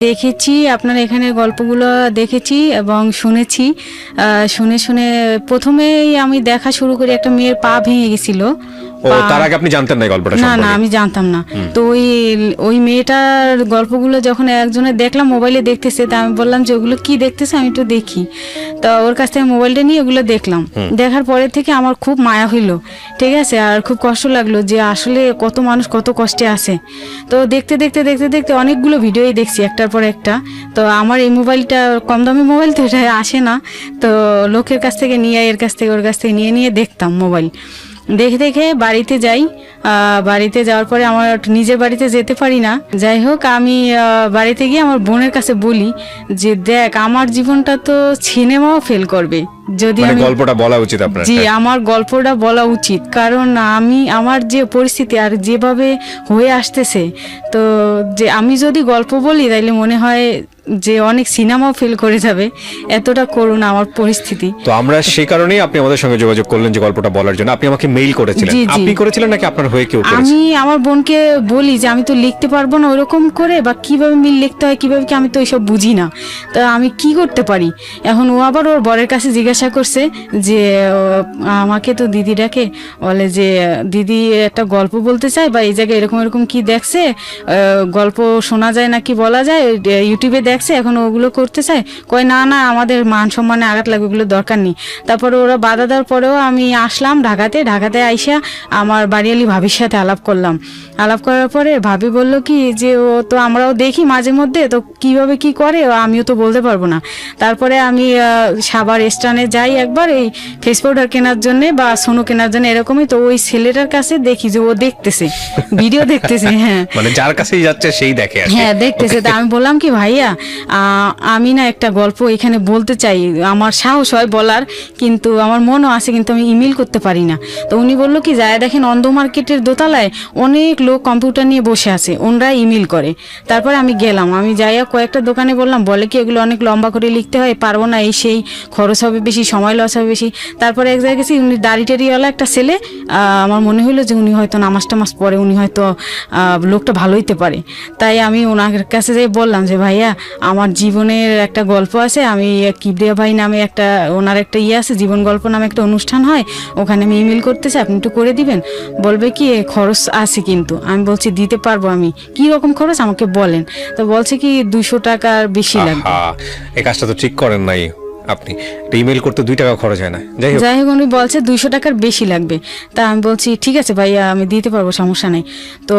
দেখেছি আপনার এখানে গল্পগুলো দেখেছি এবং শুনেছি। শুনে শুনে প্রথমেই আমি দেখা শুরু করি একটা মেয়ের পা ভেঙে গেছিল। তার আগে আপনি জানতেন না গল্পটা না সম্পর্কে? না, আমি জানতাম না। তো ওই মেয়েটার গল্পগুলো যখন একজনের দেখলাম মোবাইলে দেখতেছে, তা আমি বললাম যে ওগুলো কি দেখতেছে, আমি একটু দেখি। তো ওর কাছ থেকে মোবাইলটা নিয়ে ওগুলো দেখলাম। দেখার পরে থেকে আমার খুব মায়া হইলো, ঠিক আছে, আর খুব কষ্ট লাগলো যে আসলে কত মানুষ কত কষ্টে আছে। তো দেখতে দেখতে দেখতে দেখতে অনেকগুলো ভিডিওই দেখছি একটার পর একটা। তো আমার এই মোবাইলটা কম দামি মোবাইল, তো এটা আসে না, তো লোকের কাছ থেকে নিয়ে এর কাছ থেকে ওর কাছ থেকে নিয়ে নিয়ে দেখতাম মোবাইল। দেখে দেখে বাড়িতে যাই। বাড়িতে যাওয়ার পরে আমার নিজের বাড়িতে যেতে পারি না। যাই হোক, আমি বাড়িতে গিয়ে আমার বোনের কাছে বলি যে দেখ, আমার জীবনটা তো সিনেমাও ফেল করবে যদি আমি গল্পটা বলা উচিত আপনার। জি, আমার গল্পটা বলা উচিত, কারণ আমার যে পরিস্থিতি আর যেভাবে হয়ে আসতেছে, তো যে আমি যদি গল্প বলি তাইলে মনে হয় যে অনেক সিনেমাও ফেল করে যাবে, এতটা করুণ আমার পরিস্থিতি। তো আমরা সেই কারণেই আপনি আমাদের সঙ্গে যোগাযোগ করলেন যে গল্পটা বলার জন্য। আপনি আমাকে মেইল করেছিলেন। জি, জি। আপনি করেছিলেন নাকি আপনার হয়ে কেউ করেছে? আমি আমার বোনকে বলি যে আমি তো লিখতে পারবো না ওরকম করে, বা কিভাবে মিল লিখতে হয় কিভাবে কি, আমি তো এইসব বুঝি না, তা আমি কি করতে পারি। এখন ও আবার ওর বরের কাছে জিজ্ঞাসা করছে যে আমাকে তো দিদি ডাকে, বলে যে দিদি একটা গল্প বলতে চায়, বা এই জায়গায় এরকম এরকম কি দেখছে, গল্প শোনা যায় নাকি বলা যায়, ইউটিউবে দেখছে, এখন ওগুলো করতে চায়। কয় না না, আমাদের মান সম্মানে আঘাত লাগবে, ওগুলো দরকার নেই। তারপরে ওরা বাধা দেওয়ার পরেও আমি আসলাম ঢাকাতে আইসা আমার বাড়িয়ালি ভাবির সাথে আলাপ করলাম। আলাপ করার পরে ভাবি বলল কি যে ও তো আমরাও দেখি মাঝে মধ্যে, তো কিভাবে কি করে আমিও তো বলতে পারবো না। তারপরে আমি সাভার স্টানে যাই একবার এই ফেস পাউডার কেনার জন্য বা সোনো কেনার জন্য, এরকমই। তো ওই ছেলেটার কাছে দেখি যে ও দেখতেছে ভিডিও দেখতেছে। হ্যাঁ, মানে যার কাছেই যাচ্ছে সেই দেখে। হ্যাঁ, দেখতেছে। তা আমি বললাম কি ভাইয়া, আমি না একটা গল্প এখানে বলতে চাই, আমার সাহস হয় বলার, কিন্তু আমার মনও আছে, কিন্তু আমি ইমেল করতে পারি না। তো উনি বললো কি যায় দেখেন, অন্ধ মার্কেটের দোতলায় অনেক লোক কম্পিউটার নিয়ে বসে আছে, ওনরা ইমেল করে। তারপরে আমি গেলাম, আমি যাইয়া কয়েকটা দোকানে বললাম, বলে কি এগুলো অনেক লম্বা করে লিখতে হয়, পারবো না, এই সেই খরচ হবে বেশি, সময় লস হবে বেশি। তারপরে এক জায়গায় গেছি, উনি দাড়ি টাড়িওয়ালা একটা ছেলে, আমার মনে হইলো যে উনি হয়তো নামাজ টামাজ পড়ে, উনি হয়তো লোকটা ভালো হইতে পারে। তাই আমি ওনার কাছে যাই বললাম যে ভাইয়া, আমার জীবনের একটা গল্প আছে, আমি কিবরিয়া ভাই নামে একটা, ওনার একটা আছে, জীবন গল্প নামে একটা অনুষ্ঠান হয়, ওখানে আমি ইমেল করতেছি, আপনি একটু করে দিবেন। বলবে কি খরচ আছে, কিন্তু আমি বলছি দিতে পারবো। আমি কি রকম খরচ আমাকে বলেন। তো বলছে কি 200 টাকার বেশি লাগবে। এই কাজটা তো ঠিক করেন নাই আপনি, ইমেল করতে 2 টাকা খরচ হয় না। যাই হোক, উনি বলছে 200 টাকার বেশি লাগবে। তা আমি বলছি ঠিক আছে ভাইয়া, আমি দিতে পারবো, সমস্যা নেই। তো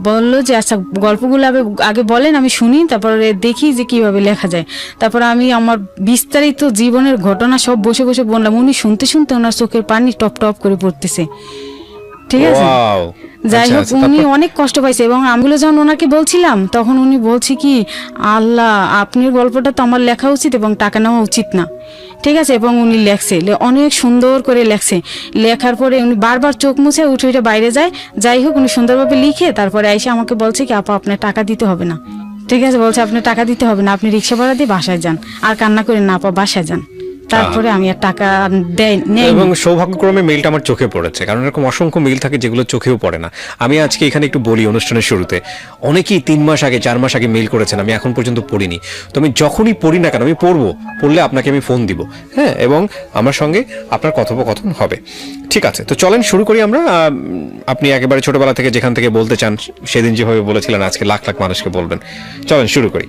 বললো যে আচ্ছা, গল্পগুলো আগে বলেন, আমি শুনি, তারপরে দেখি যে কিভাবে লেখা যায়। তারপর আমি আমার বিস্তারিত জীবনের ঘটনা সব বসে বসে বললাম। উনি শুনতে শুনতে ওনার চোখের পানি টপ টপ করে পড়তেছে, ঠিক আছে। যাই হোক, উনি অনেক কষ্ট পাইছে, এবং আমিগুলো যখন ওনাকে বলছিলাম, তখন উনি বলছি কি আল্লাহ, আপনার গল্পটা তো আমার লেখা উচিত এবং টাকা নেওয়া উচিত না, ঠিক আছে। এবং উনি লেখছে, অনেক সুন্দর করে লেখছে। লেখার পরে উনি বারবার চোখ মুছে উঠে উঠে বাইরে যায়। যাই হোক, উনি সুন্দরভাবে লিখে তারপরে এসে আমাকে বলছে কি আপা, আপনার টাকা দিতে হবে না, ঠিক আছে। বলছে আপনার টাকা দিতে হবে না, আপনি রিক্সা ভাড়া দিয়ে বাসায় যান, আর কান্না করেন না আপা, বাসায় যান। তারপরে আমি আর টাকা নেই। এবং সৌভাগ্যক্রমে মেইলটা আমার চোখে পড়েছে, কারণ এরকম অসংখ্য মেইল থাকে যেগুলো চোখেও পড়ে না। আমি আজকে এখানে একটু বলি অনুষ্ঠানের শুরুতে, অনেকেই 3 মাস আগে 4 মাস আগে মেইল করেছেন, আমি এখন পর্যন্ত পড়িনি। তো আমি যখনই পড়ি না কেন, আমি পড়লে আপনাকে আমি ফোন দিব, হ্যাঁ, এবং আমার সঙ্গে আপনার কথোপকথন হবে। ঠিক আছে, তো চলেন শুরু করি আমরা। আপনি একেবারে ছোটবেলা থেকে যেখান থেকে বলতে চান, সেদিন যেভাবে বলেছিলেন আজকে লাখ লাখ মানুষকে বলবেন। চলেন শুরু করি।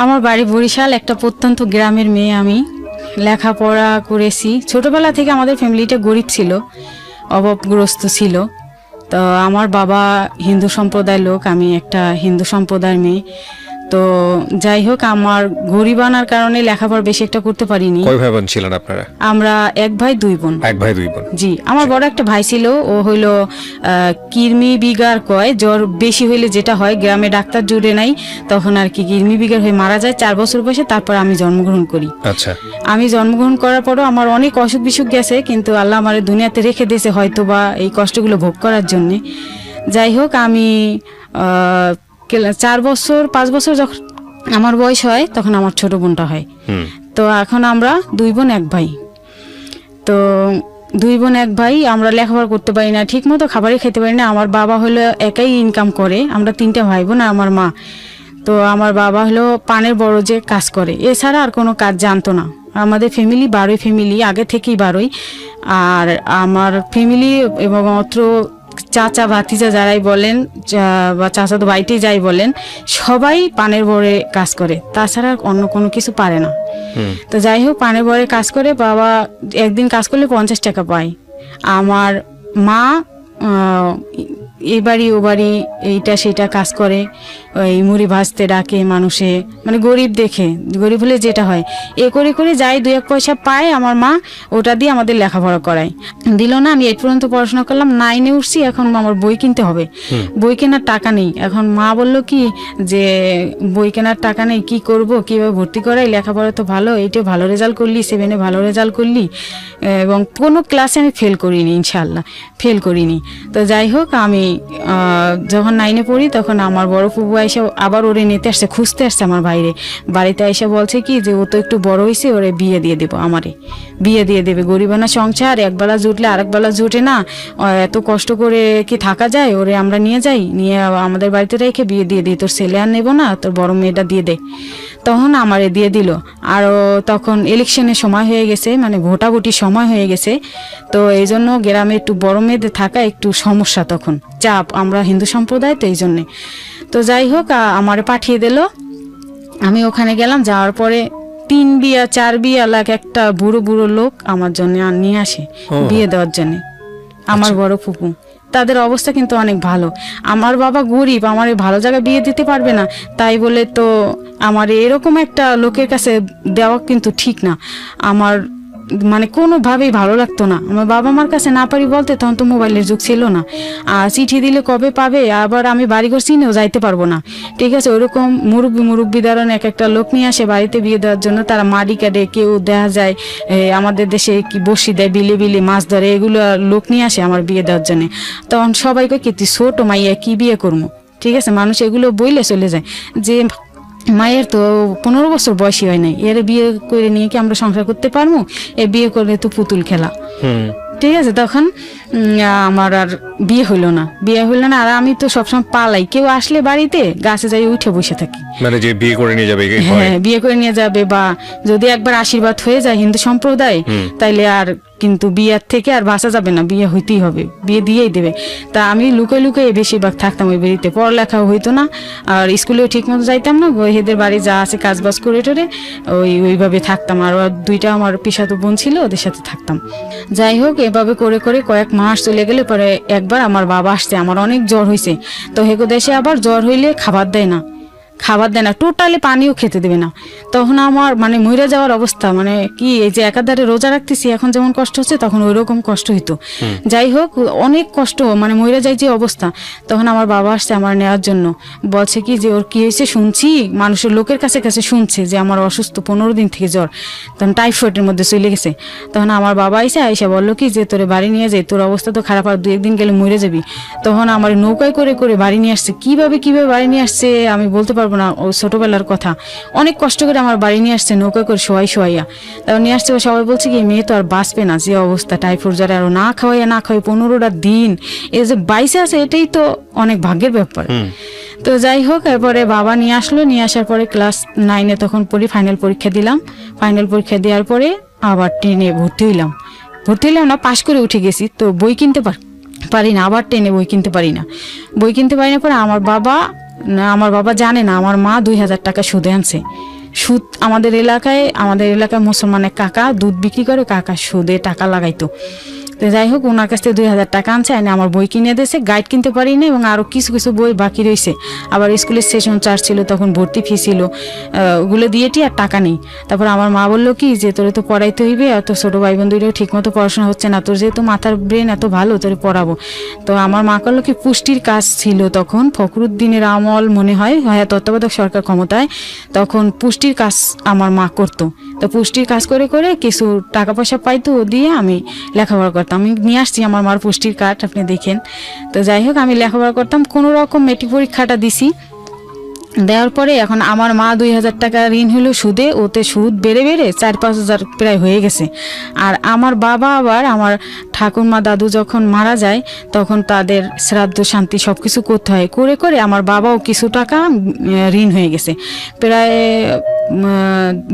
আমার বাড়ি বরিশাল, একটা প্রত্যন্ত গ্রামের মেয়ে আমি। লেখাপড়া করেছি ছোটবেলা থেকে। আমাদের ফ্যামিলিটা গরিব ছিল, অভাবগ্রস্ত ছিল। তো আমার বাবা হিন্দু সম্প্রদায়ের লোক, আমি একটা হিন্দু সম্প্রদায়ের মেয়ে। তো যাই হোক, আমার গরিব আনার কারণে লেখাপড়া বেশি একটা করতে পারিনি। কয় ভাই বোন ছিলেন আপনারা? আমরা 1 ভাই 2 বোন। 1 ভাই 2 বোন। জি, আমার বড় একটা ভাই ছিল, ও হইলো কিরমি বিগার কয়, জ্বর বেশি হইলে যেটা হয়, গ্রামে ডাক্তার জুড়ে নাই, তখন আর কি কিরমি বিগার হয়ে মারা যায় 4 বছর বয়সে। তারপর আমি জন্মগ্রহণ করি। আচ্ছা। আমি জন্মগ্রহণ করার পরও আমার অনেক অসুখ বিসুখ গেছে, কিন্তু আল্লাহ আমার দুনিয়াতে রেখে দিয়েছে হয়তো বা এই কষ্টগুলো ভোগ করার জন্যে। যাই হোক, আমি 4 বছর 5 বছর যখন আমার বয়স হয়, তখন আমার ছোট বোনটা হয়। তো এখন আমরা 2 বোন 1 ভাই। তো 2 বোন 1 ভাই, আমরা লেখাপড়া করতে পারি না, ঠিক মতো খাবারই খেতে পারি না। আমার বাবা হলো একাই ইনকাম করে, আমরা 3টা ভাই বোন আর আমার মা। তো আমার বাবা হলো পানের বড় যে কাজ করে, এছাড়া আর কোনো কাজ জানতো না। আমাদের ফ্যামিলি 12 ফ্যামিলি, আগে থেকেই 12। আর আমার ফ্যামিলি এবং অত্র চাচা ভাতিজা যারাই বলেন বা চাচাতো ভাইটি যাই বলেন, সবাই পানের বরে কাজ করে, তাছাড়া অন্য কোনো কিছু পারে না। তো যাই হোক, পানের বরে কাজ করে, বাবা একদিন কাজ করলে 50 টাকা পায়। আমার মা এই বাড়ি ও বাড়ি এইটা সেটা কাজ করে, ওই মুড়ি ভাজতে ডাকে মানুষে, মানে গরিব দেখে, গরিব হলে যেটা হয় এ করে করে যাই 2-1 পয়সা পায় আমার মা, ওটা দিয়ে আমাদের লেখাপড়া করায়। দিল না, আমি 8 পর্যন্ত পড়াশোনা করলাম, 9-এ উঠছি, এখন আমার বই কিনতে হবে, বই কেনার টাকা নেই। এখন মা বলল কি যে বই কেনার টাকা নেই, কি করব, কিভাবে ভর্তি করাই, লেখাপড়া তো ভালো, এইটা ভালো রেজাল্ট করলি, 7-এ ভালো রেজাল্ট করলি, এবং কোনো ক্লাসে আমি ফেল করিনি, ইনশাল্লাহ ফেল করিনি। তো যাই হোক, আমি যখন 9-এ পড়ি তখন আমার বড় ফুবু এসে আবার ওরে নিতে আসছে, খুঁজতে আসছে আমার বাইরে, বাড়িতে এসে বলছে কি যে ও তো একটু বড় হয়েছে, ওরে বিয়ে দিয়ে দেবো, আমারে বিয়ে দিয়ে দেবে, গরিবানা সংসার, একবেলা জুটলে আরেকবেলা জুটে না, এত কষ্ট করে কি থাকা যায়, ওরে আমরা নিয়ে যাই, নিয়ে আমাদের বাড়িতে রেখে বিয়ে দিয়ে দিই, তোর ছেলে আর নেবো না, তোর বড় মেয়েটা দিয়ে দে। তখন আমারে দিয়ে দিল। আরও তখন ইলেকশনের সময় হয়ে গেছে, মানে ভোটাভুটির সময় হয়ে গেছে, তো এই জন্য গ্রামে একটু বড় মেয়েদের থাকা একটু সমস্যা, তখন চাপ, আমরা হিন্দু সম্প্রদায় তো এই জন্যে। তো যাই হোক, আমারে পাঠিয়ে দিল, আমি ওখানে গেলাম, যাওয়ার পরে 3 বিয়া 4 বিয়া লাখ একটা বুড়ো বুড়ো লোক আমার জন্য নিয়ে আসে বিয়ে দেওয়ার জন্য, আমার বড় ফুপু। তাদের অবস্থা কিন্তু অনেক ভালো। আমার বাবা গরিব, আমার ভালো জায়গায় বিয়ে দিতে পারবে না, তাই বলে তো আমার এরকম একটা লোকের কাছে দেওয়া কিন্তু ঠিক না। আমার মানে কোনোভাবেই ভালো লাগতো না। আমার বাবা মার কাছে না পারি বলতে, তখন তো মোবাইলের যুগ ছিল না, আর চিঠি দিলে কবে পাবে, আবার আমি বাড়িঘর চিনেও যাইতে পারবো না। ঠিক আছে, ওইরকম মুরব্বী ধরেন এক একটা লোক নিয়ে আসে বাড়িতে বিয়ে দেওয়ার জন্য, তারা মাড়ি কাটে, কেউ দেখা যায় আমাদের দেশে কি বসি দেয়, বিলে বিলে মাছ ধরে, এগুলো লোক নিয়ে আসে আমার বিয়ে দেওয়ার জন্য। তখন সবাইকে কি তুই ছোট মাইয়া কি বিয়ে করবো, ঠিক আছে, মানুষ এগুলো বইলে চলে যায় যে মায়ের তো 15 বছর বয়সী হয় নাই, এর বিয়ে করে নিয়ে কি আমরা সংসার করতে পারবো, এ বিয়ে করলে তো পুতুল খেলা। ঠিক আছে, তখন আমার আর বিয়ে হইলো না। আর আমি তো সবসময় পালাই, কেউ আসলে বাড়িতে গাছে যাই উঠে বসে থাকি, মানে যে বিয়ে করে নিয়ে যাবে, হ্যাঁ বিয়ে করে নিয়ে যাবে, বা যদি একবার আশীর্বাদ হয়ে যায় হিন্দু সম্প্রদায়, তাইলে আর কিন্তু বিয়ের থেকে আর বাঁচা যাবে না, বিয়ে হইতেই হবে, বিয়ে দিয়েই দেবে। তা আমি লুকাই লুকাই বেশিরভাগ থাকতাম ওই বাড়িতে, পড়ালেখাও হইতো না, আর স্কুলেও ঠিক মতো যাইতাম না, এদের বাড়ি যা আছে কাজবাজ করে টোরে ওইভাবে থাকতাম। আর 2টা আমার পিসাতো বোন ছিল, ওদের সাথে থাকতাম। যাই হোক, এভাবে করে করে কয়েক মাস চলে গেলে পরে একবার আমার বাবা আসছে, আমার অনেক জ্বর হয়েছে। তো হেগো দেশে আবার জ্বর হইলে খাবার দেয় না, টোটালি পানিও খেতে দেবে না। তখন আমার মানে মরে যাওয়ার অবস্থা, মানে কি এই যে একাধারে রোজা রাখতেছি, এখন যেমন কষ্ট হচ্ছে তখন ওই রকম কষ্ট হইতো। যাই হোক, অনেক কষ্ট, মানে মরে যায় যে অবস্থা। তখন আমার বাবা আসছে আমার নেওয়ার জন্য, বলছে কি যে ওর কি হয়েছে শুনছি, মানুষের লোকের কাছে কাছে শুনছে যে আমার অসুস্থ, 15 দিন থেকে জ্বর, তখন টাইফয়েডের মধ্যে চলে গেছে। তখন আমার বাবা আইসা বললো কি যে তোরে বাড়ি নিয়ে যাই, তোর অবস্থা তো খারাপ, আর 2-1 দিন গেলে মরে যাবি। তখন আমার নৌকায় করে করে বাড়ি নিয়ে আসছে। কিভাবে বাড়ি নিয়ে আসছে আমি বলতে পারবো না, ও ছোটবেলার কথা, অনেক কষ্ট করে আমার বাড়ি নিয়ে আসছে নৌকা করে শোয়াইয়া। তারপর নিয়ে আসছে, সবাই বলছে কি মেয়ে তো আর বাঁচবে না, যে অবস্থা টাইফয়েড জ্বরে, আর না খাওয়াই 15টা দিন এই যে বাইসে আছে, এটাই তো অনেক ভাগ্যের ব্যাপার। তো যাই হোক, এরপরে বাবা নিয়ে আসলো, নিয়ে আসার পরে ক্লাস 9-এ তখন পড়ি, ফাইনাল পরীক্ষা দিলাম। ফাইনাল পরীক্ষা দেওয়ার পরে আবার 10-এ ভর্তি হইলাম না, পাশ করে উঠে গেছি, তো বই কিনতে পারি না, আবার 10-এ বই কিনতে পারি না পরে আমার বাবা জানে না আমার মা 2000 টাকা সুদে আনছে। সুদ আমাদের এলাকায় মুসলমানের কাকা দুধ বিক্রি করে, কাকা সুদে টাকা লাগাইতো। তো যাই হোক, ওনার কাছ থেকে 2000 টাকা আনছে, এনে আমার বই কিনে দিয়েছে, গাইড কিনতে পারি না, এবং আরও কিছু কিছু বই বাকি রয়েছে। আবার স্কুলের সেশন চার্জ ছিল, তখন ভর্তি ফি ছিল, ওগুলো দিয়েটি আর টাকা নেই। তারপর আমার মা বললো কি যে তোরে তো পড়াইতে হইবে, আর তোর ছোটো ভাই বোন দুইটাও ঠিক মতো পড়াশোনা হচ্ছে না, তোর যেহেতু মাথার ব্রেন এত ভালো, তোরে পড়াবো। তো আমার মা করলো কি, পুষ্টির কাজ ছিল তখন, ফখরুদ্দিনের আমল মনে হয়, তত্ত্বাবধায়ক সরকার ক্ষমতায়, তখন পুষ্টির কাজ আমার মা করতো। তো পুষ্টির কাজ করে করে কিছু টাকা পয়সা পাইতো, দিয়ে আমি লেখাপড়া করতাম। আমি নিয়ে আসছি আমার মার পুষ্টির কার্ড, আপনি দেখেন। তো যাই হোক, আমি লেখাপড়া করতাম, কোনো রকম মেট্রিক পরীক্ষাটা দিছি, দেওয়ার পরে এখন আমার মা 2,000 টাকা ঋণ হলো সুদে, ওতে সুদ বেড়ে বেড়ে 4-5 হাজার প্রায় হয়ে গেছে। আর আমার বাবা আবার আমার ঠাকুরমা দাদু যখন মারা যায় তখন তাদের শ্রাদ্ধ শান্তি সব কিছু করতে হয়, করে করে আমার বাবাও কিছু টাকা ঋণ হয়ে গেছে, প্রায়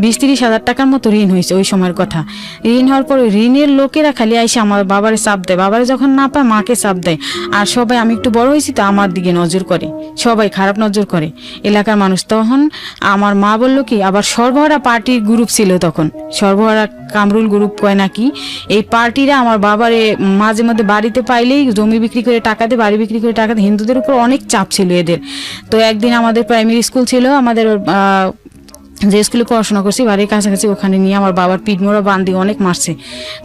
20-30 হাজার টাকার মতো ঋণ হয়েছে ওই সময়ের কথা। ঋণ হওয়ার পরে ঋণের লোকেরা খালি আইসে আমার বাবারে চাপ দেয়, বাবারে যখন না পায় মাকে চাপ দেয়, আর সবাই, আমি একটু বড় হয়েছি তো আমার দিকে নজর করে, সবাই খারাপ নজর করে এলাকার মানুষ। তখন আমার মা বললো কি, আবার সর্বহারা পার্টির গ্রুপ ছিল তখন, সর্বহারা কামরুল গ্রুপ কয় নাকি, এই পার্টিরা আমার বাবারে মাঝে মধ্যে বাড়িতে পাইলেই জমি বিক্রি করে টাকা দেয়, বাড়ি বিক্রি করে টাকা দেয়, হিন্দুদের উপর অনেক চাপ ছিল এদের। তো একদিন আমাদের প্রাইমারি স্কুল ছিল, আমাদের যে স্কুলে পড়াশোনা করছি বাড়ির কাছাকাছি, ওখানে নিয়ে আমার বাবার পিঠমোড়া বান্ধি অনেক মারছে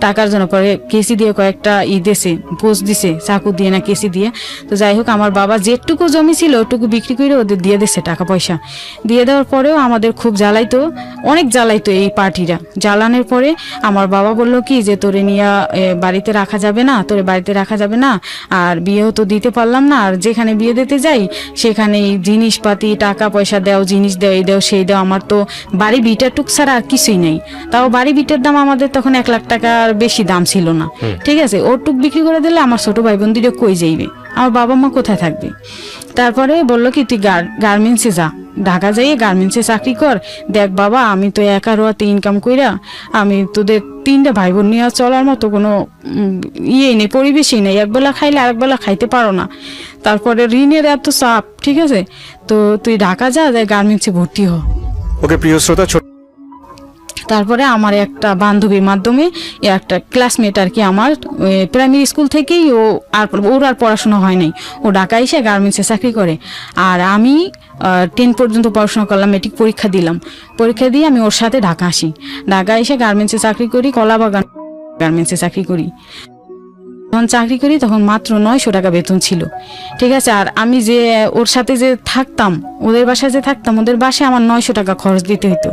টাকার জন্য। পরে কেসি দিয়ে কয়েকটা দিয়েছে, পোস্ট দিছে, চাকু দিয়ে না কেসি দিয়ে। তো যাই হোক, আমার বাবা যেটুকু জমি ছিল ওটুকু বিক্রি করে ওদের দিয়ে দিচ্ছে টাকা পয়সা। দিয়ে দেওয়ার পরেও আমাদের খুব জ্বালাইতো, অনেক জ্বালাইতো এই পার্টিরা। জ্বালানোর পরে আমার বাবা বললো কি যে তোরে নিয়ে বাড়িতে রাখা যাবে না, তোরে বাড়িতে রাখা যাবে না, আর বিয়েও তো দিতে পারলাম না, আর যেখানে বিয়ে দিতে যাই সেখানেই জিনিসপাতি টাকা পয়সা দেও, জিনিস দেও, এই দেও সেই দেও, আমার তো বাড়ি ভিটার টুক ছাড়া আর কিছুই নেই। তাও বাড়ি ভিটার দাম আমাদের তখন 1 লাখ টাকার বেশি দাম ছিল না, ঠিক আছে, ওর টুক বিক্রি করে দিলে আমার ছোট ভাই বোন দুটো কই যাইবে, আমার বাবা মা কোথায় থাকবে। তারপরে বললো কি তুই গার্মেন্টসে যা, ঢাকা যাইয়ে গার্মেন্টসে চাকরি কর, দেখ বাবা আমি তো একা রোয়াতে ইনকাম কইরা, আমি তোদের 3টা ভাই বোন নিয়ে চলার মতো কোনো নেই, পরিবেশই নেই, একবেলা খাইলে আরেকবেলা খাইতে পারো না, তারপরে ঋণের এত চাপ, ঠিক আছে, তো তুই ঢাকা যা, গার্মেন্টসে ভর্তি হ। ওকে প্রিয় শ্রোতা, তারপরে আমার একটা বান্ধবীর মাধ্যমে, একটা ক্লাসমেট আর কি, আমার প্রাইমারি স্কুল থেকেই ওর আর পড়াশোনা হয় নাই, ও ঢাকা এসে গার্মেন্টসে চাকরি করে। আর আমি 10 পর্যন্ত পড়াশোনা করলাম, মেট্রিক পরীক্ষা দিলাম, পরীক্ষা দিয়ে আমি ওর সাথে ঢাকা আসি, ঢাকা এসে গার্মেন্টসে চাকরি করি, কলাবাগান গার্মেন্টসে চাকরি করি। যখন চাকরি করি তখন মাত্র 900 টাকা বেতন ছিল, ঠিক আছে। আর আমি যে ওর সাথে যে থাকতাম, ওদের বাসায় যে থাকতাম, ওদের বাসায় আমার 900 টাকা খরচ দিতে হইতো,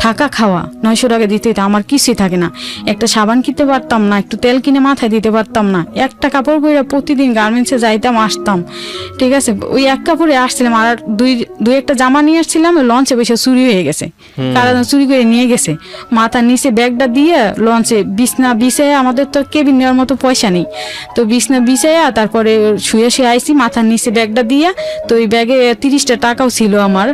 থাকা খাওয়া 900 টাকা দিতে হইতো, আমার কিছুই থাকে না, একটা সাবান কিনতে পারতাম না, একটু তেল কিনে মাথায় দিতে পারতাম না, একটা কাপড় পরে প্রতিদিন গার্মেন্টসে যাইতাম আসতাম, ঠিক আছে। ওই এক কাপড়ে আসছিলাম, আর দুই একটা জামা নিয়ে আসছিলাম, লঞ্চে বসে চুরি হয়ে গেছে, কারণ চুরি করে নিয়ে গেছে, মাথার নিচে ব্যাগটা দিয়ে লঞ্চে বিছনা বিছাইয়া, আমাদের তো কেবিন নেওয়ার মতো পয়সা নেই, তো বিছনা বিছাইয়া তারপরে শুয়ে আইসি, মাথার নিচে ব্যাগটা দিয়া, তো ওই ব্যাগে 30টা টাকাও ছিল আমার,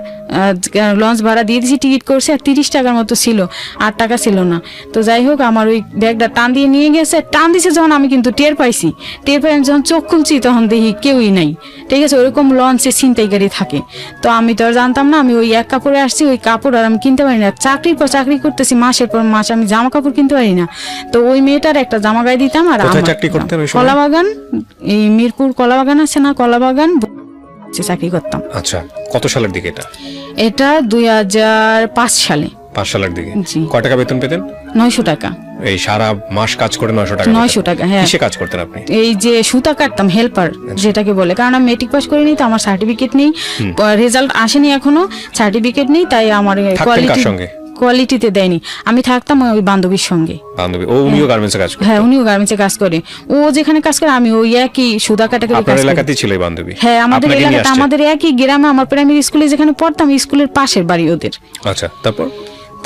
লঞ্চ ভাড়া দিয়ে দিয়েছি, টিকিট করছে, আর 30 টাকার মতো ছিল, 8 টাকা ছিল না। তো যাই হোক, আমার ওই ব্যাগটা টান দিয়ে নিয়ে গেছে, টান দিছে যখন আমি কিন্তু টের পাই, আমি যখন চোখ খুলছি তখন দেখি কেউই নাই, ঠিক আছে, ওরকম লঞ্চে ছিনতাইকারী থাকে। তো আমি তো আর জানতাম না, আমি ওই এক কাপড়ে আসছি, ওই কাপড় আর আমি কিনতে পারি না, চাকরির পর চাকরি করতেছি, মাসের পর মাস আমি জামা কাপড় কিনতে পারি না। তো ওই মেয়েটার একটা জামা গায়ে দিতাম, আর কলাবাগান, এই মিরপুর কলাবাগান আছে না, কলাবাগান চাকরি করতাম। আচ্ছা, কত সালের দিকে এটা? এটা 2005 সালে। 5 সালের দিকে। কয় টাকা বেতন পেতেন? 900 টাকা। এই সারা মাস কাজ করে 900 টাকা? 900 টাকা, হ্যাঁ। কিসে কাজ করতেন আপনি? এই যে সুতা কাটতাম, হেল্পার যেটাকে বলে, কারণ আমি মেট্রিক পাস করিনি, তো আমার সার্টিফিকেট নেই, রেজাল্ট আসেনি এখনো, সার্টিফিকেট নেই, তাই আমার কোয়ালিটিতে দেয়নি। আমি থাকতাম ওই বান্ধবীর সঙ্গে। বান্ধবী, ও উনিও গার্মেন্টসে কাজ করে? হ্যাঁ, উনিও গার্মেন্টসে কাজ করে, ও যেখানে কাজ করে আমি ওই একই সুতা কাটাকে কাজ করি। আপনার এলাকাতেই ছিল এই বান্ধবী? হ্যাঁ, আমাদের এলাকাতে, আমাদের একই গ্রামে, আমার প্রাইমারি স্কুলে যেখানে পড়তাম, স্কুলের পাশের বাড়ি ওদের। আচ্ছা,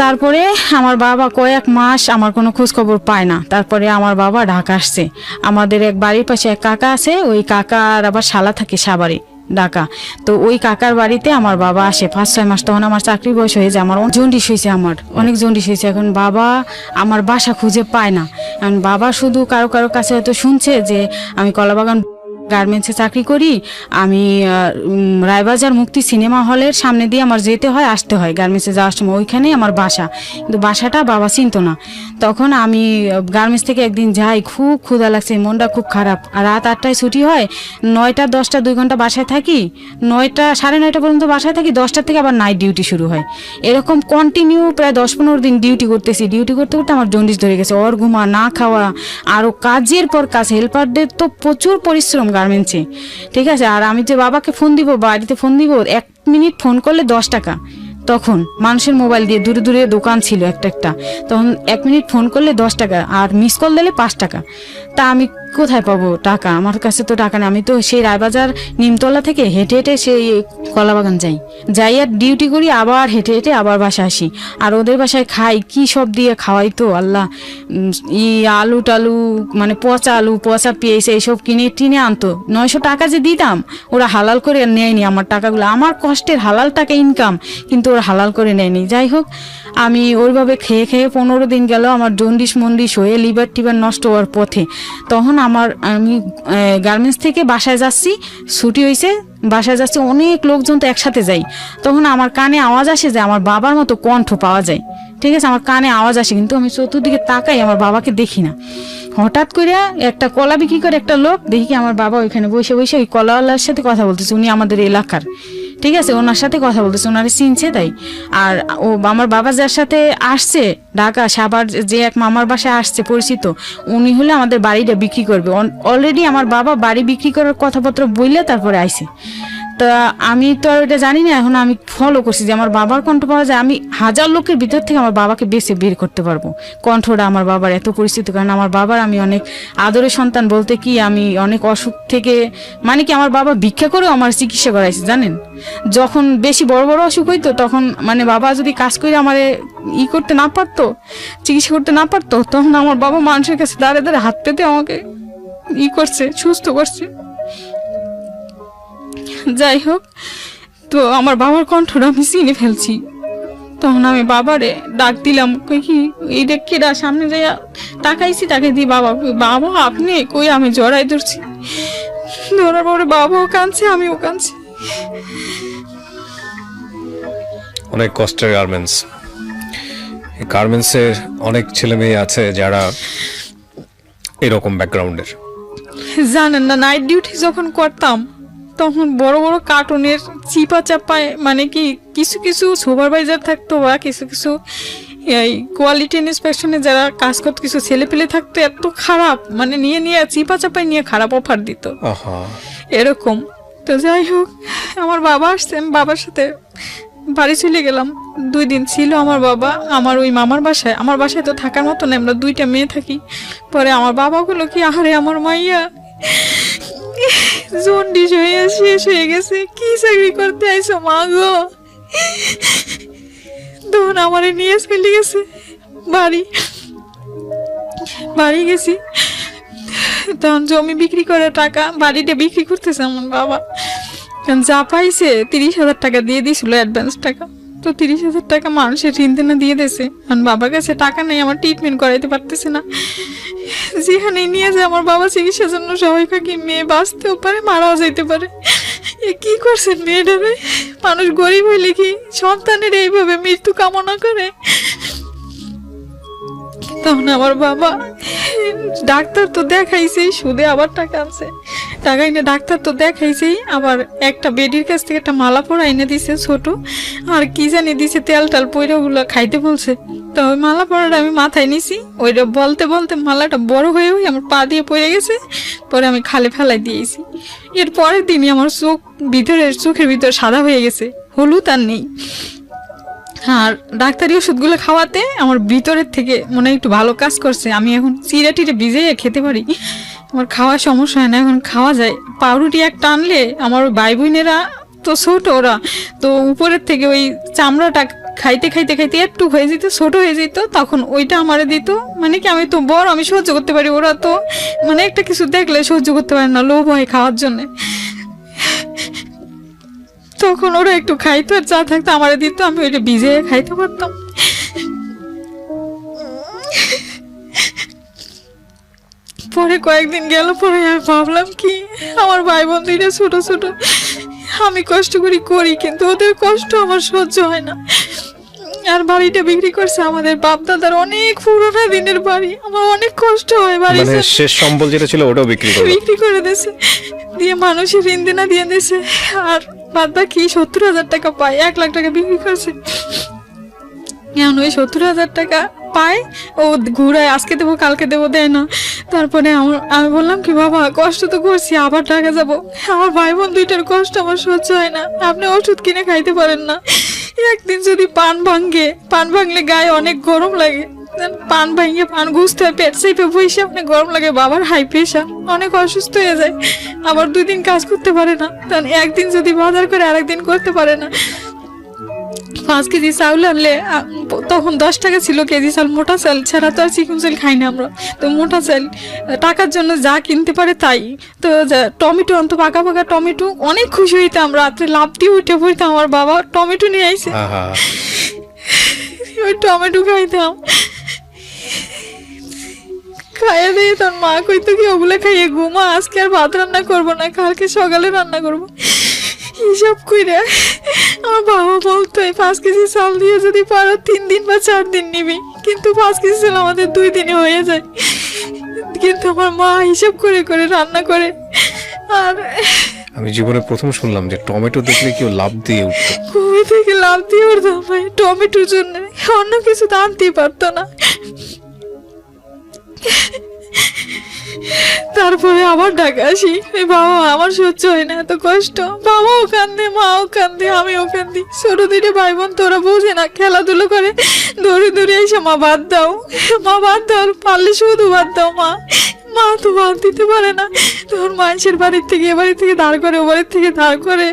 তারপরে আমার বাবা কয়েক মাস আমার কোনো খোঁজ খবর পায় না। তারপরে আমার বাবা ঢাকা আসছে, আমাদের এক বাড়ির পাশে এক কাকা আছে, ওই কাকার আবার শালা থাকে সাভারে, ঢাকা। তো ওই কাকার বাড়িতে আমার বাবা আসে 5-6 মাস, তখন আমার চাকরি বয়স হয়ে যায়, আমার জন্ডিস হয়েছে, আমার অনেক জন্ডিস হয়েছে। এখন বাবা আমার বাসা খুঁজে পায় না, এখন বাবা শুধু কারো কারো কাছে হয়তো শুনছে যে আমি কলাবাগান গার্মেন্টসে চাকরি করি, আমি রায়বাজার মুক্তি সিনেমা হলের সামনে দিয়ে আমার যেতে হয়, আসতে হয় গার্মেন্টসে যাওয়ার সময়, ওইখানেই আমার বাসা, কিন্তু বাসাটা বাবা চিনতো না। তখন আমি গার্মেন্টস থেকে একদিন যাই, খুব ক্ষুধা লাগছে, মনটা খুব খারাপ, আর রাত 8টায় ছুটি হয়, 9টা 10টা 2 ঘন্টা বাসায় থাকি, 9টা 9:30 পর্যন্ত বাসায় থাকি, 10টা থেকে আবার নাইট ডিউটি শুরু হয়, এরকম কন্টিনিউ প্রায় 10-15 দিন ডিউটি করতেছি। ডিউটি করতে করতে আমার জন্ডিস ধরে গেছে, ওর ঘুমা না খাওয়া, আরও কাজের পর কাজ, হেল্পারদের তো প্রচুর পরিশ্রম গার্মেন্টসে, ঠিক আছে। আর আমি যে বাবাকে ফোন দিব, বাড়িতে ফোন দিব, 1 মিনিট ফোন করলে 10 টাকা, তখন মানুষের মোবাইল দিয়ে দূরে দূরে দোকান ছিল একটা, তখন 1 মিনিট ফোন করলে 10 টাকা, আর মিস কল দিলে 5 টাকা। তা আমি কোথায় পাবো টাকা? আমার কাছে তো টাকা নেই। আমি তো সেই রায়বাজার নিমতলা থেকে হেঁটে হেঁটে সেই কলাবাগান যাই আর ডিউটি করি, আবার হেঁটে হেঁটে আবার বাসায় আসি। আর ওদের বাসায় খাই কি সব দিয়ে খাওয়াই তো আল্লাহ, আলু টালু মানে পচা আলু পচা পেঁয়াজ এইসব কিনে টিনে আনতো। 900 টাকা যে দিতাম, ওরা হালাল করে নেয়নি আমার টাকাগুলো। আমার কষ্টের হালাল টাকা ইনকাম, কিন্তু ওরা হালাল করে নেয়নি। যাই হোক, আমি ওইভাবে খেয়ে খেয়ে 15 দিন গেল আমার জন্ডিস মন্ডিস হয়ে লিভার টিভার নষ্ট হওয়ার পথে। তখন আমি গার্মেন্টস থেকে বাসায় যাচ্ছি, ছুটি হয়েছে, বাসায় যাচ্ছি, অনেক লোকজন তো একসাথে যাই। তখন আমার কানে আওয়াজ আসে যে আমার বাবার মতো কণ্ঠ পাওয়া যায়। ঠিক আছে, আমার কানে আওয়াজ আসে, কিন্তু আমি চতুর্দিকে তাকাই, আমার বাবাকে দেখি না। হঠাৎ করে একটা কলা বিক্রি করে একটা লোক দেখি আমার বাবা ওইখানে বসে বসে ওই কলাওয়ালার সাথে কথা বলতেছে। উনি আমাদের এলাকার, ঠিক আছে, ওনার সাথে কথা বলতেছে, ওনারে চিনছে তাই। আর ও আমার বাবা যার সাথে আসছে ঢাকা সাভার, যে এক মামার বাসায় আসছে পরিচিত, উনি হলে আমাদের বাড়িটা বিক্রি করবে। অলরেডি আমার বাবা বাড়ি বিক্রি করার কথাপত্র বললে তারপরে আইছে। তা আমি তো আর ওটা জানি না, এখন আমি ফলো করছি যে আমার বাবার কণ্ঠ পাওয়া যায়। আমি 1000 লোকের ভিতর থেকে আমার বাবাকে বেছে বের করতে পারবো কণ্ঠটা আমার বাবার এত পরিচিত। কারণ আমার বাবার আমি অনেক আদরের সন্তান, বলতে কি আমি অনেক অসুখ থেকে, মানে কি আমার বাবা ভিক্ষা করেও আমার চিকিৎসা করাইছে জানেন। যখন বেশি বড় বড় অসুখ হইতো তখন মানে বাবা যদি কাজ করে আমার করতে না পারতো, চিকিৎসা করতে না পারতো, তখন আমার বাবা মানুষের কাছে দাঁড়িয়ে দাঁড়িয়ে হাত পেতে আমাকে করছে, সুস্থ করছে। যাই হোক, তো আমার বাবার কণ্ঠটা আমি চিনে ফেলছি। তখন আমি বাবারে ডাক দিলাম, কই কি এইটা কেডা, সামনে যাইয়া তাকাইছি, তাকে দিই বাবা, বাবা আপনি কই, আমি জড়াই ধরছি। ধরার পরে বাবাও কাঁদছে, আমিও কাঁদছি। অনেক কষ্টের গার্মেন্টস। গার্মেন্টসের অনেক ছেলে মেয়ে আছে যারা এরকম ব্যাকগ্রাউন্ডের। জানেন না, নাইট ডিউটি যখন করতাম তখন বড় বড় কার্টুনের চিপা চাপায়, মানে কি কিছু কিছু সুপারভাইজার থাকতো বা কিছু কিছু এই কোয়ালিটি ইন্সপেকশনে যারা কাজ করতো, কিছু ছেলে পেলে থাকতো এত খারাপ, মানে নিয়ে নিয়ে চিপা চাপায় নিয়ে খারাপ অফার দিত এরকম। তো যাই হোক, আমার বাবা আসছে, আমি বাবার সাথে বাড়ি চলে গেলাম। 2 দিন ছিল আমার বাবা আমার ওই মামার বাসায়। আমার বাসায় তো থাকার মতো না, আমরা 2টা মেয়ে থাকি। পরে আমার বাবা বললো কি, আরে আমার মাইয়া জন্ডিস হয়ে শেষ হয়ে গেছে, কি চাকরি করতে আইসো মা গো। তখন আমারে নিয়ে চলে গেছে বাড়ি গেছি। তখন জমি বিক্রি করে টাকা, বাড়িটা বিক্রি করতেছে আমার বাবা। যা পাইছে 30,000 টাকা দিয়ে দিয়েছিল অ্যাডভান্স টাকা। তো 30,000 টাকা মানুষের ঋণ দেনা দিয়ে দিয়েছে। কারণ বাবার কাছে টাকা নেই, আমার ট্রিটমেন্ট করাইতে পারতেছে না। যেখানে নিয়ে যায় আমার বাবা চিকিৎসার জন্য, সবাই কি মেয়ে বাঁচতেও পারে, মারাও যেতে পারে। কি করছেন মেয়েটারে? মানুষ গরিব হইলে কি সন্তানের এইভাবে মৃত্যু কামনা করে? তখন আমার বাবা ডাক্তার তো দেখাইছেই, সুদে আবার টাকা আনছে, টাকা এনে ডাক্তার তো দেখাইছেই, আবার একটা বেডির কাছ থেকে একটা মালা পরা এনে দিছে ছোট, আর কি জানি দিছে তেল টাল পয়রা, ওগুলো খাইতে বলছে। তো ওই মালা পরাটা আমি মাথায় নিছি, ওইটা বলতে বলতে মালাটা বড় হয়ে আমার পা দিয়ে পড়ে গেছে। পরে আমি খালে ফেলাই দিয়েছি। এর পরের দিনই আমার চোখের ভিতরে সাদা হয়ে গেছে, হলুদ আর নেই। আর ডাক্তারি ওষুধগুলো খাওয়াতে আমার ভিতরের থেকে মনে হয় একটু ভালো কাজ করছে। আমি এখন চিড়ে টিড়ে ভিজে খেতে পারি, আমার খাওয়ার সমস্যা হয় না, এখন খাওয়া যায়। পাউরুটি একটা আনলে আমার ওই ভাই বোনেরা তো ছোট, ওরা তো উপরের থেকে ওই চামড়াটা খাইতে খাইতে খাইতে একটু হয়ে যেত, ছোট হয়ে যেত, তখন ওইটা আমারে দিত। মানে কি আমি তো বড়, আমি সহ্য করতে পারি, ওরা তো মানে একটা কিছু দেখলে সহ্য করতে পারে না, লোভ হয় খাওয়ার জন্যে। তখন ওরা একটু খাইতো, আর যা থাকতো আমারে দিত, আমি ওইটা ভিজে খাইতে পারতাম। পরে কয়েকদিন গেল, পরে আমি ভাবলাম কি, আমার ভাই বোন 2টা ছোট ছোট, আমি কষ্ট করি কিন্তু ওদের কষ্ট আমার সহ্য হয় না। আর বাড়িটা বিক্রি করছে, আমাদের বাপ দাদার অনেক পুরোনো দিনের বাড়ি, আমার অনেক কষ্ট হয়। বাড়ি শেষ সম্বল যেটা ছিল ওটাও বিক্রি করে দিয়েছে, দিয়ে মানুষের ঋণ দেনা দিয়ে দিয়েছে। আর বাদ বাকি 70,000 টাকা পায়, 1 লাখ টাকা বিক্রি করছে। এখন ওই 70,000 টাকা পায়, ও ঘুরায়, আজকে দেবো কালকে দেবো, দেয় না। তারপরে আমি বললাম কি, বাবা কষ্ট তো করছি, আবার টাকা যাবো, আমার ভাই বোন 2টার কষ্ট আমার সহ্য হয় না, আপনি ওষুধ কিনে খাইতে পারেন না। একদিন যদি পান ভাঙলে গায়ে অনেক গরম লাগে, পান ভাঙিয়ে পান ঘুষতে হয়, পেট চেপে বসে আপনি গরম লাগে, বাবার হাই প্রেশার, অনেক অসুস্থ হয়ে যায়, আবার 2 দিন কাজ করতে পারে না, তখন একদিন যদি বাজার করে আরেকদিন করতে পারে না। 5 কেজি চাউল আনলে তখন 10 টাকা ছিল কেজি চাল, মোটা চাল ছাড়া তো আর চিকন চাল খাই না আমরা, তো মোটা চাল টাকার জন্য যা কিনতে পারে তাই। তো টমেটো আনতো, পাকা পাকা টমেটো, অনেক খুশি হইতাম, রাত্রে লাফ দিয়ে উঠে পড়তাম, আমার বাবা টমেটো নিয়ে আইছে, আহা, ওই টমেটো খাইতাম, খাইয়ে দিয়ে তোর মা কইতো কি ওগুলো খাইয়ে ঘুমা, আজকে আর ভাত রান্না করবো না, কালকে সকালে রান্না করবো। হিসাব করে আমার বাবা বলতো 5 কেজি চাল দিয়ে যদি পারো 3 দিন বা 4 দিন নিবি, কিন্তু 5 কেজি চাল আমাদের 2 দিনে হয়ে যায়। কিন্তু আমার মা হিসাব করে করে রান্না করে। আর আমি জীবনে প্রথম শুনলাম যে টমেটো দেখলে কেউ লাভ দিয়ে উঠতো। ঘুমে থেকে লাভ দিয়ে উঠতাম ভাই টমেটোর জন্য, অন্য কিছু তো আনতেই পারতো না। তারপরে আবার ঢাকা আসি, বাবা আমার সহ্য হয় না এত কষ্ট, বাবাও কান্দে, মাও কান্দে, আমিও কান্দি, ছোট 2 ভাই বোন, তোরা বোঝে না, খেলাধুলো করে, দৌড়ে দৌড়ে এসে মা ভাত দাও, মা ভাত দাও, পারলে শুধু ভাত দাও, মা তো ভাত দিতে পারে না, তখন মানুষের বাড়ির থেকে এ বাড়ি থেকে ধার করে, ও বাড়ির থেকে ধার করে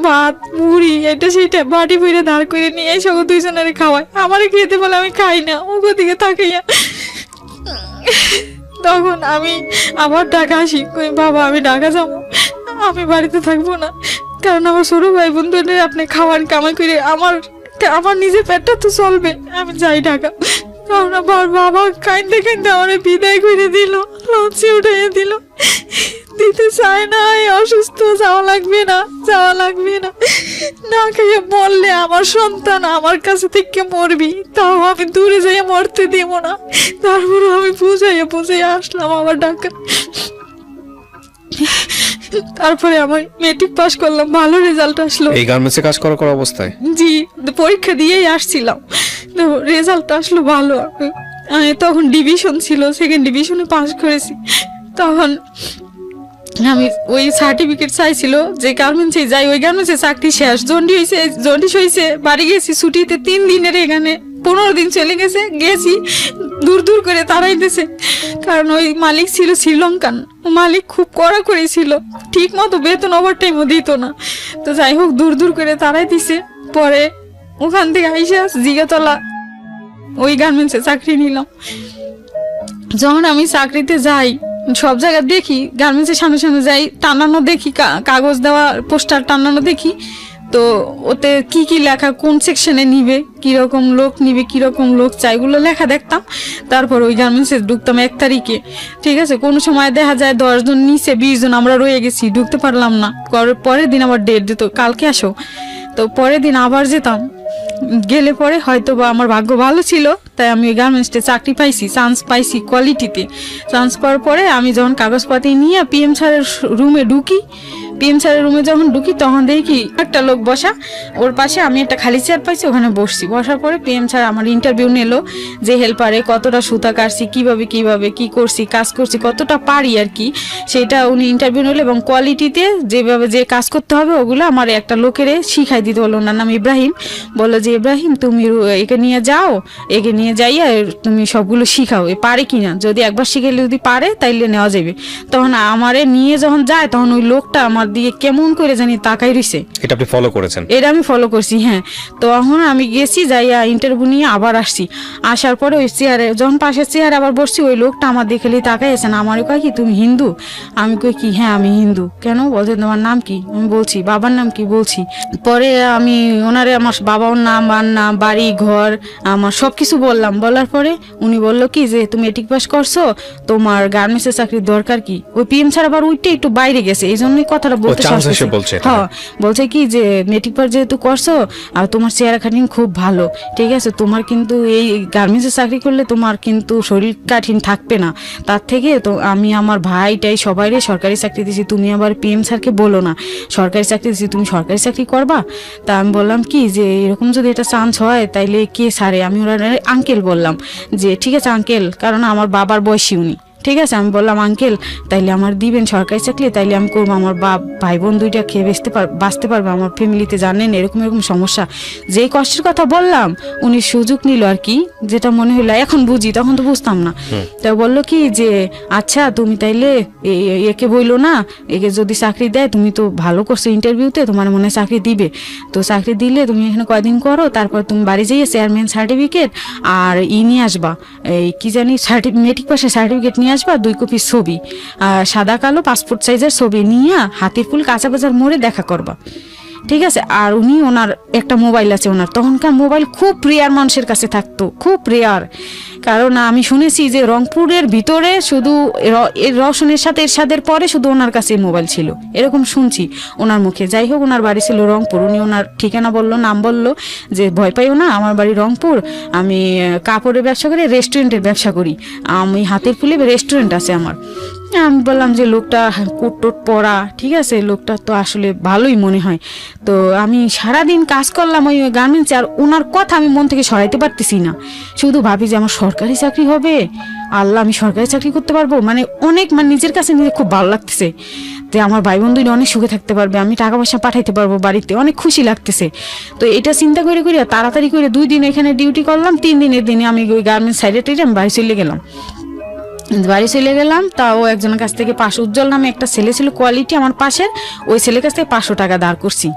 ভাত মুড়ি এটা সেটা বাটি ভরে ধার করে নিয়ে এসে 2 জনের খাওয়ায়, আমারে খেতে বলে আমি খাই না, ওগো দিকে তাকাইয়া। তখন আমি আবার ঢাকা আসি, কই বাবা আমি ঢাকা যাবো, আমি বাড়িতে থাকবো না, কারণ আমার ছোট ভাই বন্ধুদের আপনি খাওয়ান কামাই করে আমার নিজের পেটটা তো চলবে, আমি যাই ঢাকা। তখন আবার বাবা কাইন্দে কাইন্দে আমার বিদায় করে দিল, লঞ্চে উঠাইয়ে দিল, দিতে চায় না, অসুস্থ, যাওয়া লাগবে না, যাওয়া লাগবে না, না খাইয়ে মরলে আমার সন্তান আমার কাছে থেকে মরবি, তাও আমি দূরে যাইয়া মরতে দিব না। তারপরে আমি বুঝাইয়া আসলাম আবার ঢাকা। তারপরে আমার মেট্রিক পাস করলাম, ভালো রেজাল্ট আসলো। এই গার্মেন্টসে কাজ করা অবস্থায়? জি, পরীক্ষা দিয়েই আসছিলাম, তো রেজাল্ট আসলো ভালো। তখন ডিভিশন ছিল, 2nd ডিভিশনে পাস করেছি। তখন আমি ওই সার্টিফিকেট চাইছিল যে গার্মেন্টসে যাই, ওই গার্মেন্টসে চাকরি শেষ, জন্ডিস হয়েছে, বাড়ি গেছি ছুটিতে 3 দিনের, এখানে 15 দিন চলে গেছি, দূর দূর করে তাড়াইতেছে, কারণ ওই মালিক ছিল শ্রীলঙ্কান, মালিক খুব কড়া করেছিল, ঠিক মতো বেতন ওভারটাইমও দিত না, তো যাই হোক দূর দূর করে তাড়াই দিছে। পরে ওখান থেকে আইসা জিগাতলা ওই গার্মেন্টসে চাকরি নিলাম। যখন আমি চাকরিতে যাই, সব জায়গায় দেখি গার্মেন্টসের সামনে সামনে যাই, টানানো দেখি, কাগজ দেওয়া পোস্টার টানানো দেখি, তো ওতে কি কি লেখা, কোন সেকশনে নিবে, কিরকম লোক নিবে, কিরকম লোক চাই, এগুলো লেখা দেখতাম। তারপর ওই গার্মেন্টসে ঢুকতাম 1 তারিখে, ঠিক আছে, কোনো সময় দেখা যায় 10 জন নিচে 20 জন আমরা রয়ে গেছি, ঢুকতে পারলাম না, পরের দিন আবার ডেট দিত, কালকে আসো, তো পরের দিন আবার যেতাম, গেলে পরে হয়তো বা আমার ভাগ্য ভালো ছিল, তাই আমি ওই গার্মেন্টসে চাকরি পাইছি, চান্স পাইছি কোয়ালিটিতে। চান্স পাওয়ার পরে আমি যখন কাগজপাতি নিয়ে PM স্যারের রুমে ঢুকি, PM স্যারের রুমে যখন ঢুকি তখন দেখি একটা লোক বসা, ওর পাশে আমি একটা খালি চেয়ার পাইছি, ওখানে বসছি। বসার পরে PM স্যার আমার ইন্টারভিউ নিল, যে হেল্পারে কতটা সুতা কাটছি, কিভাবে কি করছি, কাজ করছি, কতটা পারি আর কি, সেটা উনি ইন্টারভিউ নিল, এবং কোয়ালিটিতে যেভাবে যে কাজ করতে হবে ওগুলো আমার একটা লোকেরে শিখাই দিতে হলো। ওনার নাম ইব্রাহিম, বললো যে ইব্রাহিম তুমি একে নিয়ে যাও, একে নিয়ে যাইয়া তুমি সবগুলো শিখাও, এ পারে কিনা, যদি একবার শিখাইলে যদি পারে তাইলে নেওয়া যাবে। তখন আমারে নিয়ে যখন যায়, তখন ওই লোকটা আমার দিয়ে কেমন করে জানি তাকাই রইছে। এটা আপনি ফলো করেছেন? এটা আমি ফলো করছি, হ্যাঁ। তো এখন আমি গেছি, যাইয়া ইন্টারভিউ নিয়ে আবার আসছি, আসার পরে ওই চেয়ারে যখন পাশের চেয়ারে আবার বসছি, ওই লোকটা আমার দেখেলি তাকাই আছে না, আমারও কয় কি তুমি হিন্দু? আমি কই কি হ্যাঁ আমি হিন্দু। কেন? বলছে তোমার নাম কি? আমি বলছি বাবার নাম কি বলছি। পরে আমি ওনারে আমার বাবার নাম, মার নাম, বাড়ি ঘর, আমার সব কিছু বললাম। বলার পরে উনি বললো কি যে তুমি মেট্রিক পাস করছো, তোমার গার্মেন্টসের চাকরির দরকার কি? ওই PM স্যার আবার উঠতে একটু বাইরে গেছে, এই জন্যই কথাটা বলতে বলছে। হ্যাঁ, বলছে কি যে মেট্রিক পাস যেহেতু করছো আর তোমার চেহারা খাটিং খুব ভালো, ঠিক আছে, তোমার কিন্তু এই গার্মেন্টসের চাকরি করলে তোমার কিন্তু শরীর কাঠিন থাকবে না, তার থেকে তো আমি আমার ভাইটাই সবাইরে সরকারি চাকরি দিছি, তুমি আবার PM স্যারকে বলো না সরকারি চাকরি দিছি, তুমি সরকারি চাকরি করবা। তা আমি বললাম কি যে এরকম যদি এটা চান্স হয় তাইলে কে সারে, আমি ওরা আঙ্কেল বললাম যে ঠিক আছে আঙ্কেল, কারণ আমার বাবার বয়সী উনি, ঠিক আছে। আমি বললাম আঙ্কেল তাইলে আমার দিবেন সরকারি চাকরি, তাইলে আমি করবো, আমার ভাই বোন দুইটা খেয়ে বাঁচতে পারবে, আমার ফ্যামিলিতে জানেন এরকম এরকম সমস্যা। যেই কষ্টের কথা বললাম উনি সুযোগ নিল আর কি, যেটা মনে হলো এখন বুঝি, তখন তো বুঝতাম না। তা বললো কি যে আচ্ছা তুমি তাইলে একে বইলো না, একে যদি চাকরি দেয়, তুমি তো ভালো করছো ইন্টারভিউতে, তোমার মনে হয় চাকরি দিবে, তো চাকরি দিলে তুমি এখানে কয়দিন করো, তারপর তুমি বাড়ি যাইয়ে চেয়ারম্যান সার্টিফিকেট আর নিয়ে আসবা, এই কি জানি মেট্রিক পাশের সার্টিফিকেট নিয়ে আসবা, 2 কপি ছবি, সাদা কালো পাসপোর্ট সাইজের ছবি নিয়ে হাতির পুল কাঁচা বাজার মোড়ে দেখা করবা, ঠিক আছে। আর উনি ওনার একটা মোবাইল আছে, ওনার তখনকার মোবাইল খুব রেয়ার মানুষের কাছে থাকতো, খুব রেয়ার, কারণ আমি শুনেছি যে রংপুরের ভিতরে শুধু রওশনের সাথে এরশাদের পরে শুধু ওনার কাছে মোবাইল ছিল, এরকম শুনছি ওনার মুখে। যাই হোক ওনার বাড়ি ছিল রংপুর, উনি ওনার ঠিকানা বললো, নাম বললো যে ভয় পাইও না, আমার বাড়ি রংপুর, আমি কাপড়ের ব্যবসা করি, রেস্টুরেন্টের ব্যবসা করি, আমি হাতের পুলে রেস্টুরেন্ট আছে আমার। আমি বললাম যে লোকটা কোট টোট পরা, ঠিক আছে, লোকটা তো আসলে ভালোই মনে হয়। তো আমি সারাদিন কাজ করলাম ওই গার্মেন্টসে, আর ওনার কথা আমি মন থেকে সরাইতে পারতেছি না, শুধু ভাবি যে আমার সরকারি চাকরি হবে, আল্লাহ আমি সরকারি চাকরি করতে পারবো, মানে অনেক, মানে নিজের কাছে নিজে খুব ভালো লাগতেছে যে আমার ভাই বোন দুইটা অনেক সুখে থাকতে পারবে, আমি টাকা পয়সা পাঠাইতে পারবো বাড়িতে, অনেক খুশি লাগতেছে। তো এটা চিন্তা করে তাড়াতাড়ি করে 2 দিন এখানে ডিউটি করলাম, 3 দিনের দিনে আমি ওই গার্মেন্টস সাইডে আমি বাড়ি চলে গেলাম। তাও একজনের কাছ থেকে 500, উজ্জ্বল নামে একটা ছেলে ছিল কোয়ালিটি আমার পাশের, ওই ছেলের কাছ থেকে 500 টাকা ধার করছি।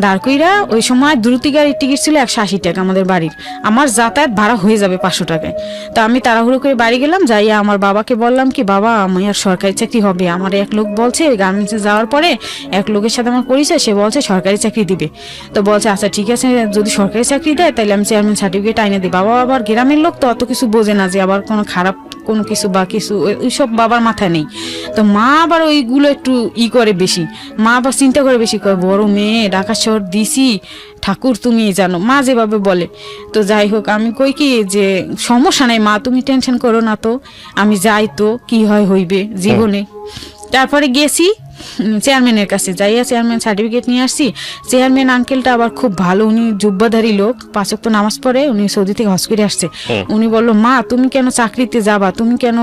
ধার কইরা ওই সময় দ্রুতি গাড়ির টিকিট ছিল 180 টাকা আমাদের বাড়ির, আমার যাতায়াত ভাড়া হয়ে যাবে 500 টাকায়। তো আমি তাড়াহুড়ো করে বাড়ি গেলাম, যাইয়া আমার বাবাকে বললাম কি বাবা আমার আর সরকারি চাকরি হবে, আমার এক লোক বলছে গার্মেন্টসে যাওয়ার পরে এক লোকের সাথে আমার পরিচয়, সে বলছে সরকারি চাকরি দিবে। তো বলছে আচ্ছা ঠিক আছে, যদি সরকারি চাকরি দেয় তাহলে আমি চেয়ারম্যান সার্টিফিকেট আইনে দিই। বাবা আবার গ্রামের লোক তো অত কিছু বোঝে না যে আবার কোনো খারাপ কোনো কিছু বা কিছু, ওইসব বাবার মাথায় নেই। তো মা আবার ওইগুলো একটু করে বেশি, মা আবার চিন্তা করে বেশি, করে বড় মেয়ে ঢাকা শহর দিছি, ঠাকুর তুমি জানো, মা যেভাবে বলে। তো যাই হোক আমি কই কি যে সমস্যা নাই মা, তুমি টেনশন করো না, তো আমি যাই, তো কি হইবে জীবনে। তারপরে গেছি চেয়ারম্যানের কাছে, যাইয়া চেয়ারম্যান সার্টিফিকেট নিয়ে আসছি। চেয়ারম্যান আঙ্কেলটা আবার খুব ভালো, উনি জুব্বাধারী লোক, 5 ওয়াক্ত নামাজ পড়ে, উনি সৌদি থেকে হজ করে আসছে। উনি বললো মা তুমি কেন চাকরিতে যাবা, তুমি কেন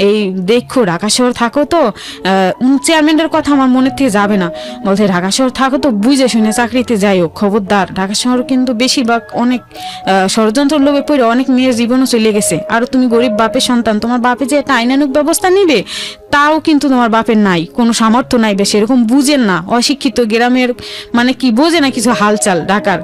এই দেখো ঢাকা শহর থাকো, তো চেয়ারম্যানের কথা আমার মনের থেকে যাবে না, বলছে ঢাকা শহর থাকো তো বুঝে শুনে চাকরিতে যাইও, খবরদার, ঢাকা শহর কিন্তু বেশিরভাগ অনেক ষড়যন্ত্র লোভে পড়ে অনেক মেয়ের জীবনও চলে গেছে। আর তুমি গরিব বাপের সন্তান, তোমার বাপে যে একটা আইনানুক ব্যবস্থা নিবে তাও কিন্তু তোমার বাপের নাই, কোনো সামর্থ্য নাই, বেশি এরকম বুঝেন না, অশিক্ষিত গ্রামের, মানে কি বোঝে না কিছু হালচাল ঢাকার।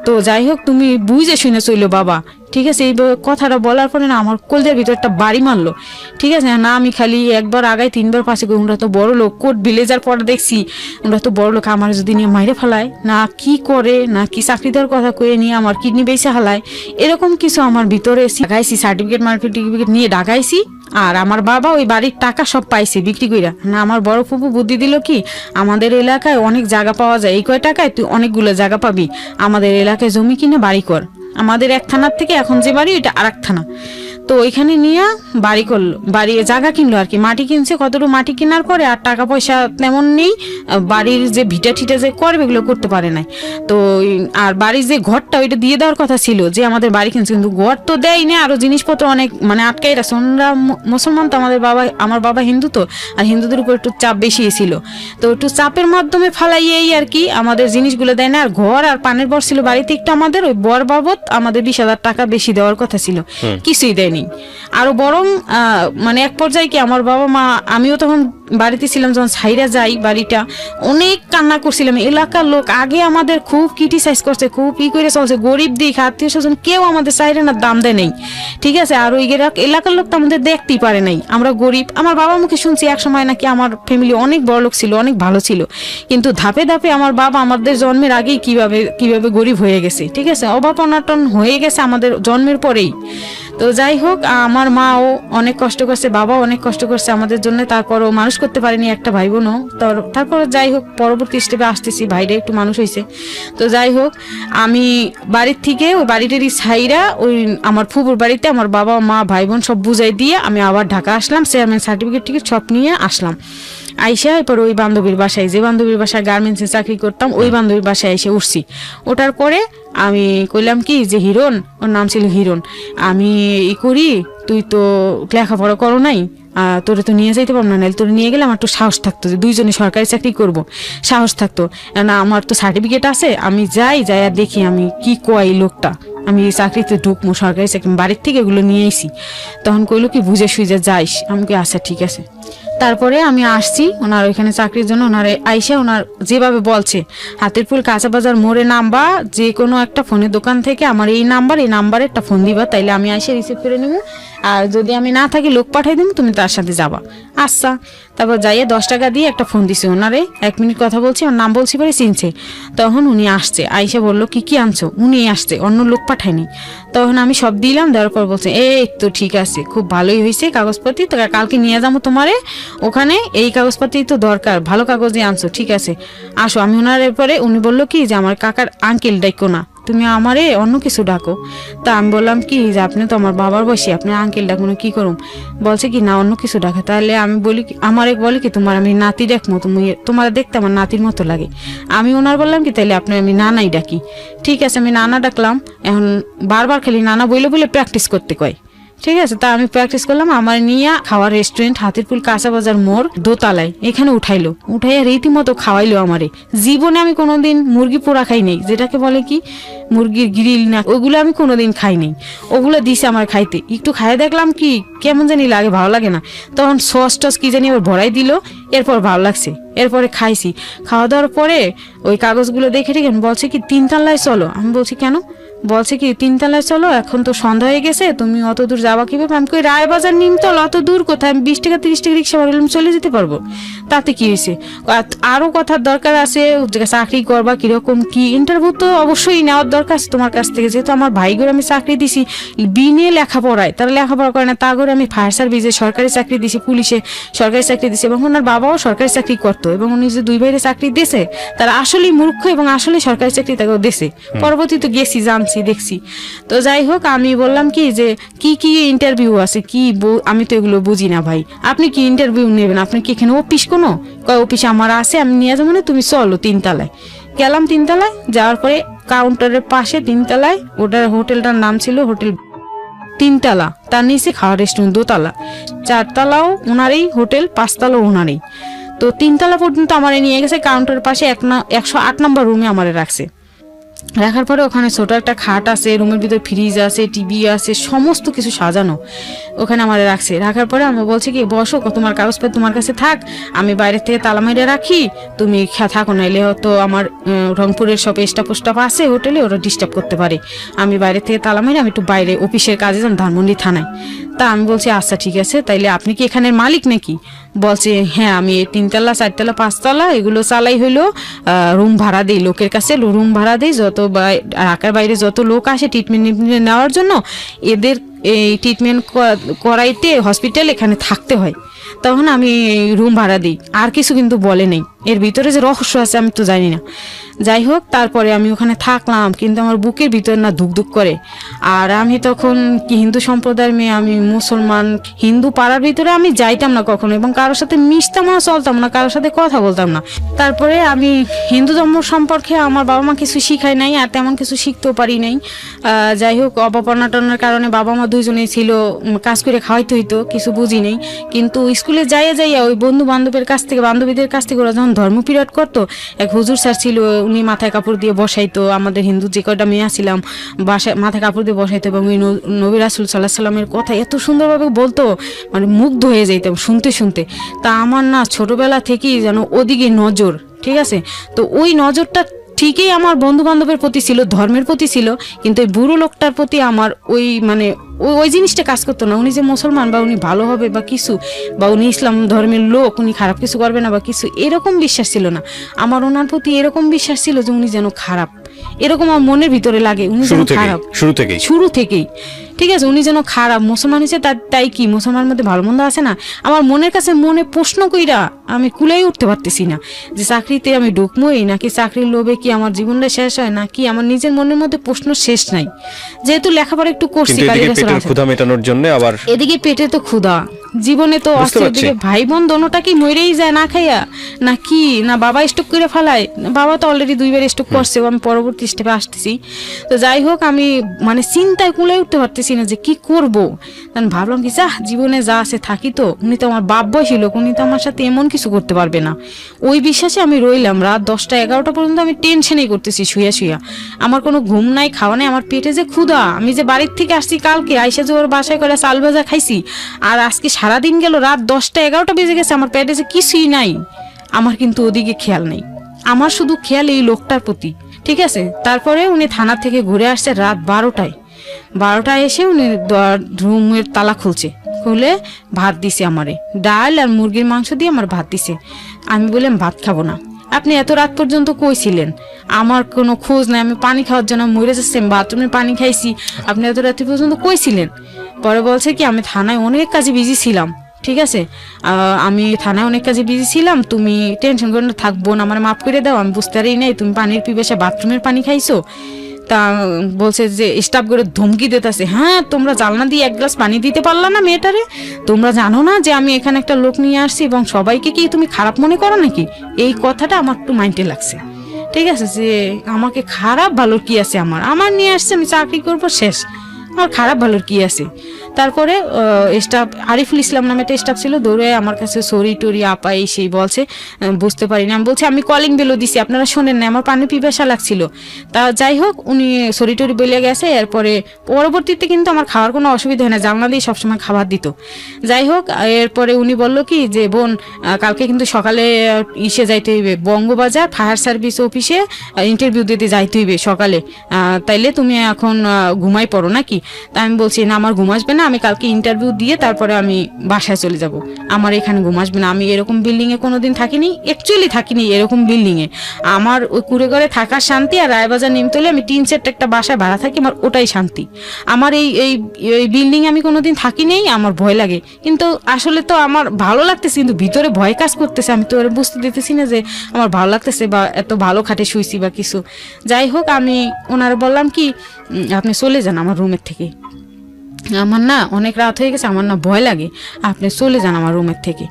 তো যাই হোক তুমি বুঝে শুনে চইলো বাবা, ঠিক আছে। এই কথাটা বলার পরে না আমার কলজের ভিতর একটা বাড়ি মারলো, ঠিক আছে না। আমি খালি একবার আগাই 3বার পাশে করি, ওরা তো বড় লোক, কোট ভিলেজার পরে দেখছি ওরা তো বড় লোক, আমার যদি নিয়ে মাইরে ফেলায় না, কি করে না কি চাকরি দেওয়ার কথা কয়ে নিয়ে আমার কিডনি বেঁচে হালায়, এরকম কিছু আমার ভিতরে ঢাকাইছি, সার্টিফিকেট নিয়ে ঢাকাইছি। আর আমার বাবা ওই বাড়ির টাকা সব পাইছে বিক্রি কইরা না। আমার বড় ফুপু বুদ্ধি দিল কি, আমাদের এলাকায় অনেক জায়গা পাওয়া যায়, এই কয় টাকায় তুই অনেকগুলো জায়গা পাবি, আমাদের এলাকায় জমি কিনে বাড়ি কর। আমাদের এক থানার থেকে এখন যে বাড়ি এটা আরেক থানা, তো ওইখানে নিয়ে বাড়ি করলো, বাড়ি জায়গা কিনলো আর কি, মাটি কিনছে, কতটুকু মাটি কেনার পরে আর টাকা পয়সা তেমন নেই, বাড়ির যে ভিটা ঠিটা যে করবে এগুলো করতে পারে নাই। তো আর বাড়ির যে ঘরটা ওইটা দিয়ে দেওয়ার কথা ছিল, যে আমাদের বাড়ি কিনছে, কিন্তু ঘর তো দেয় না, আরো জিনিসপত্র অনেক মানে আটকাই রাখছে। ওনারা মুসলমান তো, আমার বাবা হিন্দু তো, আর হিন্দুদের উপর একটু চাপ বেশি ছিল, তো একটু চাপের মাধ্যমে ফালাইয়েই আর কি আমাদের জিনিসগুলো দেয় না। আর ঘর আর পানের বর ছিল বাড়িতে একটু, আমাদের ওই বর বাবদ আমাদের 20,000 টাকা বেশি দেওয়ার কথা ছিল, কিছুই দেয়নি। আরো বরং মানে এক পর্যায়ে কি আমার বাবা মা, আমিও তখন বাড়িতে ছিলাম যখন ছাইরা যাই বাড়িটা, অনেক কান্না করছিলাম। এলাকার লোক আগে আমাদের খুব ক্রিটিসাইজ করছে, খুব করে চলছে, গরিব দিক আত্মীয় স্বজন কেউ আমাদের চাইরে না, দাম দেয় নেই, ঠিক আছে। আর ওই এলাকার লোক তো আমাদের দেখতেই পারে নাই, আমরা গরিব। আমার বাবার মুখে শুনছি এক সময় নাকি আমার ফ্যামিলি অনেক বড় লোক ছিল, অনেক ভালো ছিল, কিন্তু ধাপে ধাপে আমার বাবা আমাদের জন্মের আগেই কিভাবে গরিব হয়ে গেছে, ঠিক আছে, অভাব অনটন হয়ে গেছে আমাদের জন্মের পরেই। তো যাই হোক আমার মাও অনেক কষ্ট করছে, বাবাও অনেক কষ্ট করছে আমাদের জন্য, তারপরও মানুষ করতে পারেনি একটা ভাই বোনও। তারপর যাই হোক পরবর্তী স্টেপে আসতেছি, ভাইরা একটু মানুষ হয়েছে। তো যাই হোক আমি বাড়ির থেকে ওই বাড়িটারই ছাইরা ওই আমার ফুপুর বাড়িতে আমার বাবা মা ভাই বোন সব বুঝাই দিয়ে আমি আবার ঢাকা আসলাম, চেয়ারম্যান সার্টিফিকেট টিকিট সব নিয়ে আসলাম। আইসা এরপর ওই বান্ধবীর বাসায়, যে বান্ধবীর বাসায় গার্মেন্টসে চাকরি করতাম, ওই বান্ধবীর বাসায় এসে উঠছি। ওঠার পরে আমি কইলাম কি যে হিরণ, ওর নাম ছিল হিরণ, আমি ই করি, তুই তো লেখাপড়া করো নাই, তোরে তো নিয়ে যাইতে পারবো না, নাহলে তোরে নিয়ে গেলে আমার একটু সাহস থাকতো যে দুইজনে সরকারি চাকরি করব, সাহস থাকতো না, আমার তো সার্টিফিকেট আছে, আমি যাই আর দেখি আমি কি কয় লোকটা, আমি এই চাকরিতে ঢুকবো, সরকারি চাকরি, বাড়ির থেকে এগুলো নিয়ে আইসি। তখন কইলো কি বুঝে সুঝে যাইস, আমি কি আচ্ছা ঠিক আছে। তারপরে আমি আসছি ওনার ওইখানে চাকরির জন্য, ওনার আইসা ওনার যেভাবে বলছে হাতিরপুল কাঁচা বাজার মোড়ে নামবা, যে কোনো একটা ফোনের দোকান থেকে আমার এই নাম্বারে একটা ফোন দিবা, তাইলে আমি আইসে রিসিভ করে নেবো, আর যদি আমি না থাকি লোক পাঠাই দিব, তুমি তার সাথে যাবা। আচ্ছা, তারপর যাইয়ে 10 টাকা দিয়ে একটা ফোন দিছে ওনারে, 1 মিনিট কথা বলছি, ওর নাম বলছি পরে চিনছে। তখন উনি আসছে, আইসা বললো কি আনছো, উনি আসছে, অন্য লোক পাঠায়নি। তখন আমি সব দিলাম, দেওয়ার পর বলছে এই তো ঠিক আছে, খুব ভালোই হয়েছে কাগজপত্র, তো কালকে নিয়ে যাবো তোমারে ওখানে, এই কাগজপত্রই তো দরকার, ভালো কাগজই আনছো, ঠিক আছে আসো। আমি ওনার এরপরে উনি বললো কি যে আমার কাকার আঙ্কেল ডাকো না, তুমি আমারে অন্য কিছু ডাকো। তা আমি বললাম কি যে আপনি তো আমার বাবার বয়সী, আপনি আঙ্কেল ডাকো না, কি করুম? বলছে কি না অন্য কিছু ডাকে। তাহলে আমি বলি কি, আমারে বলি কি তোমার আমি নাতি ডাকবো, তুমি তোমার দেখতে আমার নাতির মতো লাগে। আমি ওনার বললাম কি তাহলে আপনি আমি নানাই ডাকি। ঠিক আছে, আমি নানা ডাকলাম। এখন বারবার খালি নানা বলে প্র্যাকটিস করতে কয়। ঠিক আছে, তা আমি প্র্যাকটিস করলাম। আমার নিয়ে খাওয়ার রেস্টুরেন্ট হাতিরপুল কাঁচা বাজার মোড় দোতলায়, এখানে উঠাইয়া রীতিমতো খাওয়াইলো আমারে। জীবনে আমি কোনোদিন মুরগি পোড়া খাই নাই, যেটাকে বলে কি মুরগির গ্রিল না, ওগুলো আমি কোনোদিন খাই নাই। ওগুলো দিছে আমার খাইতে, একটু খাইয়ে দেখলাম কি কেমন জানি লাগে, ভালো লাগে না। তখন সস টস কি জানি আবার ভরাই দিল, এরপর ভালো লাগছে, এরপরে খাইছি। খাওয়া দাওয়ার পরে ওই কাগজগুলো দেখে বলছে কি 3 তলায় চলো। আমি বলছি কেন? বলছে কি 3 তলায় চলো, এখন তো সন্ধ্যা হয়ে গেছে, তুমি অত দূর যাবা কিভাবে? আমি কই রায়বাজার নিমতল, অত দূর কোথায়, আমি 20 টাকা 30 টাকা রিক্সা ভাড়া চলে যেতে পারবো, তাতে কি হয়েছে? আরো কথার দরকার আছে, চাকরি করবা কিরকম কি, ইন্টারভিউ তো অবশ্যই নেওয়ার দরকার আছে তোমার কাছ থেকে, যেহেতু আমার ভাইগোর আমি চাকরি দিছি বিনে লেখাপড়ায়, তারা লেখাপড়া করে না, তা করে আমি ফায়ার সার্ভিসে সরকারি চাকরি দিছি, পুলিশে সরকারি চাকরি দিছি, এবং ওনার বাবাও সরকারি চাকরি করতো, এবং উনি যে 2 ভাইয়ের চাকরি দিয়েছে তারা আসলেই মূর্খ, এবং আসলে সরকারি চাকরি তাকেও দিয়েছে। পরবর্তীতে গেছি, জানছি, দেখছি। তো যাই হোক, আমি বললাম কি যে কি ইন্টারভিউ আছে, আমি তো এগুলো বুঝি না ভাই, আপনি কি ইন্টারভিউ নেবেন? আপনি কি এখানে অফিস কোনো? কয় অফিস আমার আছে, আমি নিয়ে যাবো, না তুমি চলো 3 তলায়। গেলাম 3 তলায়, যাওয়ার পরে কাউন্টারের পাশে 3 তলায়, ওটার হোটেলটার নাম ছিল হোটেল 3 তলা, তার নিচে খাওয়ার রেস্টুরেন্ট 2 তলা, 4 তলাও ওনারই হোটেল, 5 তলাও ওনারই। তো 3 তলা পর্যন্ত আমারে নিয়ে গেছে, কাউন্টারের পাশে 108 নম্বর রুমে আমারে রাখছে। রাখার পরে ওখানে ছোট একটা খাট আছে, রুমের ভিতরে ফ্রিজ আছে, টিভি আছে, সমস্ত কিছু সাজানো, ওখানে আমার রাখছে। রাখার পরে আমি বলছি কি বসো, তোমার কাগজপত্র তোমার কাছে থাক, আমি বাইরের থেকে তালা মেরে রাখি, তুমি থাকো, নাইলে হয়তো আমার রংপুরের সব স্টাফ আছে হোটেলে, ওরা ডিস্টার্ব করতে পারে, আমি বাইরে থেকে তালা মেরে আমি একটু বাইরে অফিসের কাজে যান ধানমন্ডি থানায়। তা আমি বলছি আচ্ছা ঠিক আছে, তাইলে আপনি কি এখানের মালিক নাকি? বলছে হ্যাঁ, আমি 3 তলা 4 তলা 5 তলা এগুলো চালাই হইলো রুম ভাড়া দিই, লোকের কাছে রুম ভাড়া দিই, যত ঢাকার বাইরে যত লোক আসে ট্রিটমেন্ট নেওয়ার জন্য, এদের এই ট্রিটমেন্ট করাইতে হসপিটাল এখানে থাকতে হয়, তখন আমি রুম ভাড়া দিই। আর কিছু কিন্তু বলে নেই, এর ভিতরে যে রহস্য আছে আমি তো জানি না। যাই হোক, তারপরে আমি ওখানে থাকলাম, কিন্তু আমার বুকের ভিতরে না ধুকধুক করে। আর আমি তখন কি হিন্দু সম্প্রদায়ের মেয়ে, আমি মুসলমান, হিন্দু পাড়ার ভিতরে আমি যাইতাম না কখনো, এবং কারোর সাথে মিশতাম না, চলতাম না, কারোর সাথে কথা বলতাম না। তারপরে আমি হিন্দু ধর্ম সম্পর্কে আমার বাবা মা কিছু শিখায় নাই, আর তেমন কিছু শিখতেও পারি নাই। যাই হোক, অভাব অনাটনের কারণে বাবা মা দুইজনেই ছিল, কাজ করে খাওয়াইতে হইতো, কিছু বুঝি নেই। কিন্তু স্কুলে যাইয়া ওই বন্ধু বান্ধবের কাছ থেকে, বান্ধবীদের কাছ থেকে ওরা যখন ধর্ম পিরিয়ড করতো, এক হুজুর স্যার ছিল, উনি মাথায় কাপড় দিয়ে বসাইতো, আমাদের হিন্দু যে কয়টা মেয়ে ছিলাম বাসায় মাথায় কাপড় দিয়ে বসাইতো, এবং ওই নবী রাসূল সাল্লাল্লাহু আলাইহি সাল্লামের কথা এত সুন্দরভাবে বলতো, মানে মুগ্ধ হয়ে যাইতাম শুনতে। তা আমার না ছোটবেলা থেকেই যেন ওদিকে নজর, ঠিক আছে? তো ওই নজরটা ঠিকই আমার বন্ধু বান্ধবের প্রতি ছিল, ধর্মের প্রতি ছিল, কিন্তু ওই বুড়ো লোকটার প্রতি আমার ওই জিনিসটা কাজ করতো না। উনি যে মুসলমান, বা উনি ভালো হবে বা কিছু, বা উনি ইসলাম ধর্মের লোক, উনি খারাপ কিছু করবে না বা কিছু, এরকম বিশ্বাস ছিল না আমার। ওনার প্রতি এরকম বিশ্বাস ছিল যে উনি যেন খারাপ, এরকম আমার মনের ভিতরে লাগে, উনি যেন খারাপ শুরু থেকেই। ঠিক আছে, উনি যেন খারাপ, মুসলমান হিসেবে তাই কি মুসলমানের মধ্যে ভালো মন্দ আছে না? আমার মনের কাছে মনে প্রশ্ন কইরা আমি কুলাই উঠতে পারতেছি না, যে চাকরিতে আমি ঢুকবোই নাকি চাকরির লোভে কি আমার জীবনটা শেষ হয়, নাকি আমার নিজের মনের মধ্যে প্রশ্ন শেষ নাই। যেহেতু লেখাপড়া একটু করছি, ক্ষুধা মেটানোর জন্য, আবার এদিকে পেটে তো ক্ষুধা, জীবনে তো বুঝতে অস্ত্রের পারছি। দিকে ভাই বোন দোনোটা কি মরেই যায় না খাইয়া, না কি, না বাবা স্টক করে ফেলায়? বাবা তো অলরেডি 2বার স্টক করছে, আমি পরবর্তী স্টেপে আসতেছি। তো যাই হোক, আমি মানে চিন্তায় কুলে উঠতে পারতেছি না যে কি করব। তখন ভাবলাম কি যা, জীবনে যা আছে থাকি। তো উনি তো আমার বাপ বয়সী লোক, উনি তো আমার সাথে এমন কিছু করতে পারবে না। ওই বিশ্বাসে আমি রইলাম। রাত 10টা 11টা পর্যন্ত আমি টেনশনেই করতেছি শুয়া শুয়া। আমার কোনো ঘুম নাই, খাওয়া নাই, আমার পেটে যে ক্ষুধা। আমি যে বাড়ির থেকে আসছি কালকে, আইসা যে ওর বাসায় করে চাল ভাজা খাইছি, আর আজকে সারাদিন গেল, রাত 10টা 11টা বেজে গেছে, আমার পেটে যে কিছুই নাই। আমার কিন্তু ওদিকে খেয়াল নেই, আমার শুধু খেয়াল এই লোকটার প্রতি। ঠিক আছে, তারপরে উনি থানা থেকে ঘুরে আসছে রাত 12টায় এসে উনি রুমের তালা খুলে ভাত দিছে আমারে, ডাল আর মুরগির মাংস দিয়ে আমার ভাত দিছে। আমি বললাম ভাত খাবো না। আপনি এত রাত পর্যন্ত কই ছিলেন? আমার কোনো খোঁজ নাই, আমি পানি খাওয়ার জন্য মরে যাচ্ছি, বাথরুমে পানি খাইছি, আপনি এত রাত্রি পর্যন্ত কই ছিলেন? পরে বলছে কি আমি থানায় অনেক কাজে বিজি ছিলাম। ঠিক আছে, আমি থানায় অনেক কাজে বিজি ছিলাম, তুমি টেনশন করে থাকবো না, আমার মাফ করে দাও, আমি বুঝতে পারি নাই তুমি পানির পিপাসা বাথরুমের পানি খাইছো। তা বলছে যে স্টাফ করে ধমকি দিতেছে, হ্যাঁ তোমরা জানলা দিয়ে 1 গ্লাস পানি দিতে পারলা না মেয়েটারে? তোমরা জানো না যে আমি এখানে একটা লোক নিয়ে আসছি এবং সবাইকে কি তুমি খারাপ মনে করো নাকি? এই কথাটা আমার একটু মাইন্ডে লাগছে। ঠিক আছে, যে আমাকে খারাপ ভালোর কি আছে? আমার নিয়ে আসছে, আমি চাকরি করবো, শেষ। আমার খারাপ ভালোর কি আছে? তারপরে স্টাফ আরিফুল ইসলাম নামে একটা স্টাফ ছিল, দৌড়ে আমার কাছে সরি টরি আপা এই সেই বলছে, বুঝতে পারিনি। আমি বলছি আমি কলিং বেলও দিছি, আপনারা শোনেন না, আমার পানি পিপাসা লাগছিল। তা যাই হোক, উনি সরি টরি বলে গেছে। এরপরে পরবর্তীতে কিন্তু আমার খাওয়ার কোনো অসুবিধা হয় না, জানলা দিয়ে সবসময় খাবার দিত। যাই হোক, এরপরে উনি বলল কি যে বোন কালকে কিন্তু সকালে ইসে যাইতে হইবে, বঙ্গবাজার ফায়ার সার্ভিস অফিসে ইন্টারভিউ দিতে যাইতে হইবে সকালে, তাইলে তুমি এখন ঘুমাই পড়ো নাকি? তা আমি বলছি না, আমার ঘুম আসবে না, আমি কালকে ইন্টারভিউ দিয়ে তারপরে আমি বাসায় চলে যাব, আমার এখানে ঘুম আসবে না। আমি এরকম বিল্ডিংয়ে কোনোদিন থাকিনি, অ্যাকচুয়ালি থাকিনি এরকম বিল্ডিংয়ে। আমার ওই কুড়ে ঘরে থাকার শান্তি, আর রায়বাজার নিমতলে আমি 3 সেট একটা বাসায় ভাড়া থাকি, আমার ওটাই শান্তি। আমার এই বিল্ডিংয়ে আমি কোনোদিন থাকি নেই, আমার ভয় লাগে। কিন্তু আসলে তো আমার ভালো লাগতেছে, কিন্তু ভিতরে ভয় কাজ করতেছে। আমি তো ওরা বুঝতে দিতেছি না যে আমার ভালো লাগতেছে বা এত ভালো খাটে শুইছি বা কিছু। যাই হোক, আমি ওনারা বললাম কি আপনি চলে যান আমার রুমের থেকে, আমার না অনেক রাত হয়ে গেছে, আমার না ভয় লাগে, আপনি চলে যান আমার রুমের থেকে।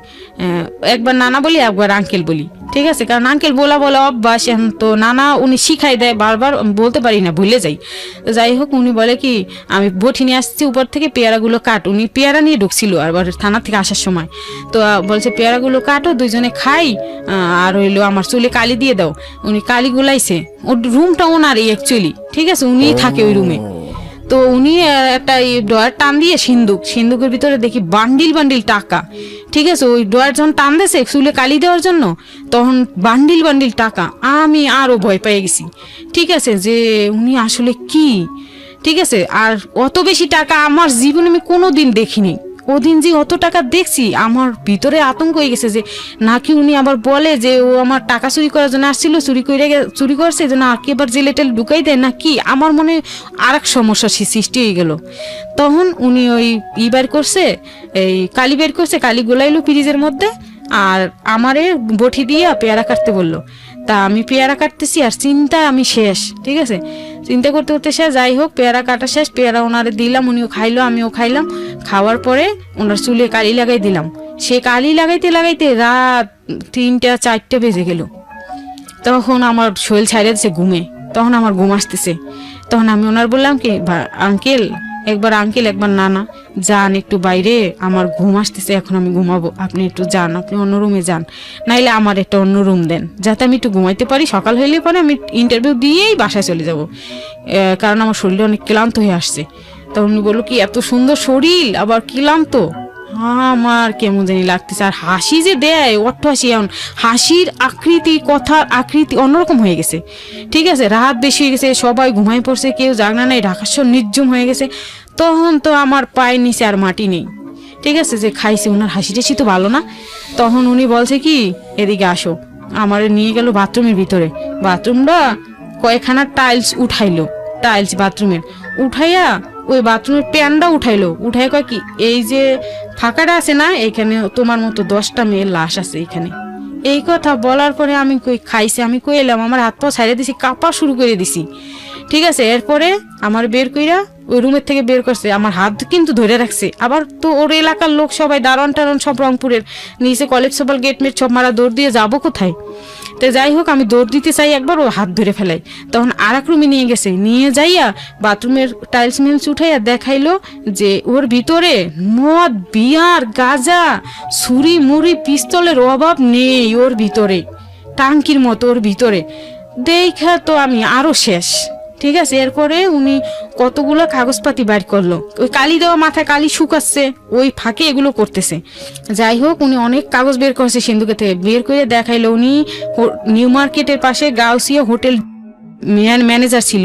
একবার নানা বলি, একবার আঙ্কেল বলি। ঠিক আছে, কারণ আঙ্কেল বলা অভ্যাস, তো নানা উনি শিখাই দেয়, বারবার বলতে পারি না, ভুলে যাই। তো যাই হোক, উনি বলে কি আমি বটি নিয়ে আসছি উপর থেকে, পেয়ারাগুলো কাট। উনি পেয়ারা নিয়ে ঢুকছিল আর থানা থেকে আসার সময়, তো বলছে পেয়ারাগুলো কাটো, দুইজনে খাই, আর হইলো আমার চুলে কালি দিয়ে দাও। উনি কালি গুলাইছে, ওর রুমটা ওনারই অ্যাকচুয়ালি। ঠিক আছে, উনিই থাকে ওই রুমে। তো উনি একটা ডয়ার টান দিয়ে সিন্দুকের ভিতরে দেখি বান্ডিল টাকা। ঠিক আছে, ওই ডয়ার যখন টান দিয়েছে চুলে কালি দেওয়ার জন্য, তখন বান্ডিল টাকা। আমি আরো ভয় পেয়ে গেছি। ঠিক আছে, যে উনি আসলে কি। ঠিক আছে, আর অত বেশি টাকা আমার জীবনে আমি কোনোদিন দেখিনি। ওদিন যে অত টাকা দেখছি, আমার ভিতরে আতঙ্ক হয়ে গেছে যে নাকি উনি আবার বলে যে ও আমার টাকা চুরি করার জন্য আসছিল, চুরি করছে এই জন্য আর কি এবার জেলে টেলে ঢুকাই দেয় নাকি। আমার মনে আর এক সমস্যা সৃষ্টি হয়ে গেল। তখন উনি ওই বের করছে, এই কালি বের করছে, কালি গোলাইলো ফ্রিজের মধ্যে, আর আমারে বটি দিয়ে পেয়ারা কাটতে বললো। তা আমি পেয়ারা কাটতেছি আর চিন্তা আমি শেষ। ঠিক আছে, চিন্তা করতে করতে শেষ। যাই হোক, পেয়ারা কাটা শেষ, পেয়ারা ওনারে দিলাম, উনিও খাইলো, আমিও খাইলাম। খাওয়ার পরে ওনার চুলে কালি লাগাই দিলাম। সে কালি লাগাইতে রাত 3টা 4টে বেজে গেল। তখন আমার শরীর ছাইড়ে দিচ্ছে ঘুমে, তখন আমার ঘুম আসতেছে। তখন আমি ওনার বললাম কি আঙ্কেল, একবার নানা যান একটু বাইরে, আমার ঘুম আসতেছে, এখন আমি ঘুমাবো, আপনি একটু যান, আপনি অন্য রুমে যান, নাইলে আমার একটা অন্য রুম দেন, যাতে আমি একটু ঘুমাইতে পারি। সকাল হইলে পরে আমি ইন্টারভিউ দিয়েই বাসায় চলে যাব, কারণ আমার শরীরটা অনেক ক্লান্ত হয়ে আসছে। তখন উনি বললো কি এত সুন্দর শরীর আবার ক্লান্ত, আমার কেমন জানি লাগতেছে। আর হাসি যে দেয় অট্ট হাসি, এমন হাসির আকৃতি, কথার আকৃতি অন্যরকম হয়ে গেছে। ঠিক আছে, রাত বেশি হয়ে গেছে, সবাই ঘুমাই পড়ছে, কেউ জাগনা নাই, ঢাকা শহর নির্জম হয়ে গেছে। তখন তো আমার পায়ের নিচে আর মাটি নেই। ঠিক আছে, যে খাইছে, ওনার হাসি টাসি তো ভালো না। তখন উনি বলছে কি এদিকে আসো, আমার নিয়ে গেল বাথরুমের ভিতরে। বাথরুমটা কয়েকখানা টাইলস উঠাইলো, টাইলস বাথরুমের উঠাইয়া ওই বাথরুমের প্যানটা উঠাই কয় কি এই যে ফাঁকাটা আছে না, এখানে তোমার মতো 10টা মেয়ের লাশ আছে এখানে। এই কথা বলার পরে আমি কই খাইছে, আমি কই এলাম, আমার হাত পা ছাড়িয়ে দিছি, কাঁপা শুরু করে দিছি। ঠিক আছে, এরপরে আমার বের কইরা ওই রুমের থেকে বের করছে, আমার হাত কিন্তু ধরে রাখছে। আবার তো ওর এলাকার লোক সবাই দারোয়ান টারন সব রংপুরের, নিচে কলেপসেবল গেটমেট সব মারা, দৌড় দিয়ে যাবো কোথায়? তো যাই হোক আমি দৌড় দিতে চাই, একবার ও হাত ধরে ফেলাই। তখন আর এক রুমে নিয়ে গেছে, নিয়ে যাইয়া বাথরুমের টাইলস মিলস উঠাইয়া দেখাইলো যে ওর ভিতরে মদ, বিয়ার, গাঁজা, ছুরি মুড়ি, পিস্তলের অভাব নেই ওর ভিতরে, টাঙ্কির মতো ওর ভিতরে। দেখা তো আমি আরো শেষ। ঠিক আছে, এরপরে উনি কতগুলো কাগজপাতি বাইর করলো, ওই কালি দেওয়া মাথায় কালি শুকাচ্ছে, ওই ফাঁকে এগুলো করতেছে। যাই হোক উনি অনেক কাগজ বের করছে সিন্ধুকে থেকে, বের করে দেখাইলো উনি নিউ মার্কেটের পাশে গাউসিয়া হোটেল ম্যানেজার ছিল,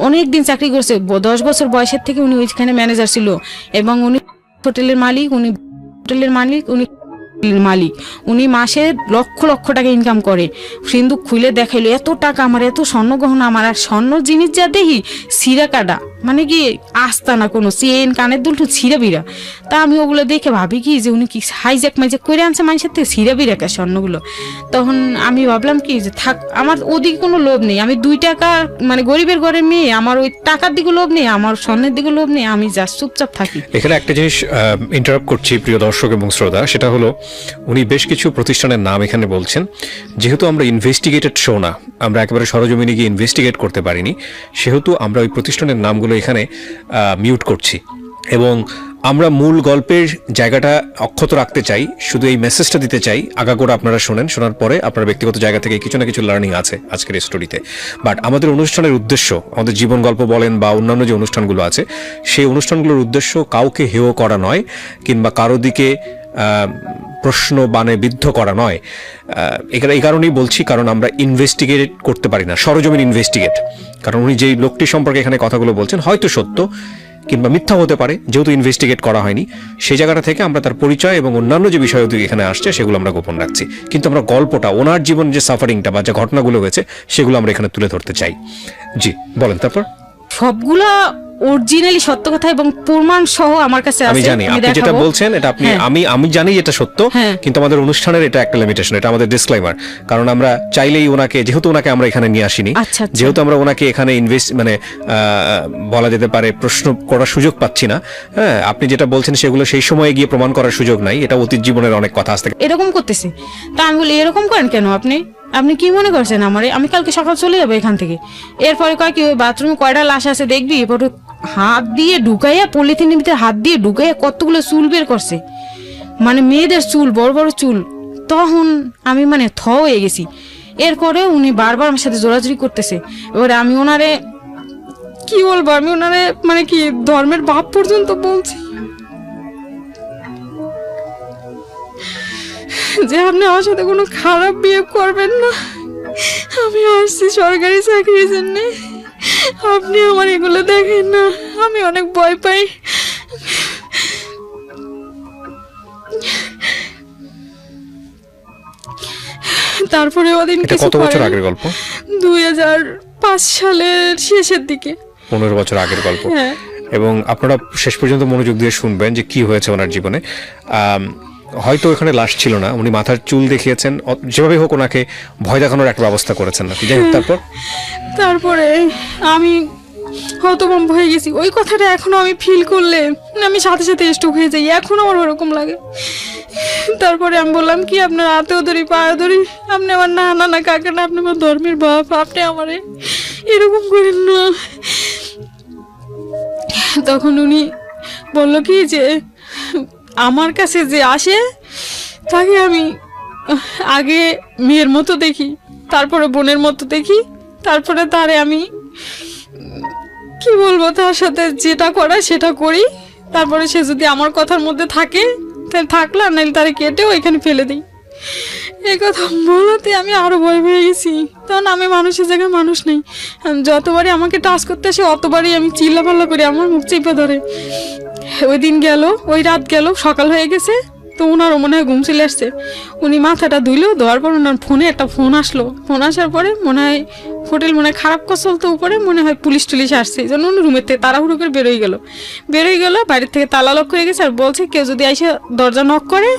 অনেক দিন চাকরি করছে, 10 বছর বয়সের থেকে উনি ওইখানে ম্যানেজার ছিল। এবং উনি হোটেলের মালিক, উনি মাসে লক্ষ লক্ষ টাকা ইনকাম করে। সিন্ধুক খুলে দেখাইলো এত টাকা আমার, এত স্বর্ণ গহনা আমার, আর স্বর্ণ জিনিস যা দেখি সিরা কাটা, মানে কি আস্তা না, কোনো চেন কানের দুলটু ছিঁড়া বিরা। তা আমি ওগুলো দেখে ভাবি কি যে উনি কি হাইজ্যাক মাইজ্যাক করে আনছে মানুষের থেকে ছিঁড়া বিরা কে স্বর্ণগুলো। তখন আমি ভাবলাম কি যে থাক, আমার ওদিকে কোনো লোভ নেই, আমি 2 টাকা মানে গরিবের ঘরের মেয়ে, আমার ওই টাকার দিকে লোভ নেই, আমার স্বর্ণের দিকে লোভ নেই, আমি জাস্ট চুপচাপ থাকি। এখানে একটা জিনিস ইন্টারাপ্ট করছি প্রিয় দর্শক এবং শ্রোতা, সেটা হলো উনি বেশ কিছু প্রতিষ্ঠানের নাম এখানে বলছেন। যেহেতু আমরা ইনভেস্টিগেটেড শো না, আমরা একেবারে সরজমিনে গিয়ে ইনভেস্টিগেট করতে পারিনি, সেহেতু আমরা ওই প্রতিষ্ঠানের নামগুলো এখানে মিউট করছি। এবং আমরা মূল গল্পের জায়গাটা অক্ষত রাখতে চাই, শুধু এই মেসেজটা দিতে চাই, আগাগোড়া আপনারা শোনেন, শোনার পরে আপনার ব্যক্তিগত জায়গা থেকে কিছু না কিছু লার্নিং আছে আজকের এই স্টোরিতে। বাট আমাদের অনুষ্ঠানের উদ্দেশ্য, আমাদের জীবন গল্প বলেন বা অন্যান্য যে অনুষ্ঠানগুলো আছে, সেই অনুষ্ঠানগুলোর উদ্দেশ্য কাউকে হেয় করা নয়, কিংবা কারো দিকে প্রশ্ন বানে বিদ্ধ করা নয়। এই কারণেই বলছি, কারণ আমরা ইনভেস্টিগেট করতে পারি না, সরজমিন ইনভেস্টিগেট। কারণ উনি যেই লোকটি সম্পর্কে এখানে কথাগুলো বলছেন হয়তো সত্য কিংবা মিথ্যা হতে পারে, যেহেতু ইনভেস্টিগেট করা হয়নি, সেই জায়গাটা থেকে আমরা তার পরিচয় এবং অন্যান্য যে বিষয় এখানে আসছে সেগুলো আমরা গোপন রাখছি। কিন্তু আমরা গল্পটা, ওনার জীবন যে সাফারিংটা বা যে ঘটনাগুলো হয়েছে সেগুলো আমরা এখানে তুলে ধরতে চাই। জি বলেন। তারপর সবগুলা অরিজিনালি সত্য কথা এবং প্রমাণ সহ আমার কাছে আছে। আমি জানি আপনি যেটা বলছেন এটা আপনি, আমি জানি এটা সত্য, কিন্তু আমাদের অনুষ্ঠানের এটা একটা লিমিটেশন, এটা আমাদের ডিসক্লেমার। কারণ আমরা চাইলেই ওনাকে, যেহেতু ওনাকে আমরা এখানে নিয়ে আসিনি, যেহেতু আমরা ওনাকে এখানে বলা যেতে পারে প্রশ্ন করার সুযোগ পাচ্ছি না, হ্যাঁ, আপনি যেটা বলছেন সেগুলো সেই সময়ে গিয়ে প্রমাণ করার সুযোগ নাই, এটা অতীত জীবনের অনেক কথা আসতে এরকম করতেছে। তা আমি বলি এরকম করেন কেন আপনি কি মনে করছেন আমারে? আমি কালকে সকাল চলে যাবো এখান থেকে। এরপরে কয় কি ওই বাথরুমে কয়টা লাশ আছে দেখবি, এরপরে হাত দিয়ে ঢুকাইয়া, পলিথিনের ভিতরে হাত দিয়ে ঢুকাইয়া কতগুলো চুল বের করছে, মানে মেয়েদের চুল, বড় বড় চুল। তখন আমি মানে হয়ে গেছি। এরপরে উনি বারবার আমার সাথে জোরাজুরি করতেছে। এবারে আমি ওনারে কি বলবো, আমি ওনারে মানে কি ধর্মের বাপ পর্যন্ত বলছি যে আপনি আমার সাথে কোনো খারাপ বিহেভ করবেন না, আমি আসছি সরকারি চাকরির জন্য, আপনি আমার এগুলো দেখেন না, আমি অনেক ভয় পাই। তারপরে ওদিন কত বছর আগের গল্প? 2005 সালের শেষের দিকে, 15 বছর আগের গল্প। এবং আপনারা শেষ পর্যন্ত মনোযোগ দিয়ে শুনবেন যে কি হয়েছে ওনার জীবনে। হয়তো এখানে লাশ ছিল না, উনি মাথার চুল দেখিয়েছেন, যেভাবে হোক ওনাকে ভয় দেখানোর একটা ব্যবস্থা করেছেন নাকি। যাই হোক, তারপরে আমি হতভম্ব হয়ে গেছি। ওই কথাটা এখনো আমি ফিল করলে আমি সাথে সাথে স্ট্রোক হয়ে যাই, এখন আমার ওরকম লাগে। তারপরে আমি বললাম কি আপনার হাতেও ধরি, পায়ে ধরি, আপনি আমার না কাকা না, আপনি আমার ধর্মের বাপ, আপনি আমারে এরকম করেন না। তখন উনি বলল কি যে আমার কাছে যে আসে তাকে আমি আগে মেয়ের মতো দেখি, তারপরে বোনের মতো দেখি, তারপরে তারে আমি কি বলবো, তার সাথে যেটা করায় সেটা করি, তারপরে সে যদি আমার কথার মধ্যে থাকে তাহলে থাকলো, আর নাহলে তারে কেটেও এখানে ফেলে দিই। এই কথা বলাতে আমি আরো ভয় পেয়ে গেছি। তখন আমি মানুষের জায়গায় মানুষ নেই, যতবারই আমাকে টাচ করতে আসে অতবারই আমি চিল্লাপাল্লা করি, আমার মুখ চেপে ধরে। ওই দিন গেল, ওই রাত গেল, সকাল হয়ে গেছে, তো ওনারও মনে হয় ঘুম চলে আসছে। উনি মাথাটা ধুইলো, ধোয়ার পর ওনার ফোনে একটা ফোন আসলো। ফোন আসার পরে মনে হয় হোটেল মনে হয় খারাপ কাজ চলতো, উপরে মনে হয় পুলিশ টুলিশ আসছে, এই জন্য উনি রুমের থেকে তাড়াহুড়ো করে বেরোয় গেল, বাইরের থেকে তালা লক হয়ে গেছে। আর বলছে কেউ যদি এসে দরজা নক করে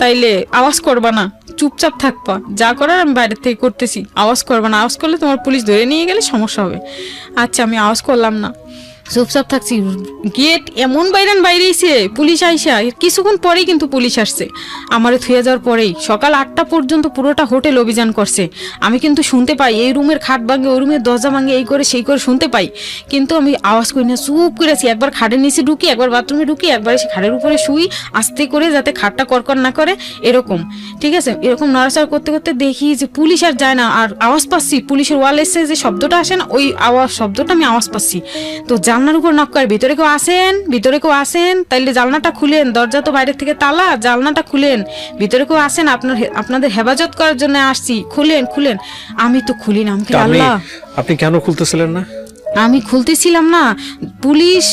তাইলে আওয়াজ করবা না, চুপচাপ থাকবা, যা করার আমি বাইরের থেকে করতেছি, আওয়াজ করবা না, আওয়াজ করলে তোমার পুলিশ ধরে নিয়ে গেলে সমস্যা হবে। আচ্ছা আমি আওয়াজ করলাম না। চুপচাপ থাকছি। গেট এমন বাইরেছে, পুলিশ আইসা কিছুক্ষণ পরেই কিন্তু পুলিশ আসছে আমারে থুয়ে যাওয়ার পরেই। সকাল 8টা পর্যন্ত পুরোটা হোটেল অভিযান করছে। আমি কিন্তু শুনতে পাই এই রুমের খাট ভাঙে, ওই রুমের দরজা ভাঙে, এই করে সেই করে শুনতে পাই, কিন্তু আমি আওয়াজ করি না, চুপ করেছি। একবার খাটের নিচে ঢুকি, একবার বাথরুমে ঢুকি, একবার এসে খাটের উপরে শুই আস্তে করে, যাতে খাটটা করকর না করে এরকম। ঠিক আছে, এরকম নড়াচড়া করতে করতে দেখি যে পুলিশ আর যায় না, আর আওয়াজ পাচ্ছি পুলিশের ওয়াল এসে যে শব্দটা আসে না, ওই শব্দটা আমি আওয়াজ পাচ্ছি। তো জানলার উপর নক করে, ভিতরে কেউ আসেন, ভিতরে কেউ আসেন, তাইলে জানলাটা খুলেন, দরজা তো বাইরে থেকে তালা, জানলাটা খুলেন, ভিতরে কেউ আসেন, আপনাদের হেফাজত করার জন্য আসছি, খুলেন খুলেন। আমি তো খুলি না, আমি কি আল্লাহ। আপনি কেন খুলতেছিলেন না? আমি খুলতেছিলাম না, পুলিশ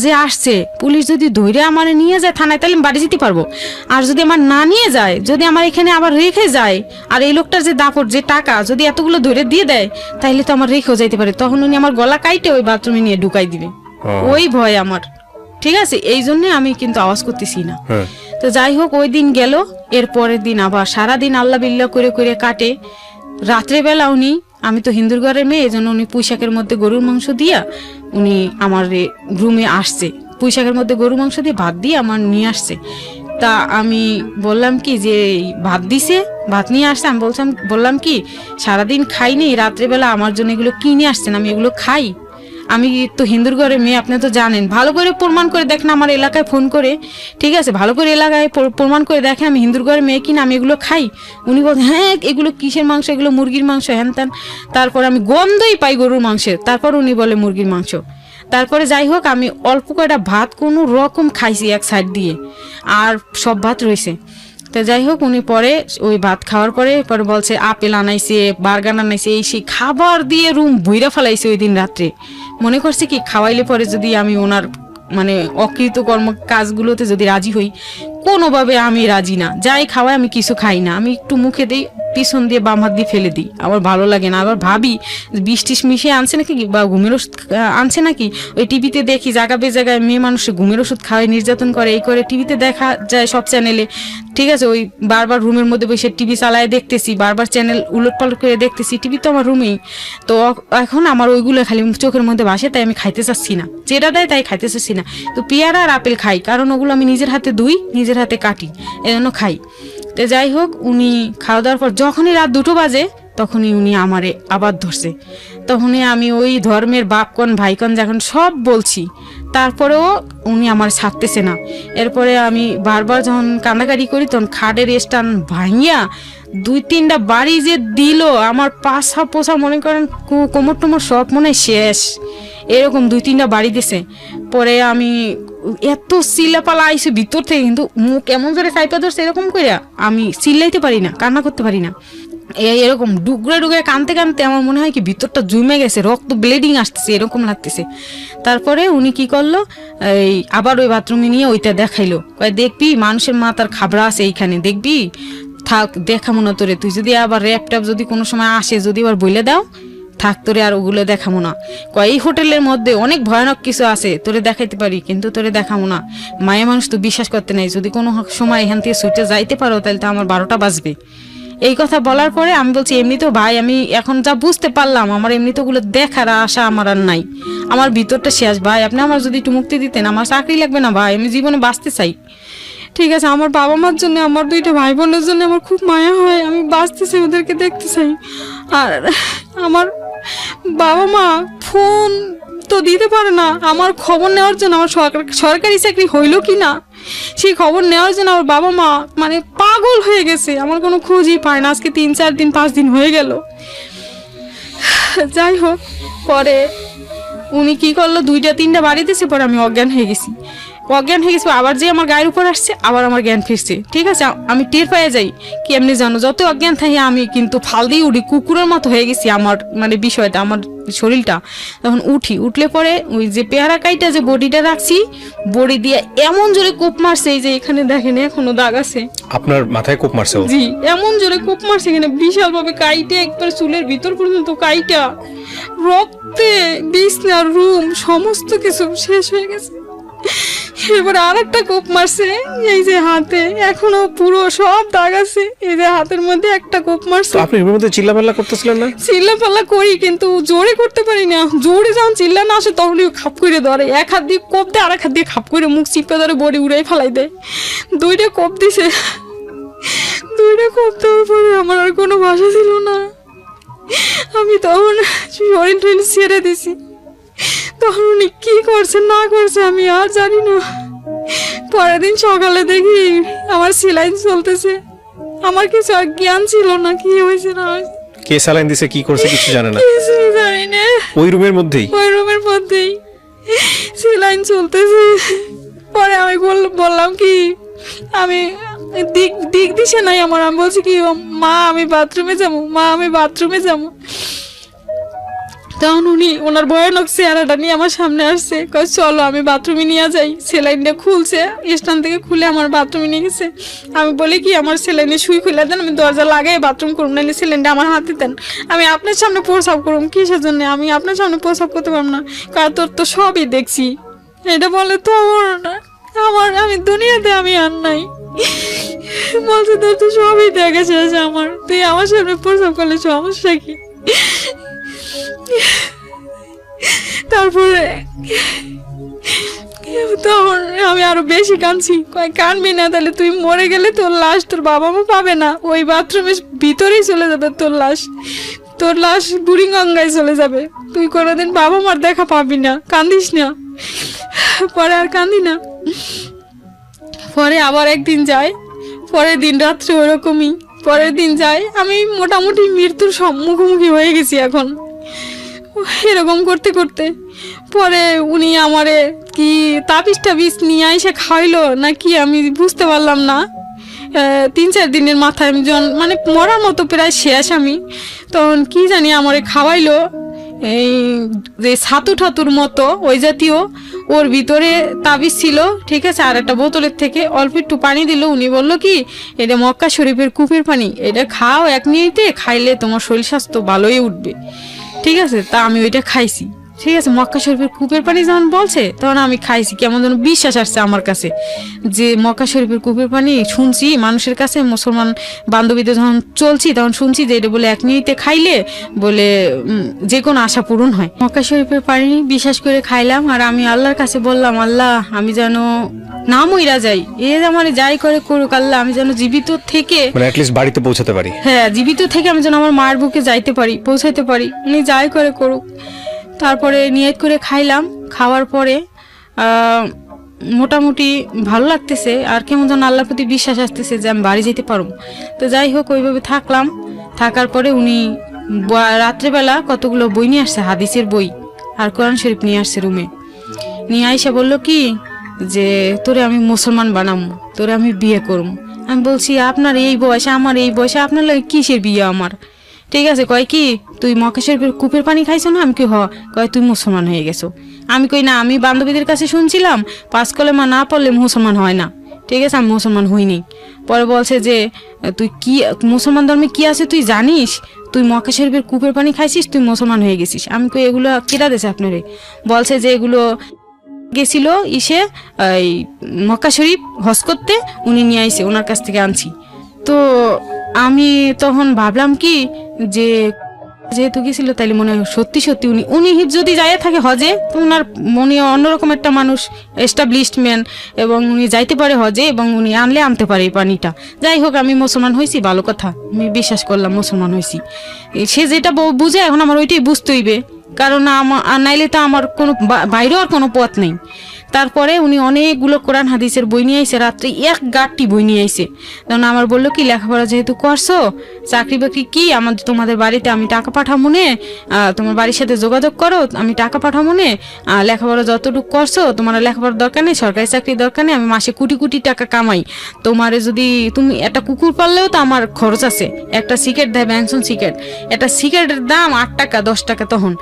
যে আসছে, পুলিশ যদি ধরে আমার নিয়ে যায় থানায়, তাহলে আমি বাড়ি যেতে পারবো। আর যদি আমার না নিয়ে যায়, যদি আমার এখানে আবার রেখে যায়, আর এই লোকটার যে দাপট, যে টাকা যদি এতগুলো ধরে দিয়ে দেয়, তাহলে তো আমার রেখেও যাইতে পারে। তখন উনি আমার গলা কাইটে ওই বাথরুমে নিয়ে ঢুকাই দিবে, ওই ভয় আমার। ঠিক আছে, এই জন্য আমি কিন্তু আওয়াজ করতেছি না। তো যাই হোক, ওই দিন গেল। এর পরের দিন আবার সারাদিন আল্লাহ বিল্লাহ করে করে কাটে। রাত্রেবেলা উনি, আমি তো হিন্দুর ঘরের মেয়ে, এই জন্য উনি পুঁইশাকের মধ্যে গরুর মাংস দিয়া উনি আমার রুমে আসছে, পুঁইশাকের মধ্যে গরুর মাংস দিয়ে ভাত দিয়ে আমার নিয়ে আসছে। তা আমি বললাম কি যে ভাত দিছে, ভাত নিয়ে আসছে। আমি বললাম কি সারাদিন খাইনি, রাত্রেবেলা আমার জন্য এগুলো কিনে আসছেন, আমি এগুলো খাই? আমি তো হিন্দুর ঘরে মেয়ে, আপনি তো জানেন। ভালো করে প্রমাণ করে দেখেন আমার এলাকায় ফোন করে, ঠিক আছে, ভালো করে এলাকায় প্রমাণ করে দেখেন আমি হিন্দুর ঘরে মেয়ে কিনা, আমি এগুলো খাই? উনি বলেন হ্যাঁ, এগুলো কিসের মাংস, এগুলো মুরগির মাংস, হ্যান ত্যান। তারপর আমি গন্ধই পাই গরুর মাংসের, তারপর উনি বলে মুরগির মাংস। তারপরে যাই হোক, আমি অল্প কয়টা ভাত কোনো রকম খাইছি এক সাইড দিয়ে, আর সব ভাত রয়েছে। তো যাই হোক, উনি পরে ওই ভাত খাওয়ার পরে বলছে আপেল আনাইছে, বার্গার আনাইছে, এই সেই খাবার দিয়ে রুম ভুইরা ফেলাইছে ওই দিন রাত্রে। মনে করছে কি খাওয়াইলে পরে যদি আমি ওনার মানে অকৃতকর্ম কাজগুলোতে যদি রাজি হই, কোনোভাবে আমি রাজি না। যাই খাওয়াই আমি কিছু খাই না, আমি একটু মুখে দিই, পিছন দিয়ে বাম হাত দিয়ে ফেলে দিই, আমার ভালো লাগে না। আবার ভাবি বিষ টিস মিশিয়ে আনছে নাকি, বা ঘুমের ওষুধ আনছে নাকি। ওই টিভিতে দেখি জায়গা বে জায়গায় মেয়ে মানুষের ঘুমের ওষুধ খাওয়ায়, নির্যাতন করে, এই করে টিভিতে দেখা যায় সব চ্যানেলে। ঠিক আছে, ওই বারবার রুমের মধ্যে বসে টিভি চালায় দেখতেছি, বারবার চ্যানেল উলট পালট করে দেখতেছি, টিভি তো আমার রুমেই। তো এখন আমার ওইগুলো খালি চোখের মধ্যে ভাসে, তাই আমি খাইতে চাচ্ছি না, যেটা দেয় তাই খাইতে চাচ্ছি না। তো পেয়ারা আর আপেল খাই, কারণ ওগুলো আমি নিজের হাতে ধুই, নিজের হাতে কাটি, এজন্য খাই। তো যাই হোক, উনি খাওয়া দাওয়ার পর যখনই রাত 2টো বাজে, তখনই উনি আমারে আবার ধরছে। তখনই আমি ওই ধর্মের বাপকন ভাইকন যখন সব বলছি, তারপরেও উনি আমার ছাড়তেছে না। এরপরে আমি বারবার যখন কান্নাকাটি করি, তখন খাটের স্টান ভাঙিয়া 2-3টা বাড়ি যে দিল, আমার পাশা পোষা মনে করেন কোমর টোমর সব মনে হয় শেষ, এরকম 2-3টা বাড়ি দিছে। পরে আমি এত চিল্লাপালা আইসে ভিতর থেকে, কিন্তু মুখ এমন জোরে চাইপা ধরছে এরকম করে, আমি চিল্লাইতে পারি না, কান্না করতে পারি না। এরকম ডুগরে ডুগরে কানতে কানতে আমার মনে হয় কি ভিতরটা জমে গেছে, রক্ত ব্লিডিং আসতেছে, এরকম লাগতেছে। তারপরে উনি কি করলো, এই আবার ওই বাথরুমে নিয়ে ওইটা দেখাইলো, দেখবি মানুষের মাথার খাবরা আছে এইখানে, দেখবি, থাক দেখামো না তোরে, তুই যদি আবার র্যাপ ট্যাপ যদি কোনো সময় আসে, যদি আবার বইলে দাও, থাক তোরে আর ওগুলো দেখাবো না। এই হোটেলের মধ্যে অনেক ভয়ানক কিছু আছে, তোরে দেখাইতে পারি, কিন্তু তোরে দেখাবো না। মায়া মানুষ তো বিশ্বাস করতে নাই, যদি কোনো সময় এখান থেকে ছুটে যাইতে পারো, তাহলে তো আমার 12টা বাজবে। এই কথা বলার পরে আমি বলছি, এমনিতেও ভাই আমি এখন যা বুঝতে পারলাম, আমার এমনিতে ওগুলো দেখার আশা আমার আর নাই, আমার ভিতরটা শেষ ভাই। আপনি আমার যদি একটু মুক্তি দিতেন, আমার চাকরি লাগবে না ভাই, আমি জীবনে বাঁচতে চাই। ঠিক আছে, আমার বাবা মার জন্য, আমার 2টা ভাই বোনের জন্য আমার খুব মায়া হয়, আমি বাঁচতে চাই, ওদেরকে দেখতে চাই। আর আমার বাবা মা ফোন তো দিতে পারে না, আমার খবর নেওয়ার জন্য, আমার সরকারি চাকরি হইলো কি না সেই খবর নেওয়ার জন্য আমার বাবা মা মানে পাগল হয়ে গেছে, আমার কোনো খোঁজই পায় না। আজকে 3-4 দিন 5 দিন হয়ে গেল। যাই হোক, পরে উনি কি করলো, 2-3টা বাড়ি দিয়েছে, পরে আমি অজ্ঞান হয়ে গেছি। আবার যে আমার গায়ের উপর আসছে, আবার আমার জ্ঞান ফিরছে। ঠিক আছে, আমি টের পেয়ে যাই কি এমনি জানো, যত অজ্ঞান থাকে আমি কিন্তু ফাল দিয়ে উঠি, কুকুরের মতো হয়ে গেছি। আমার মানে বিষয়টা, আমার শরীরটা তখন উঠলে পরে ওই যে পেয়ারা কাইটা যে বডিটা রাখছি, বডি দিয়ে এমন জোরে কোপ মারছে, এই যে এখানে দেখেন এখনো দাগ আছে। আপনার মাথায় কোপ মারছে? জি, এমন জোরে কোপ মারছে, এখানে বিশাল ভাবে কাইটে, একবার চুলের ভিতর পর্যন্ত কাইটা, রক্তে বিছনার রুম সমস্ত কিছু শেষ হয়ে গেছে। এরপরে আর একটা কোপ মারছে এই যে হাতে, এখনো পুরো সব দাগ আছে, এই যে হাতের মধ্যে একটা কোপ মারছে। তো আপনি এর মধ্যে চিল্লাপাল্লা করতেছিলেন না? চিল্লাপাল্লা করি কিন্তু জোরে করতে পারি না, জোরে যখন চিল্লা না আসে তখনই খাপ করে ধরে, এক হাত দিয়ে কোপ দেয় আর এক হাত দিয়ে খাপ করে মুখ চিপে ধরে বডি উড়াই ফেলাই দেয়। দুইটা কোপ দিছে, দুইটা কোপ দেওয়ার পরে আমার আর কোনো ভাষা ছিল না। আমি তখন শরীর টরীর ছেড়ে দিছি। তখন উনি কি করছে না করছে আমি আর জানি না। পরের দিন সকালে দেখি আমার সেলাইন চলতেছে, আমার কিছু আর জ্ঞান ছিল না কি হয়েছে না হয়েছে। কে স্যালাইন দিছে কি করছে কিছু জানে না? কিছুই জানি না। ওই রুমের মধ্যেই? ওই রুমের মধ্যেই সেলাইন চলতেছে। পরে আমি বললাম কি আমি দিক দিছে নাই আমার, আমি বলছি কি মা আমি বাথরুমে যাবো, মা আমি বাথরুমে যাবো। তখন উনি ওনার ভয়ানক চেহারাটা নিয়ে আমার সামনে আসছে, কয় চলো আমি বাথরুমে নিয়ে যাই। সেলাইনটা খুলছে, স্ট্যান্ড থেকে খুলে আমার বাথরুমে নিয়ে গেছে। আমি বলি কি আমার সেলাইনে সুই খুলে দেন, আমি দরজা লাগাই বাথরুম করুন, নাহলে সেলাইনটা আমার হাতে দেন, আমি আপনার সামনে প্রসাব করুন। কিসের জন্য আমি আপনার সামনে প্রসাব করতে পারবো না? কারণ তোর তো সবই দেখছি। এটা বলে তো আমার আমি দুনিয়াতে আমি আর নাই। বলছে তোর তো সবই দেখা শেষ, আমার তুই আমার সামনে প্রসাব করলে সমস্যা কি? তারপরে তখন আমি আরো বেশি কাঁদছি, কয় কানবি না, তাহলে তুই মরে গেলে তোর লাশ তোর বাবা মা পাবে না, ওই বাথরুমের ভিতরেই চলে যাবে তোর লাশ বুড়িগঙ্গায় চলে যাবে, তুই কোনোদিন বাবা মার দেখা পাবি না, কান্দিস না। পরে আর কান্দি না। পরে আবার একদিন যায়, পরের দিন রাত্রে ওরকমই, পরের দিন যায়, আমি মোটামুটি মৃত্যুর মুখোমুখি হয়ে গেছি এখন এরকম করতে করতে। পরে উনি আমারে কি তাবিজ নিয়ে এসে খাইলো নাকি আমি বুঝতে পারলাম না। 3-4 দিনের মাথায় আমি যখন মানে মরার মতো প্রায় শেষ আমি, তখন কি জানি আমারে খাওয়াইলো এই যে ছাতু ঠাতুর মতো ওই জাতীয়, ওর ভিতরে তাবিজ ছিল, ঠিক আছে, আর একটা বোতলের থেকে অল্প একটু পানি দিল। উনি বললো কি এটা মক্কা শরীফের কূপের পানি, এটা খাও 1 মিনিটে, খাইলে তোমার শরীর স্বাস্থ্য ভালোই উঠবে, ঠিক আছে। তা আমি ওইটা খাইছি, ঠিক আছে। মক্কা শরীফের কূপের পানি যখন বলছে তখন আমি খাইছি, কেমন যেন বিশ্বাস আসছে আমার কাছে যে মক্কা শরীফের কূপের পানি। শুনছি মানুষের কাছে, মুসলমান বান্ধবীদের যখন চলছি তখন শুনছি যে এটা বলে 1 মিনিটে খাইলে বলে যে কোনো আশা পূরণ হয়। মক্কা শরীফের পানি বিশ্বাস করে খাইলাম, আর আমি আল্লাহর কাছে বললাম আল্লাহ আমি যেন না মইরা যাই, আমার যাই করে করুক আল্লাহ, আমি যেন জীবিত থেকে মানে অ্যাট লিস্ট বাড়িতে পৌঁছাতে পারি। হ্যাঁ, জীবিত থেকে আমি যেন আমার মায়ের বুকে যাইতে পারি, পৌঁছাইতে পারি, উনি যাই করে করুক। তারপরে নিয়ত করে খাইলাম, খাওয়ার পরে মোটামুটি ভালো লাগতেছে, আর কেমন যেন আল্লাহর প্রতি বিশ্বাস আসতেছে যে আমি বাড়ি যেতে পারবো। তো যাই হোক ওইভাবে থাকলাম। থাকার পরে উনি রাত্রেবেলা কতগুলো বই নিয়ে আসছে, হাদিসের বই আর কোরআন শরীফ নিয়ে আসছে রুমে। নিয়ে আইসা বললো কি যে তোরে আমি মুসলমান বানাবো, তোরে আমি বিয়ে করবো। আমি বলছি আপনার এই বয়সে আমার এই বয়সে আপনার লাগে কিসের বিয়ে আমার, ঠিক আছে। কয় কি তুই মক্কা শরীফের কূপের পানি খাইছো না? আমি কি কয় তুই মুসলমান হয়ে গেছো। আমি কই না, আমি বান্ধবীদের কাছে শুনছিলাম 5 কলেমা না পড়লে মুসলমান হয় না, ঠিক আছে, আমি মুসলমান হইনি। পরে বলছে যে তুই কি মুসলমান ধর্মে কি আছে তুই জানিস, তুই মক্কা শরীফের কূপের পানি খাইছিস, তুই মুসলমান হয়ে গেছিস। আমি কই এগুলো কেটা দিয়েছে আপনারে? বলছে যে এগুলো গেছিল এই মক্কা শরীফ হজ করতে, উনি নিয়ে আইছে, ওনার কাছ থেকে আনছি। তো আমি তখন ভাবলাম কি যে যেহেতু গেছিল তাইলে মনে হয় সত্যি সত্যি উনি যদি যাইয়া থাকে হজে, তো ওনার মনে অন্যরকম একটা মানুষ, এস্টাবলিশড ম্যান, এবং উনি যাইতে পারে হজে, এবং উনি আনতে পারে এই পানিটা। যাই হোক আমি মুসলমান হয়েছি, ভালো কথা, আমি বিশ্বাস করলাম মুসলমান হয়েছি। সে যেটা বুঝে এখন আমার ওইটাই বুঝতে হইবে, কারণ নাইলে তো আমার কোনো বাইরেও আর কোনো পথ নেই। তারপরে উনি অনেকগুলো কোরআন হাদিসের বই নিয়ে আইসে, রাত্রে 1 গাঁটটি বই নিয়ে আইসে। তখন আমার বললো কি লেখাপড়া যেহেতু করছো, চাকরি বাকরি কি তোমাদের বাড়িতে আমি টাকা পাঠাবো নে, তোমার বাড়ির সাথে যোগাযোগ করো, আমি টাকা পাঠাবো নে, লেখাপড়া যতটুকু করছো তোমার লেখাপড়ার দরকার নেই, সরকারি চাকরির দরকার নেই, আমি মাসে কোটি কোটি টাকা কামাই, তোমার যদি তুমি একটা কুকুর পাললেও তো আমার খরচ আছে। একটা সিগারেট দেয় ব্যাংসন সিগারেট, একটা সিগারেটের দাম 8 টাকা 10 টাকা, তখন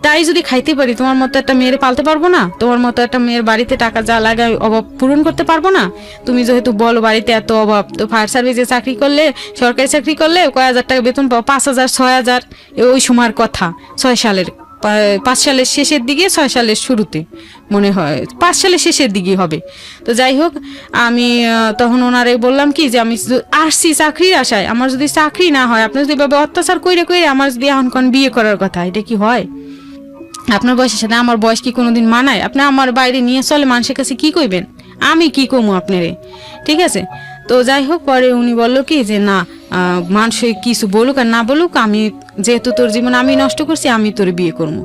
তাই যদি খাইতে পারি তোমার মতো একটা মেয়ের পালতে পারবো না, তোমার মতো একটা মেয়ের বাড়িতে টাকা যা লাগে অভাব পূরণ করতে পারবো না। তুমি যেহেতু বলো বাড়িতে এত অভাব, তো ফায়ার সার্ভিসে চাকরি করলে, সরকারি চাকরি করলে কয় হাজার টাকা বেতন পাও, 5,000 6,000, ওই সময়ের কথা, 6 সালের 5 সালের শেষের দিকে 6 সালের শুরুতে মনে হয়, 5 সালের শেষের দিকে হবে। তো যাই হোক, আমি তখন ওনারে বললাম কি যে আমি আসছি চাকরির আশায়, আমার যদি চাকরি না হয়, আপনি যদি এভাবে অত্যাচার কইরে আমার যদি এখন কোন বিয়ে করার কথা, এটা কি হয়? আপনার বয়সের সাথে আমার বয়স কি কোনোদিন মানায়? আপনি আমার বাইরে নিয়ে চলে মানুষের কাছে কি কইবেন? আমি কি কমু আপনারে? ঠিক আছে। তো যাই হোক, পরে উনি বললো কি যে না, মানুষ কিছু বলুক আর না বলুক, আমি যেহেতু তোর জীবন আমি নষ্ট করছি, আমি তোর বিয়ে করবো।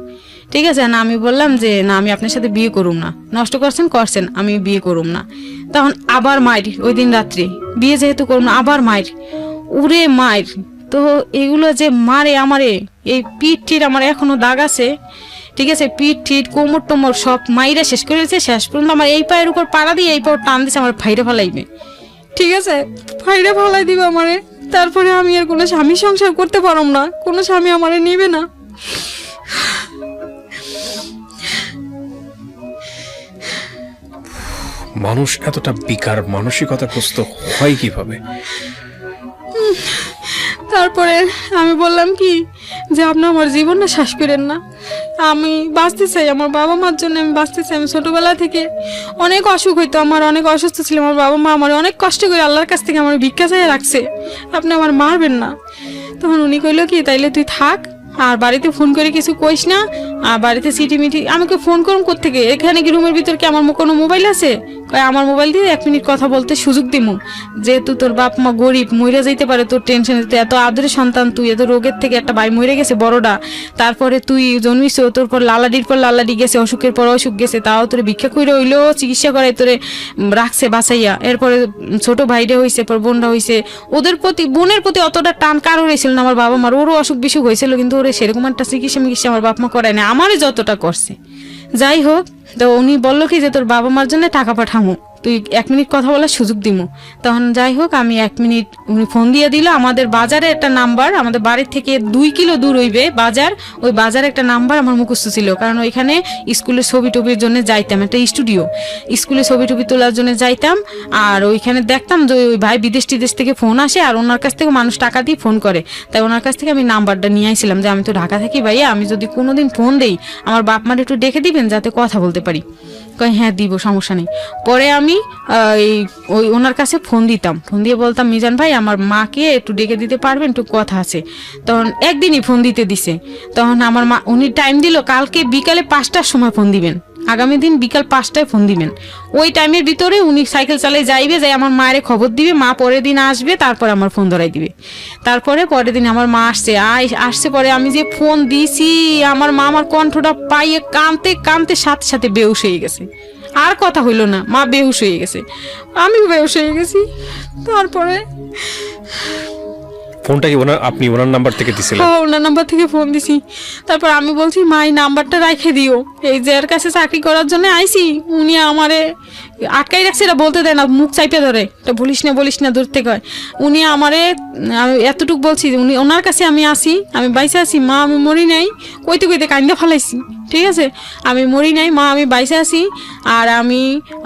ঠিক আছে না, আমি বললাম যে না, আমি আপনার সাথে বিয়ে করুম না, নষ্ট করছেন, আমি বিয়ে করুম না। তখন আবার মায়ের ওই দিন রাত্রে, বিয়ে যেহেতু করুম না, আবার মায়ের, উড়ে মায়ের। তো এগুলো যে মারে আমারে, এই পিঠ টিট আমার এখনো দাগ আছে। ঠিক আছে, পিঠ টিট কোমর টোমর সব মাইরা শেষ করেছে। শেষ পর্যন্ত আমার এই পায়ের উপর পাড়া দিয়ে এই পাও টান দিছে, আমার ফাইরে ফেলাইবে। ঠিক আছে, ফাইরে ফেলাই দিবে আমারে। তারপরে আমি আর কোনো স্বামী সংসার করতে পারম না, কোনো স্বামী আমারে নিবে না। মানুষ এতটা বিকার মানসিকতাগ্রস্ত হয় কিভাবে? তারপরে আমি বললাম কি যে আপনি আমার জীবনটা শেষ করেন না, আমি বাঁচতে চাই, আমার বাবা মার জন্য আমি বাঁচতে চাই। আমি ছোটবেলা থেকে অনেক অসুখ হইতো, আমার অনেক অসুস্থ ছিল, আমার বাবা মা আমার অনেক কষ্ট করে আল্লাহর কাছ থেকে আমার ভিক্ষা চাই রাখছে, আপনি আমার মারবেন না। তখন উনি কইলো কি তাইলে তুই থাক, আর বাড়িতে ফোন করে কিছু কইস না, আর বাড়িতে সিটি মিটি আমাকে ফোন করুন কোত্থেকে, এখানে কি রুমের ভিতর কি আমার কোনো মোবাইল আছে? আমার মোবাইল দিয়ে 1 মিনিট কথা বলতে সুযোগ দিমু, যেহেতু তোর বাপ মা গরিব, মইরা যাইতে পারে, তোর টেনশন, এত আদরের সন্তান তুই, এত রোগের থেকে একটা ভাই মরে গেছে বড়টা, তারপরে তুই জন্মিস, তোর পর লালাডির পর লালাডি গেছে, অসুখের পর অসুখ গেছে, তাও তোরে ভিক্ষা কইরা হইলো চিকিৎসা করাই তোরে রাখছে বাঁচাইয়া। এরপরে ছোট ভাইটা হইছে, পর বোনটা হইছে, ওদের প্রতি বোনের প্রতি অতটা টান কারোর হয়েছিল না। আমার বাবা মার ওরও অসুখ বিসুখ হয়েছিল, কিন্তু ওরে সেরকম একটা চিকিৎসা মিকিৎসা আমার বাপ মা করায় না, আমারই যতটা করছে। যাই হোক, তো উনি বললো কি যে তোর বাবা মার জন্য টাকা পাঠামো, তুই 1 মিনিট কথা বলার সুযোগ দিমু। তখন যাই হোক, আমি 1 মিনিট, উনি ফোন দিয়ে দিল। আমাদের বাজারে একটা নাম্বার, আমাদের বাড়ির থেকে 2 কিলো দূর হইবে বাজার, ওই বাজারে একটা নাম্বার আমার মুখস্থ ছিল, কারণ ওইখানে স্কুলের ছবি টবির জন্য যাইতাম, একটা স্টুডিও, স্কুলে ছবি টবি তোলার জন্য যাইতাম। আর ওইখানে দেখতাম যে ওই ভাই বিদেশ টিদেশ থেকে ফোন আসে, আর ওনার কাছ থেকে মানুষ টাকা দিয়ে ফোন করে, তাই ওনার কাছ থেকে আমি নাম্বারটা নিয়ে আইছিলাম যে আমি তো ঢাকা থাকি ভাইয়া, আমি যদি কোনোদিন ফোন দেই আমার বাপ মার একটু ডেকে দিবেন যাতে কথা বলতে পারি। কই হ্যাঁ দিব, সমস্যা নেই। পরে আমি ওই ওনার কাছে ফোন দিতাম, ফোন দিয়ে বলতাম মিজান ভাই আমার মাকে একটু ডেকে দিতে পারবেন, একটু কথা আছে। তখন একদিনই ফোন দিতে দিছে। তখন আমার মা, উনি টাইম দিল কালকে বিকালে 5টার সময় ফোন দিবেন, আগামী দিন বিকাল 5টায় ফোন দিবেন। ওই টাইমের ভিতরে উনি সাইকেল চালিয়ে যাইবে, যাই আমার মায়ের খবর দিবে, মা পরের দিন আসবে, তারপরে আমার ফোন ধরাই দিবে। তারপরে পরের দিন আমার মা আসছে পরে আমি যে ফোন দিছি, আমার মা আমার কণ্ঠটা পাইয়ে কানতে কানতে সাথে সাথে বেহুশ হয়ে গেছে, আর কথা হইল না, মা বেহুশ হয়ে গেছে, আমিও বেহুশ হয়ে গেছি। তারপরে ফোনটা কি আপনি ওনার নাম্বার থেকে দিছিলেন? হ্যাঁ, ওনার নাম্বার থেকে ফোন দিছি। তারপর আমি বলছি মা এই নাম্বারটা রাখে দিও, এই যে এর কাছে চাকরি করার জন্য আইছি, উনি আমারে আটকাই রাখছে, এটা বলতে দেয় না, মুখ চাইপে ধরে, এটা বলিস না দূর থেকে হয়। উনি আমারে, আমি এতটুকু বলছি, উনি ওনার কাছে আমি আসি, আমি বাইসে আছি, মা আমি মরি নাই, কইতে কইতে কান্দা ফেলাইছি। ঠিক আছে, আমি মরি নাই মা, আমি বাইসে আছি, আর আমি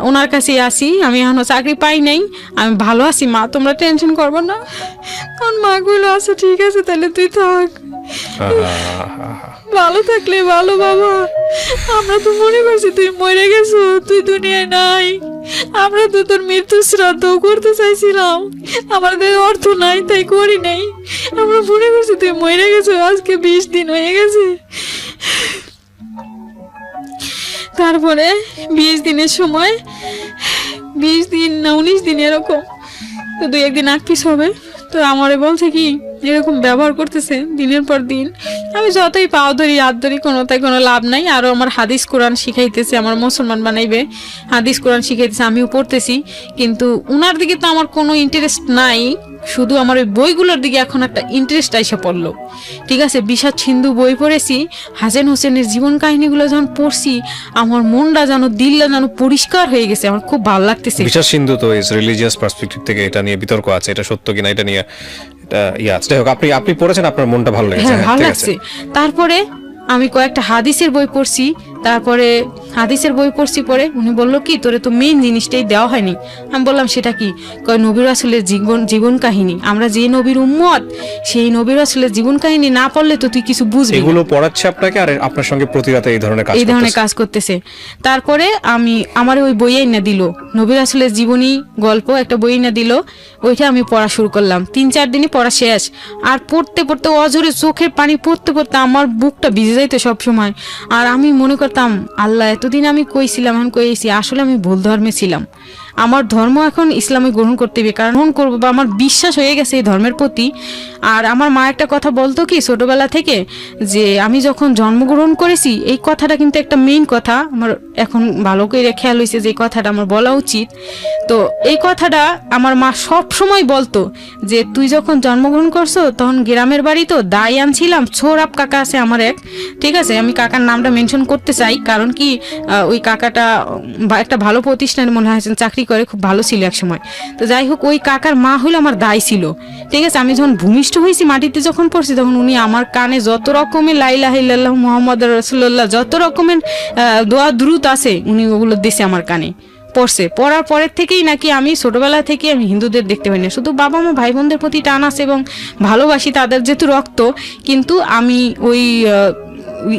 ওনার কাছে আসি, আমি এখনো চাকরি পাই নাই, আমি ভালো আছি মা, তোমরা টেনশন করবো না। তখন মা কইলো আচ্ছা ঠিক আছে তাহলে তুই থাক, ভালো থাকলে ভালো বাবা, আমরা তো মনে করছি তুই মরে গেছো, তুই দুনিয়ায় নাই, আমরা তো তোর মৃত্যু শ্রাদ্ধ করতে চাইছিলাম, আমাদের অর্থ নাই তাই করি নাই, আমরা মনে করছি তুই মরে গেছো, আজকে 20 দিন হয়ে গেছে। তারপরে 20 দিনের সময়, 20 দিন না 19 দিন এরকম, তো 2-1 দিন আগ পিছ হবে। তো আমারে বলছে কি এরকম ব্যবহার করতেছে দিনের পর দিন, আমি যতই পাও ধরি হাত ধরি, তাই কোনো লাভ নাই। আরও আমার হাদিস কোরআন শিখাইতেছে, আমার মুসলমান বানাইবে, হাদিস কোরআন শিখাইতেছে, আমিও পড়তেছি, কিন্তু উনার দিকে তো আমার কোনো ইন্টারেস্ট নাই, শুধু আমার ওই বইগুলোর দিকে এখন একটা ইন্টারেস্ট আইসা পড়লো। ঠিক আছে, বিষাদ সিন্ধু বই পড়েছি, হাসান হোসেনের জীবন কাহিনীগুলো যখন পড়ছি, আমার মনটা যেন, দিলটা যেন পরিষ্কার হয়ে গেছে, আমার খুব ভালো লাগতেছে। বিষাদ সিন্ধু তো রিলিজিয়াস পার্সপেক্টিভ থেকে এটা নিয়ে বিতর্ক আছে, এটা সত্য কিনা এটা নিয়ে, এটা যাই হোক, আপনি পড়েছেন, আপনার মনটা ভালো লেগেছে? হ্যাঁ, ভালো লাগছে। তারপরে আমি কয়েকটা হাদিসের বই পড়ছি, তারপরে হাদিসের বই পড়ছি, পরে উনি বললো কি তোরে তো মেইন জিনিসটাই দেওয়া হয়নি। আমি বললাম সেটা কি? কয় নবী রাসূলের জীবন কাহিনী, আমরা যে নবীর উম্মত সেই নবী রাসূলের জীবন কাহিনী না পড়লে তো তুই কিছু বুঝবি না। এগুলো পড়াচ্ছে আপনাকে আর আপনার সঙ্গে প্রতি রাতে এই ধরনের কাজ করতেছে। তারপরে আমার ওই বই না দিল, নবী রাসূলের জীবনী গল্প একটা বই না দিল, ওইটা আমি পড়া শুরু করলাম। 3-4 দিনই পড়া শেষ। আর পড়তে পড়তে অজরে চোখের পানি পড়তে পড়তে আমার বুকটা ভিজে যাইতো সব সময়। আর আমি মনে করতাম আল্লাহ এতদিন আমি কইছিলাম, এখন কইছি আসলে আমি ভুল ধর্মে ছিলাম, আমার ধর্ম এখন ইসলামে গ্রহণ করতে হবে, কারণ গ্রহণ করবো বা আমার বিশ্বাস হয়ে গেছে এই ধর্মের প্রতি। আর আমার মা একটা কথা বলতো কি ছোটবেলা থেকে, যে আমি যখন জন্মগ্রহণ করেছি, এই কথাটা কিন্তু একটা মেইন কথা আমার এখন ভালো করে খেয়াল হয়েছে যে এই কথাটা আমার বলা উচিত। তো এই কথাটা আমার মা সব সময় বলতো যে তুই যখন জন্মগ্রহণ করছো তখন গ্রামের বাড়ি তো দায় আনছিলাম, ছোরাপ কাকা আছে আমার এক, ঠিক আছে আমি কাকার নামটা মেনশন করতে চাই, কারণ কি ওই কাকাটা একটা ভালো প্রতিষ্ঠানে মনে হয় চাকরি করে, খুব ভালো ছিল এক সময়। তো যাই হোক, ওই কাকার মা হইলো আমার দায় ছিল, ঠিক আছে। আমি যখন ভূমিষ্ঠ হয়েছি, মাটিতে যখন পড়ছি, তখন উনি আমার কানে যত রকমের লা ইলাহা ইল্লাল্লাহু মুহাম্মাদুর রাসূলুল্লাহ যত রকমের দোয়া দুরূদ আছে উনি ওগুলো দিছে আমার কানে, পড়ছে। পড়ার পরের থেকেই নাকি আমি ছোটবেলা থেকে আমি হিন্দুদের দেখতে পাই না, শুধু বাবা মা ভাই বোনদের প্রতি টান আছে এবং ভালোবাসি তাদের যেহেতু রক্ত, কিন্তু আমি ওই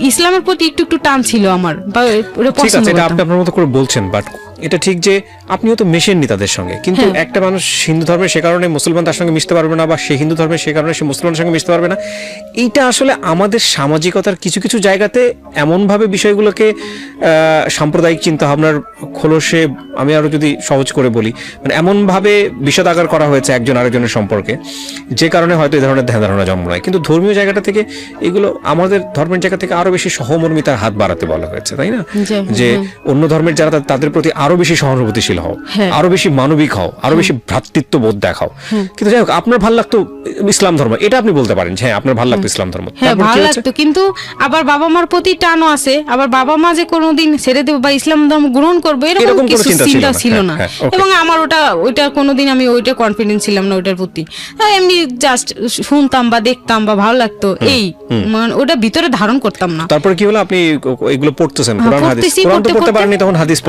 ইসলামের প্রতি একটু একটু টান ছিল আমার, বা ঠিক আছে, এটা আপনি আপনার মতো করে বলছেন, বাট এটা ঠিক যে আপনিও তো মেশেননি তাদের সঙ্গে, কিন্তু একটা মানুষ হিন্দু ধর্মের সে কারণে মুসলমান তার সঙ্গে মিশতে পারবে না, বা সে হিন্দু ধর্মের সে কারণে সে মুসলমানের সঙ্গে মিশতে পারবে না। এইটা আসলে আমাদের সামাজিকতার কিছু কিছু জায়গাতে এমনভাবে বিষয়গুলোকে সাম্প্রদায়িক চিন্তাভাবনার খোলসে, আমি আরো যদি সহজ করে বলি, মানে এমনভাবে বিষদাগার করা হয়েছে একজন আরেকজনের সম্পর্কে, যে কারণে হয়তো এই ধরনের ধ্যান ধারণা জন্ম নেয়। কিন্তু ধর্মীয় জায়গাটা থেকে এগুলো আমাদের ধর্মের জায়গা থেকে আরো বেশি সহমর্মিতার হাত বাড়াতে বলা হয়েছে, তাই না? যে অন্য ধর্মের যারা তাদের প্রতি আরো বেশি সহানুভূতিশীল হও, আরো বেশি মানবিক হও, আরো বেশি ভ্রাতৃত্ববোধ দেখাও। কিন্তু যাই হোক, আপনার ভালো লাগতো ইসলাম ধর্ম, এটা আপনি বলতে পারেন, হ্যাঁ আপনার ভালো লাগতো ইসলাম ধর্ম। হ্যাঁ ভালো লাগতো, কিন্তু আবার বাবা মার প্রতি টানও আছে, আবার বাবা মা যে কোনোদিন ছেড়ে দেবো বা ইসলাম ধর্ম গ্রহণ করবো এরকম কিছু চিন্তা ছিল না। এবং আমার ওইটা কোনোদিন আমি ওইটা কনফিডেন্ট ছিলাম না ওইটার প্রতি। এমনি জাস্ট শুনতাম বা দেখতাম বা ভালো লাগতো, এই মানে ওটা ভিতরে ধারণ করতাম না। তারপর কি হলো, আপনি এগুলো পড়তেছেন, কোরআন হাদিস, কোরআন তো পড়তে পারেননি তখন, হাদিস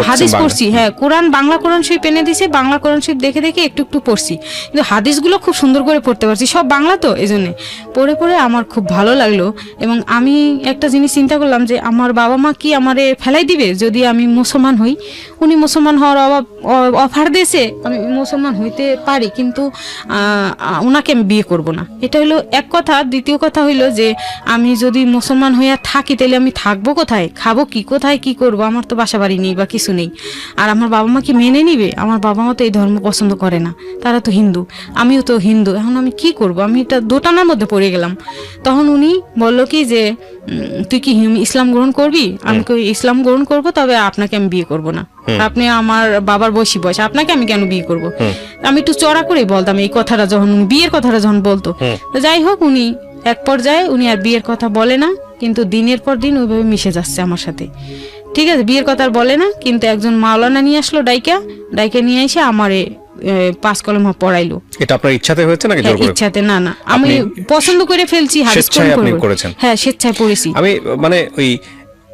পড়ছি। হ্যাঁ, কোরআন বাংলা কোরআন শরীফ এনে দিয়েছে, বাংলা কোরআন শরীফ দেখে দেখে একটু একটু পড়ছি, কিন্তু হাদিসগুলো খুব সুন্দর করে পড়তে পারছি, সব বাংলা তো এই জন্যে পড়ে পড়ে আমার খুব ভালো লাগলো। এবং আমি একটা জিনিস চিন্তা করলাম যে আমার বাবা মা কি আমারে ফেলাই দিবে যদি আমি মুসলমান হই। উনি মুসলমান হওয়ার অফার দিয়েছে, আমি মুসলমান হইতে পারি, কিন্তু ওনাকে আমি বিয়ে করব না, এটা হলো এক কথা। দ্বিতীয় কথা হইলো যে আমি যদি মুসলমান হইয়া থাকি তাহলে আমি থাকবো কোথায়, খাবো কি, কোথায় কি করব, আমার তো বাসা বাড়ি নেই বা কিছু নেই। আর আমার বাবা মা কি মেনে নিবে? আমার বাবা মা তো এই ধর্ম পছন্দ করে না, তারা তো হিন্দু, আমিও তো হিন্দু, এখন আমি কি করব? আমি এটা দোটানার মধ্যে পড়ে গেলাম। তখন উনি বললো কি যে তুই কি ইসলাম গ্রহণ করবি? আমি ইসলাম গ্রহণ করব, তবে আপনাকে আমি বিয়ে করব না, আপনি আমার বাবার বয়সী বয়স, আপনাকে আমি কেন বিয়ে করব? আমি একটু চড়া করে বলতাম এই কথাটা, যখন উনি বিয়ের কথাটা যখন বলতো। যাই হোক, উনি এক পর্যায়ে উনি আর বিয়ের কথা বলে না, কিন্তু দিনের পর দিন ওইভাবে মিশে যাচ্ছে আমার সাথে, ঠিক আছে। বিয়ের কথা আর বলে না, কিন্তু একজন মাওলানা নিয়ে আসলো, ডাইকা নিয়ে এসে আমারে 5 কলমা পড়াইলো। এটা আপনার ইচ্ছাতে হয়েছে নাকি জোর করে? ইচ্ছাতে না, আমি পছন্দ করে ফেলছি, হাদিস করেছেন। হ্যাঁ, স্বেচ্ছায় পড়েছি আমি। মানে ওই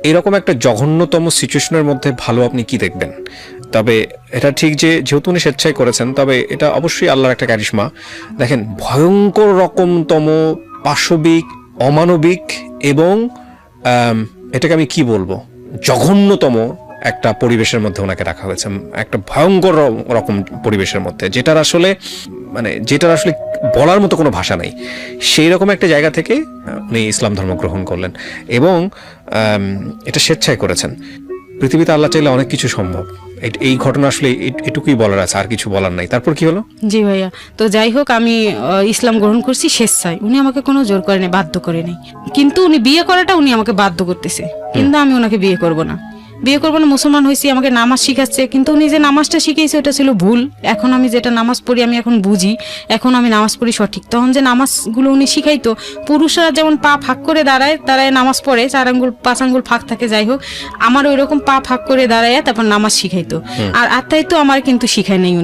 এরকম একটা জঘন্যতম সিচুয়েশনের মধ্যে ভালো আপনি কি দেখবেন? তবে এটা ঠিক যে যেহেতু উনি স্বেচ্ছায় করেছেন, তবে এটা অবশ্যই আল্লাহর একটা ক্যারিশমা। দেখেন, ভয়ঙ্কর রকমতম পাশবিক, অমানবিক এবং এটাকে আমি কি বলবো, জঘন্যতম একটা পরিবেশের মধ্যে ওনাকে রাখা হয়েছে, একটা ভয়ঙ্কর রকম পরিবেশের মধ্যে, যেটার আসলে বলার মতো কোনো ভাষা নেই। সেই রকম একটা জায়গা থেকে উনি ইসলাম ধর্ম গ্রহণ করলেন এবং এটা স্বেচ্ছায় করেছেন। পৃথিবীতে আল্লাহ চাইলে অনেক কিছু সম্ভব। এই ঘটনা আসলে এটুকুই বলার আছে, আর কিছু বলার নাই। তারপর কি হলো? জি ভাইয়া, তো যাই হোক, আমি ইসলাম গ্রহণ করছি স্বেচ্ছায়, উনি আমাকে কোনো জোর করে নাই, বাধ্য করে নাই। কিন্তু উনি বিয়ে করাটা উনি আমাকে বাধ্য করতেছে, কিন্তু আমি ওনাকে বিয়ে করব না। বিয়ে করবো না, মুসলমান হয়েছি, আমাকে নামাজ শিখাচ্ছে, কিন্তু উনি যে নামাজটা শিখিয়েছে ওটা ছিল ভুল। এখন আমি যেটা নামাজ পড়ি আমি এখন বুঝি, এখন আমি নামাজ পড়ি সঠিক। তখন যে নামাজগুলো উনি শিখাইতো, পুরুষরা যেমন পা ফাঁক করে দাঁড়ায় নামাজ পড়ে, 4 আঙ্গুল 5 আঙ্গুল ফাঁক থাকে, যাই হোক আমার ওই রকম পা ফাঁক করে দাঁড়ায় তারপর নামাজ শিখাইতো। আর আত্মাই তো আমার কিন্তু শিখায় নাই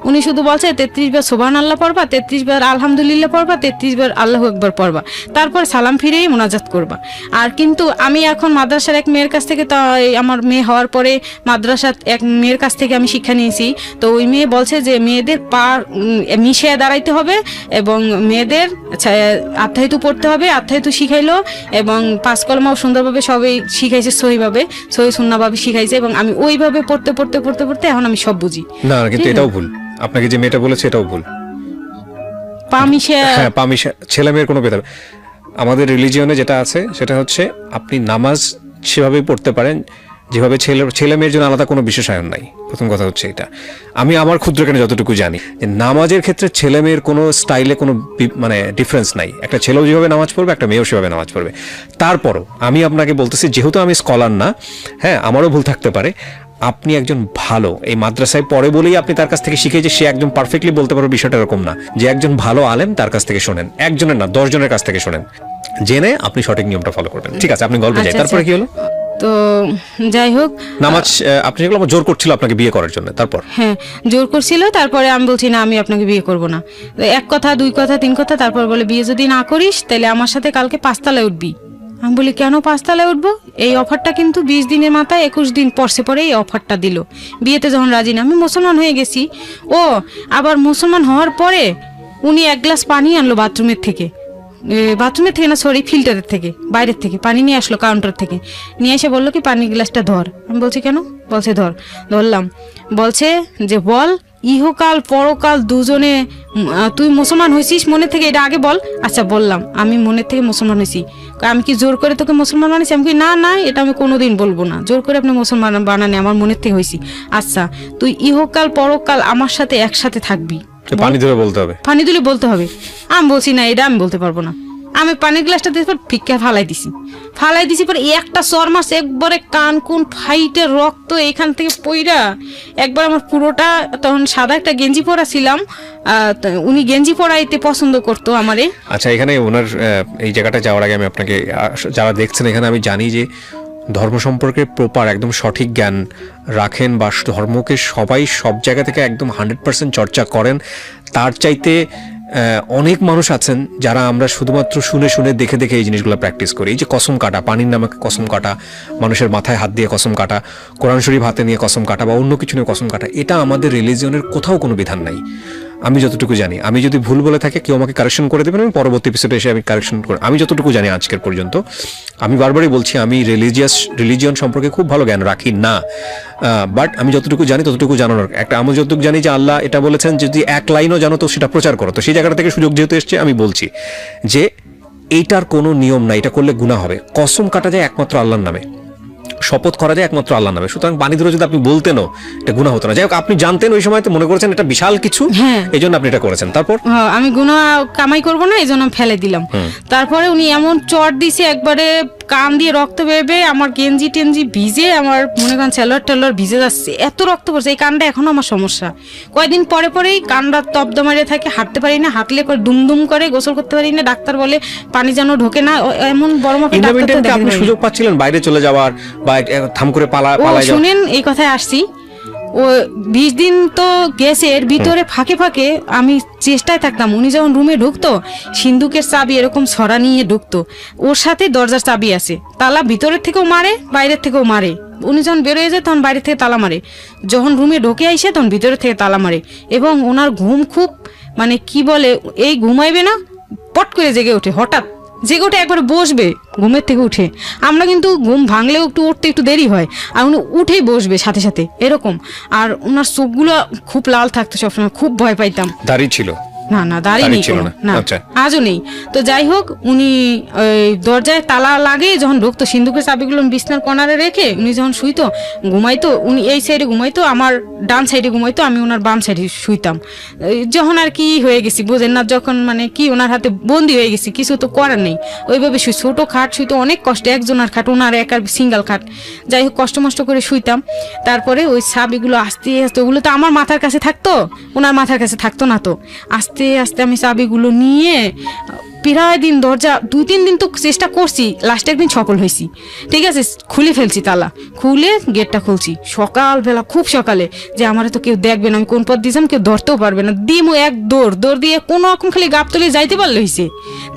উনি শুধু বলছে 33 বার সুবহান আল্লাহ পড়বা, 33 বার আলহামদুলিল্লাহ পড়বা, 33 বার আল্লাহু আকবার পড়বা, তারপর সালাম ফিরেই মোনাজাত করবা। আর কিন্তু আমি এখন মাদ্রাসার এক মেয়ের কাছ থেকে, তো আমার মেয়ে হওয়ার পরে মাদ্রাসার এক মেয়ের কাছ থেকে আমি শিক্ষা নিয়েছি। তো ওই মেয়ে বলছে যে মেয়েদের পা মিশিয়ে দাঁড়াইতে হবে এবং মেয়েদের আত্মাহিতু পড়তে হবে, আত্মাহিতু শিখাইলো এবং 5 কলমাও সুন্দরভাবে সবই শিখাইছে, সহিভাবে সহি সুন্নাহভাবে শিখাইছে এবং আমি ওইভাবে পড়তে পড়তে পড়তে পড়তে এখন আমি সব বুঝি। না কিন্তু এটাও ভুল, আপনাকে যে মেয়েটা বলেছে এটাও ভুল। পা মিশিয়ে, হ্যাঁ পা মিশিয়ে ছেলে মেয়ের কোনো ভেদাভেদ আমাদের রিলিজিয়নে যেটা আছে সেটা হচ্ছে আপনি নামাজ সেভাবেই পড়তে পারেন যেভাবে ছেলে মেয়ের জন্য আলাদা কোনো বিশেষায়ন নাই। প্রথম কথা হচ্ছে এটা। আমি আমার ক্ষুদ্রজ্ঞানে যতটুকু জানি যে নামাজের ক্ষেত্রে ছেলে মেয়ের কোনো স্টাইলে কোনো মানে ডিফারেন্স নাই। একটা ছেলেও যেভাবে নামাজ পড়বে একটা মেয়েও সেভাবে নামাজ পড়বে। তারপরও আমি আপনাকে বলতেছি, যেহেতু আমি স্কলার না, হ্যাঁ আমারও ভুল থাকতে পারে, আপনি একজন ভালো এই মাদ্রাসায় পড়ে বলেই আপনি তার কাছ থেকে শিখে যে সে একদম পারফেক্টলি বলতে পারবে, বিষয়টা এরকম না। যে একজন ভালো আলেম তার কাছ থেকে শোনেন, একজনের না 10 জনের কাছ থেকে শোনেন, জেনে আপনি সঠিক নিয়মটা ফলো করবেন। ঠিক আছে, আপনি গল্পে যাই। তারপরে কি হলো? তো যাই হোক, নামাজ আপনি যেগুলো আমার জোর করছিল আপনাকে বিয়ে করার জন্য, তারপর? হ্যাঁ জোর করছিল। তারপরে আমি বলছি না আমি আপনাকে বিয়ে করব না। 1 কথা 2 কথা 3 কথা, তারপর বলে বিয়ে যদি না করিস তাহলে আমার সাথে কালকে 5 তলায় উঠবি। আমি বলি কেন 5 তলায় উঠবো? এই অফারটা কিন্তু 20 দিনের মাথায় 21 দিন পরে এই অফারটা দিল। বিয়েতে যখন রাজি না, আমি মুসলমান হয়ে গেছি। ও আবার মুসলমান হওয়ার পরে উনি 1 গ্লাস পানি আনলো বাথরুমের থেকে না সরি ফিল্টারের থেকে, বাইরের থেকে পানি নিয়ে আসলো কাউন্টার থেকে, নিয়ে এসে বললো কি পানির গ্লাসটা ধর। আমি বলছি কেন? বলছে ধরলাম। বলছে যে বল ইহকাল পরকাল দুজনে তুই মুসলমান হয়েছিস মনে থেকে, এটা আগে বল। আচ্ছা বললাম আমি মনের থেকে মুসলমান হয়েছি। আমি কি জোর করে তোকে মুসলমান বানিয়েছি? আমি কি না এটা আমি কোনোদিন বলবো না, জোর করে আপনি মুসলমান বানানে আমার মনের থেকে হয়েছি। আচ্ছা তুই ইহকাল পরকাল আমার সাথে একসাথে থাকবি, পানি ধরে বলতে হবে, পানি তুলে বলতে হবে। আমি বলছি না এটা আমি বলতে পারবো না। আমি পানির গ্লাসটা দিয়ে ফিক্কা ফালাই দিছি পরে একটা চরমাস একবারে কান কোন ফাইটে রক্ত এখান থেকে পইরা একবার আমার পুরোটা, তখন সাদা একটা গেঞ্জি পরা ছিলাম, উনি গেঞ্জি পরাইতে পছন্দ করতো আমারে। আচ্ছা এখানে ওনার এই জায়গাটা যাওয়ার আগে আমি আপনাকে, যারা দেখছেন এখানে, আমি জানি যে ধর্ম সম্পর্কে প্রপার একদম সঠিক জ্ঞান রাখেন বা ধর্মকে সবাই সব জায়গা থেকে একদম 100% চর্চা করেন। তার চাইতে অনেক মানুষ আছেন যারা আমরা শুধুমাত্র শুনে শুনে দেখে দেখে এই জিনিসগুলো প্র্যাকটিস করি। এই যে কসম কাটা, পানির নামে কসম কাটা, মানুষের মাথায় হাত দিয়ে কসম কাটা, কোরআন শরীফ হাতে নিয়ে কসম কাটা বা অন্য কিছু নিয়ে কসম কাটা, এটা আমাদের রিলিজিয়নের কোথাও কোনো বিধান নাই আমি যতটুকু জানি। আমি যদি ভুল বলে থাকি কেউ আমাকে কারেকশন করে দেবেন, আমি পরবর্তী এপিসোডে এসে আমি কারেকশন করে, আমি যতটুকু জানি আজকের পর্যন্ত, আমি বারবারই বলছি আমি রিলিজিয়ন সম্পর্কে খুব ভালো জ্ঞান রাখি না, বাট আমি যতটুকু জানি ততটুকু জানানোর একটা, আমি যতটুকু জানি যে আল্লাহ এটা বলেছেন যদি 1 লাইনও জানো তো সেটা প্রচার করো। তো সেই জায়গাটা থেকে সুযোগ যেহেতু এসছে আমি বলছি যে এইটার কোনো নিয়ম নাই, এটা করলে গুনাহ হবে। কসম কাটা যায় একমাত্র আল্লাহর নামে, শপথ করা যায় একমাত্র আল্লাহর নামে, সুতরাং পানি ধরে যদি আপনি বলতেনও এটা গুনাহ হতো না। যাই হোক আপনি জানতেন ওই সময়, তো মনে করেছেন এটা বিশাল কিছু, এই জন্য আপনি এটা করেছেন। তারপর আমি গুনাহ কামাই করবো না এই জন্য ফেলে দিলাম। তারপরে উনি এমন চট দিছে একবারে কান দিয়ে রক্ত বেরবে, আমার গেঞ্জি টেঞ্জি ভিজে, আমার মনে করেন সেলোয়ার ভিজে যাচ্ছে, এত রক্ত পড়ছে। এই কানটা এখনো আমার সমস্যা, কয়েকদিন পরেই কানটা তপ্ত মারে থাকে, হাঁটতে পারি না, হাঁটলে দুমদুম করে, গোসল করতে পারি না, ডাক্তার বলে পানি যেন ঢোকে না, এমন বড় মাপের ডাক্তার। আপনি সুযোগ পাচ্ছিলেন বাইরে চলে যাওয়ার বা থাম করে পালাই যাওয়ার? শুনেন এই কথায় আসছি, ও 20 দিন তো গেছে, এর ভিতরে ফাঁকে ফাঁকে আমি চেষ্টায় থাকতাম। উনি যখন রুমে ঢুকতো সিন্ধুকের চাবি এরকম ছড়া নিয়ে ঢুকতো, ওর সাথে দরজার চাবি আছে, তালা ভিতরের থেকেও মারে বাইরের থেকেও মারে। উনি যখন বেরোয় যায় তখন বাইরে থেকে তালা মারে, যখন রুমে ঢুকে আইসে তখন ভিতরের থেকে তালা মারে। এবং ওনার ঘুম খুব মানে কি বলে, এই ঘুমাইবে না পট করে জেগে ওঠে, হঠাৎ জেগে ওঠে একবারে বসবে ঘুমের থেকে উঠে। আমরা কিন্তু ঘুম ভাঙলেও একটু উঠতে একটু দেরি হয়, আর উনি উঠেই বসবে সাথে সাথে এরকম। আর ওনার চোখগুলো খুব লাল থাকতো সবসময়, খুব ভয় পাইতাম। দাড়ি ছিল? না না দাড়ি দাড়ি নেই ছিল কোনো, না? না আচ্ছা। আজও নেই। তো যাই হোক উনি ওই দরজায় তালা লাগে যখন ঢুকতো, সিন্ধুকের চাবিগুলো বিছনার কর্নারে রেখে উনি যখন শুইতো ঘুমাইতো, উনি এই সাইডে ঘুমাইতো, আমার ডান সাইডে ঘুমাইতো, আমি ওনার বাম সাইডে শুইতাম। এই যখন আর কি হয়ে গেছি বোঝেন না, যখন মানে কি ওনার হাতে বন্দি হয়ে গেছি, কিছু তো করার নেই, ওইভাবে শুই। ছোট খাট শুইতো অনেক কষ্টে, একজনের খাট, ওনার একার সিঙ্গেল খাট, যাই হোক কষ্ট মষ্ট করে শুইতাম। তারপরে ওই চাবিগুলো আস্তে আস্তে, ওগুলো তো আমার মাথার কাছে থাকতো, ওনার মাথার কাছে থাকতো না, তো আস্তে আস্তে আমি চাবিগুলো নিয়ে প্রায় দিন দরজা 2-3 দিন তো চেষ্টা করছি, লাস্টে একদিন সফল হয়েছি। ঠিক আছে, খুলে ফেলছি তালা, খুলে গেটটা খুলছি সকালবেলা, খুব সকালে, যে আমার তো কেউ দেখবে না, আমি কোন পথ দিয়েছিলাম কেউ ধরতেও পারবে না, দিমো এক দৌড় দিয়ে কোনো রকম খালি গাপ তুলে যাইতে পারলে হয়েছে।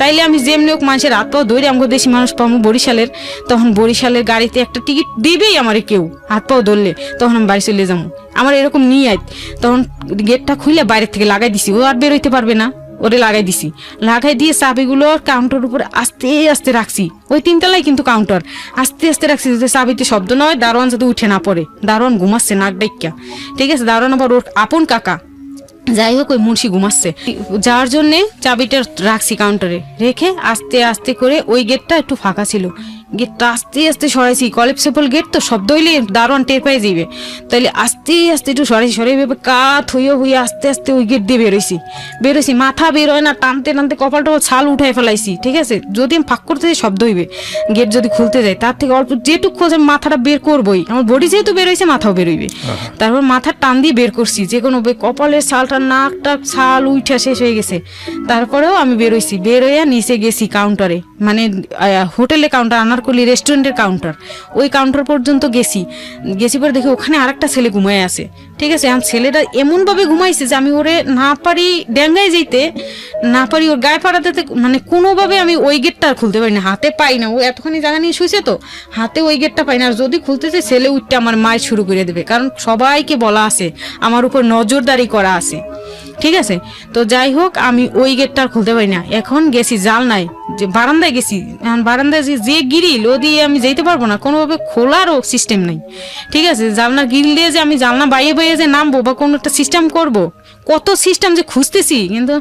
তাইলে আমি যেমনি হোক মানুষের হাত পাও দৌড়ে, আমাকে দেশি মানুষ পাবো বরিশালের, তখন বরিশালের গাড়িতে একটা টিকিট দিবেই আমারে কেউ, হাত পাও ধরলে, তখন আমি বাড়ি চলে যাবো। আমার এরকম নিয়ে আয়, তখন গেটটা খুলে বাইরের থেকে লাগাই দিছি, ও আর বেরোইতে পারবে না, ওরে লাগাই দিছি। লাগাই দিয়ে চাবিগুলো কাউন্টার উপরে আস্তে আস্তে রাখছি, ওই 3 তলায় কিন্তু কাউন্টার, আস্তে আস্তে রাখছি যাতে চাবিতে শব্দ নয়, দারোয়ান যাতে উঠে না পড়ে। দারোয়ান ঘুমাচ্ছে নাক ডাইক্কা, ঠিক আছে, দারোয়ান আবার ওর আপন কাকা, যাই হোক ওই মুন্সি ঘুমাচ্ছে, যার জন্যে চাবিটা রাখছি কাউন্টারে রেখে আস্তে আস্তে করে, ওই গেটটা একটু ফাঁকা ছিল, গেটটা আস্তে আস্তে সরাইছি, কলেপসেবল গেট তো, শব্দ হইলে দারোয়ান টের পাই যাইবে, তাইলে আস্তে আস্তে একটু সরাই কাত হইয়া আস্তে আস্তে ওই গেট দিয়ে বেরোইছি, মাথা বের হয় না, টানতে টানতে কপালটা ছাল উঠাই ফেলাইছি। ঠিক আছে, যদি আমি ফাঁক করতে যাই শব্দ হইবে, গেট যদি খুলতে যাই তার থেকে অল্প যেটুক খোঁজ আমি মাথাটা বের করবোই, আমার বডি যেহেতু বেরোইছে মাথাও বেরোইবে, তারপর মাথার টান দিয়ে বের করছি, যে কোনো কপালের ছালটা নাকটা ছাল উঠা শেষ হয়ে গেছে। তারপরেও আমি বেরোইছি, বেরোইয়া নিচে গেছি কাউন্টারে, মানে হোটেলে কাউন্টার, আনারকলি রেস্টুরেন্টের কাউন্টার, ওই কাউন্টার পর্যন্ত গেছি পরে দেখি ওখানে আরেকটা ছেলে ঘুমায় আছে। ঠিক আছে, এখন ছেলেটা এমনভাবে ঘুমাইছে যে আমি ওরে না পারি ড্যাঙ্গায় যেতে, না পারি ওর গায়ে পাড়াতে, মানে কোনোভাবে আমি ওই গেটটা আর খুলতে পারি না, হাতে পাই না, ও এতখানি জায়গা নিয়ে শুয়েছে তো, হাতে ওই গেটটা পাই না। আর যদি খুলতেছে ছেলে উঠতে আমার মায়ের শুরু করে দেবে, কারণ সবাইকে বলা আছে, আমার উপর নজরদারি করা আছে। ঠিক আছে, তো যাই হোক আমি ওই গেটটা আর খুলতে পারি না। এখন গেছি জালনায়, যে বারান্দায় গেছি, এখন বারান্দায় যে গিরিল ও দিয়ে আমি যেতে পারবো না, কোনোভাবে খোলারও সিস্টেম নেই। ঠিক আছে, জালনার গিরিল দিয়ে যে আমি জালনা বাইয়ে যে নামবো বা কোনো একটা সিস্টেম করব, কত সিস্টেম যে খুঁজতেছি, কিন্তু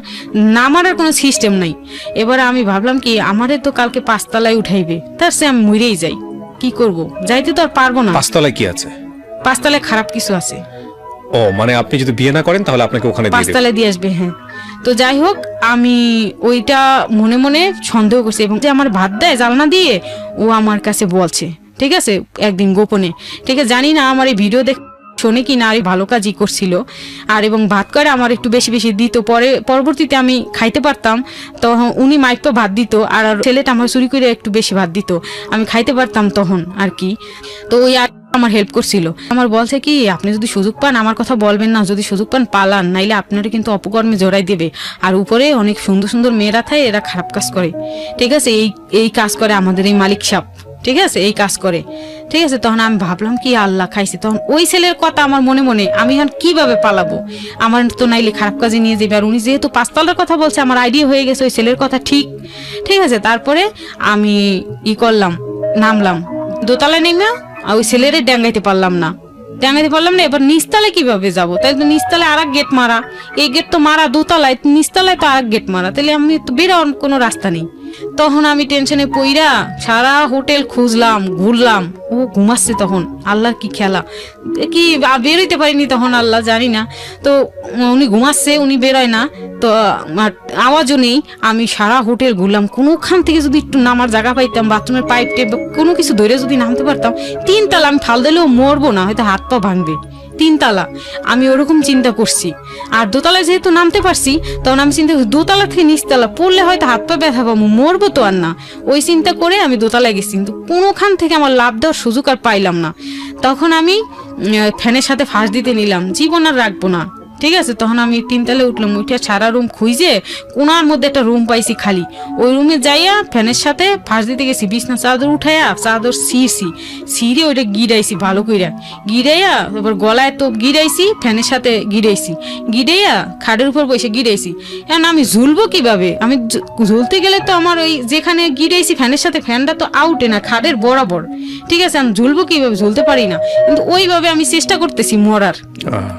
নামার আর কোনো সিস্টেম নাই। এবারে আমি ভাবলাম কি, আমারে তো কালকে 5 তলায় উঠাইবে, তার সে আমি মরেই যাই, কি করব, যাইতে তো আর পারবো না। 5 তলায় কি আছে? 5 তলায় খারাপ কিছু আছে। ও মানে আপনি যদি বিয়ে না করেন তাহলে আপনাকে ওখানে দিয়ে 5 তলায় দিয়ে আসবে, হ্যাঁ। তো যাই হোক আমি ওইটা মনে মনে সন্দেহ করছি, এবং যে আমার ভাত দেয় জালনা দিয়ে, ও আমার কাছে বলছে, ঠিক আছে, একদিন গোপনে, ঠিক আছে, জানি না আমার এই ভিডিও দেখ শোনে কি না, আর ভালো কাজই করছিল, আর এবং ভাত করে আমার একটু বেশি বেশি দিত, পরবর্তীতে আমি খাইতে পারতাম, তখন উনি মাইপা ভাত দিত, আর ছেলেটা আমার চুরি করে একটু বেশি ভাত দিত, আমি খাইতে পারতাম তখন আর কি। তো ওই আমার হেল্প করছিল, আমার বলছে কি, আপনি যদি সুযোগ পান আমার কথা বলবেন না, যদি সুযোগ পান পালান, নাইলে আপনারা কিন্তু অপকর্মে জড়াই দেবে, আর উপরে অনেক সুন্দর সুন্দর মেয়েরা থাকে, এরা খারাপ কাজ করে। ঠিক আছে, এই কাজ করে আমাদের এই মালিক সাহেব, ঠিক আছে, এই কাজ করে। ঠিক আছে, তখন আমি ভাবলাম কি আল্লাহ খাইছে, তখন ওই ছেলের কথা আমার মনে মনে, আমি এখন কিভাবে পালাবো, আমার তো নাইলে খারাপ কাজে নিয়ে যাবে, আর উনি যেহেতু 5 তলার কথা বলছে, আমার আইডিয়া হয়ে গেছে ওই ছেলের কথা ঠিক আছে। তারপরে আমি করলাম, নামলাম দোতলায়, নেমে ওই ছেলেরে ডাঙ্গাইতে পারলাম না, এবার নিচতলায় কিভাবে যাবো, তাই তো নিচতলায় আর এক গেট মারা, এই গেট তো মারা দোতলায়, নিচতলায় তো আর এক গেট মারা, তাহলে আমি তো বেরোর কোনো রাস্তা নেই। তখন আমি টেনশনে পইরা সারা হোটেল খুঁজলাম, ঘুরলাম, ও ঘুমাচ্ছে তখন, আল্লাহর কি খেলা, কি বেরোইতে পারিনি তখন, আল্লাহ জানি না। তো উনি ঘুমাচ্ছে, উনি বেরোয় না, তো আওয়াজও নেই, আমি সারা হোটেল ঘুরলাম, কোনোখান থেকে যদি একটু নামার জায়গা পাইতাম, বাথরুমের পাইপ টেপ কোনো কিছু ধরে যদি নামতে পারতাম, 3 তলা আমি ফাল দিলেও মরবো না, হয়তো হাত পা ভাঙবে, 3 তলা আমি ওরকম চিন্তা করছি। আর দোতলায় যেহেতু নামতে পারছি, তখন আমি চিন্তা করছি দোতলা থেকে নিচতলা পড়লে হয়তো হাত পা ব্যথা পাবো, মরবো তো আর না, ওই চিন্তা করে আমি দোতলায় গেছি, কিন্তু কোনোখান থেকে আমার লাভ দেওয়ার সুযোগ আর পাইলাম না। তখন আমি ফ্যানের সাথে ফাঁস দিতে নিলাম, জীবন আর রাখবো না। ঠিক আছে, তখন আমি 3 তলায় উঠলাম, উঠে সারা রুম খুঁজে কোনার মধ্যে একটা রুম পাইছি খালি, ওই রুমে যাইয়া ফ্যানের সাথে ফাঁস দিতে গেছি, বিছনা চাদর উঠাইয়া চাদর ছিঁড়ে ওইটা গিরাইছি ভালো কইরা, গিরাইয়া এবার গলায় তো গিরাইছি, ফ্যানের সাথে গিরাইয়া খাটের উপর বসে গিরাইছি। এখন আমি ঝুলবো কিভাবে, আমি ঝুলতে গেলে তো আমার ওই যেখানে গিরাইছি ফ্যানের সাথে, ফ্যানটা তো আউটে না, খাটের বরাবর। ঠিক আছে, আমি ঝুলবো কিভাবে, ঝুলতে পারি না, কিন্তু ওইভাবে আমি চেষ্টা করতেছি মরার।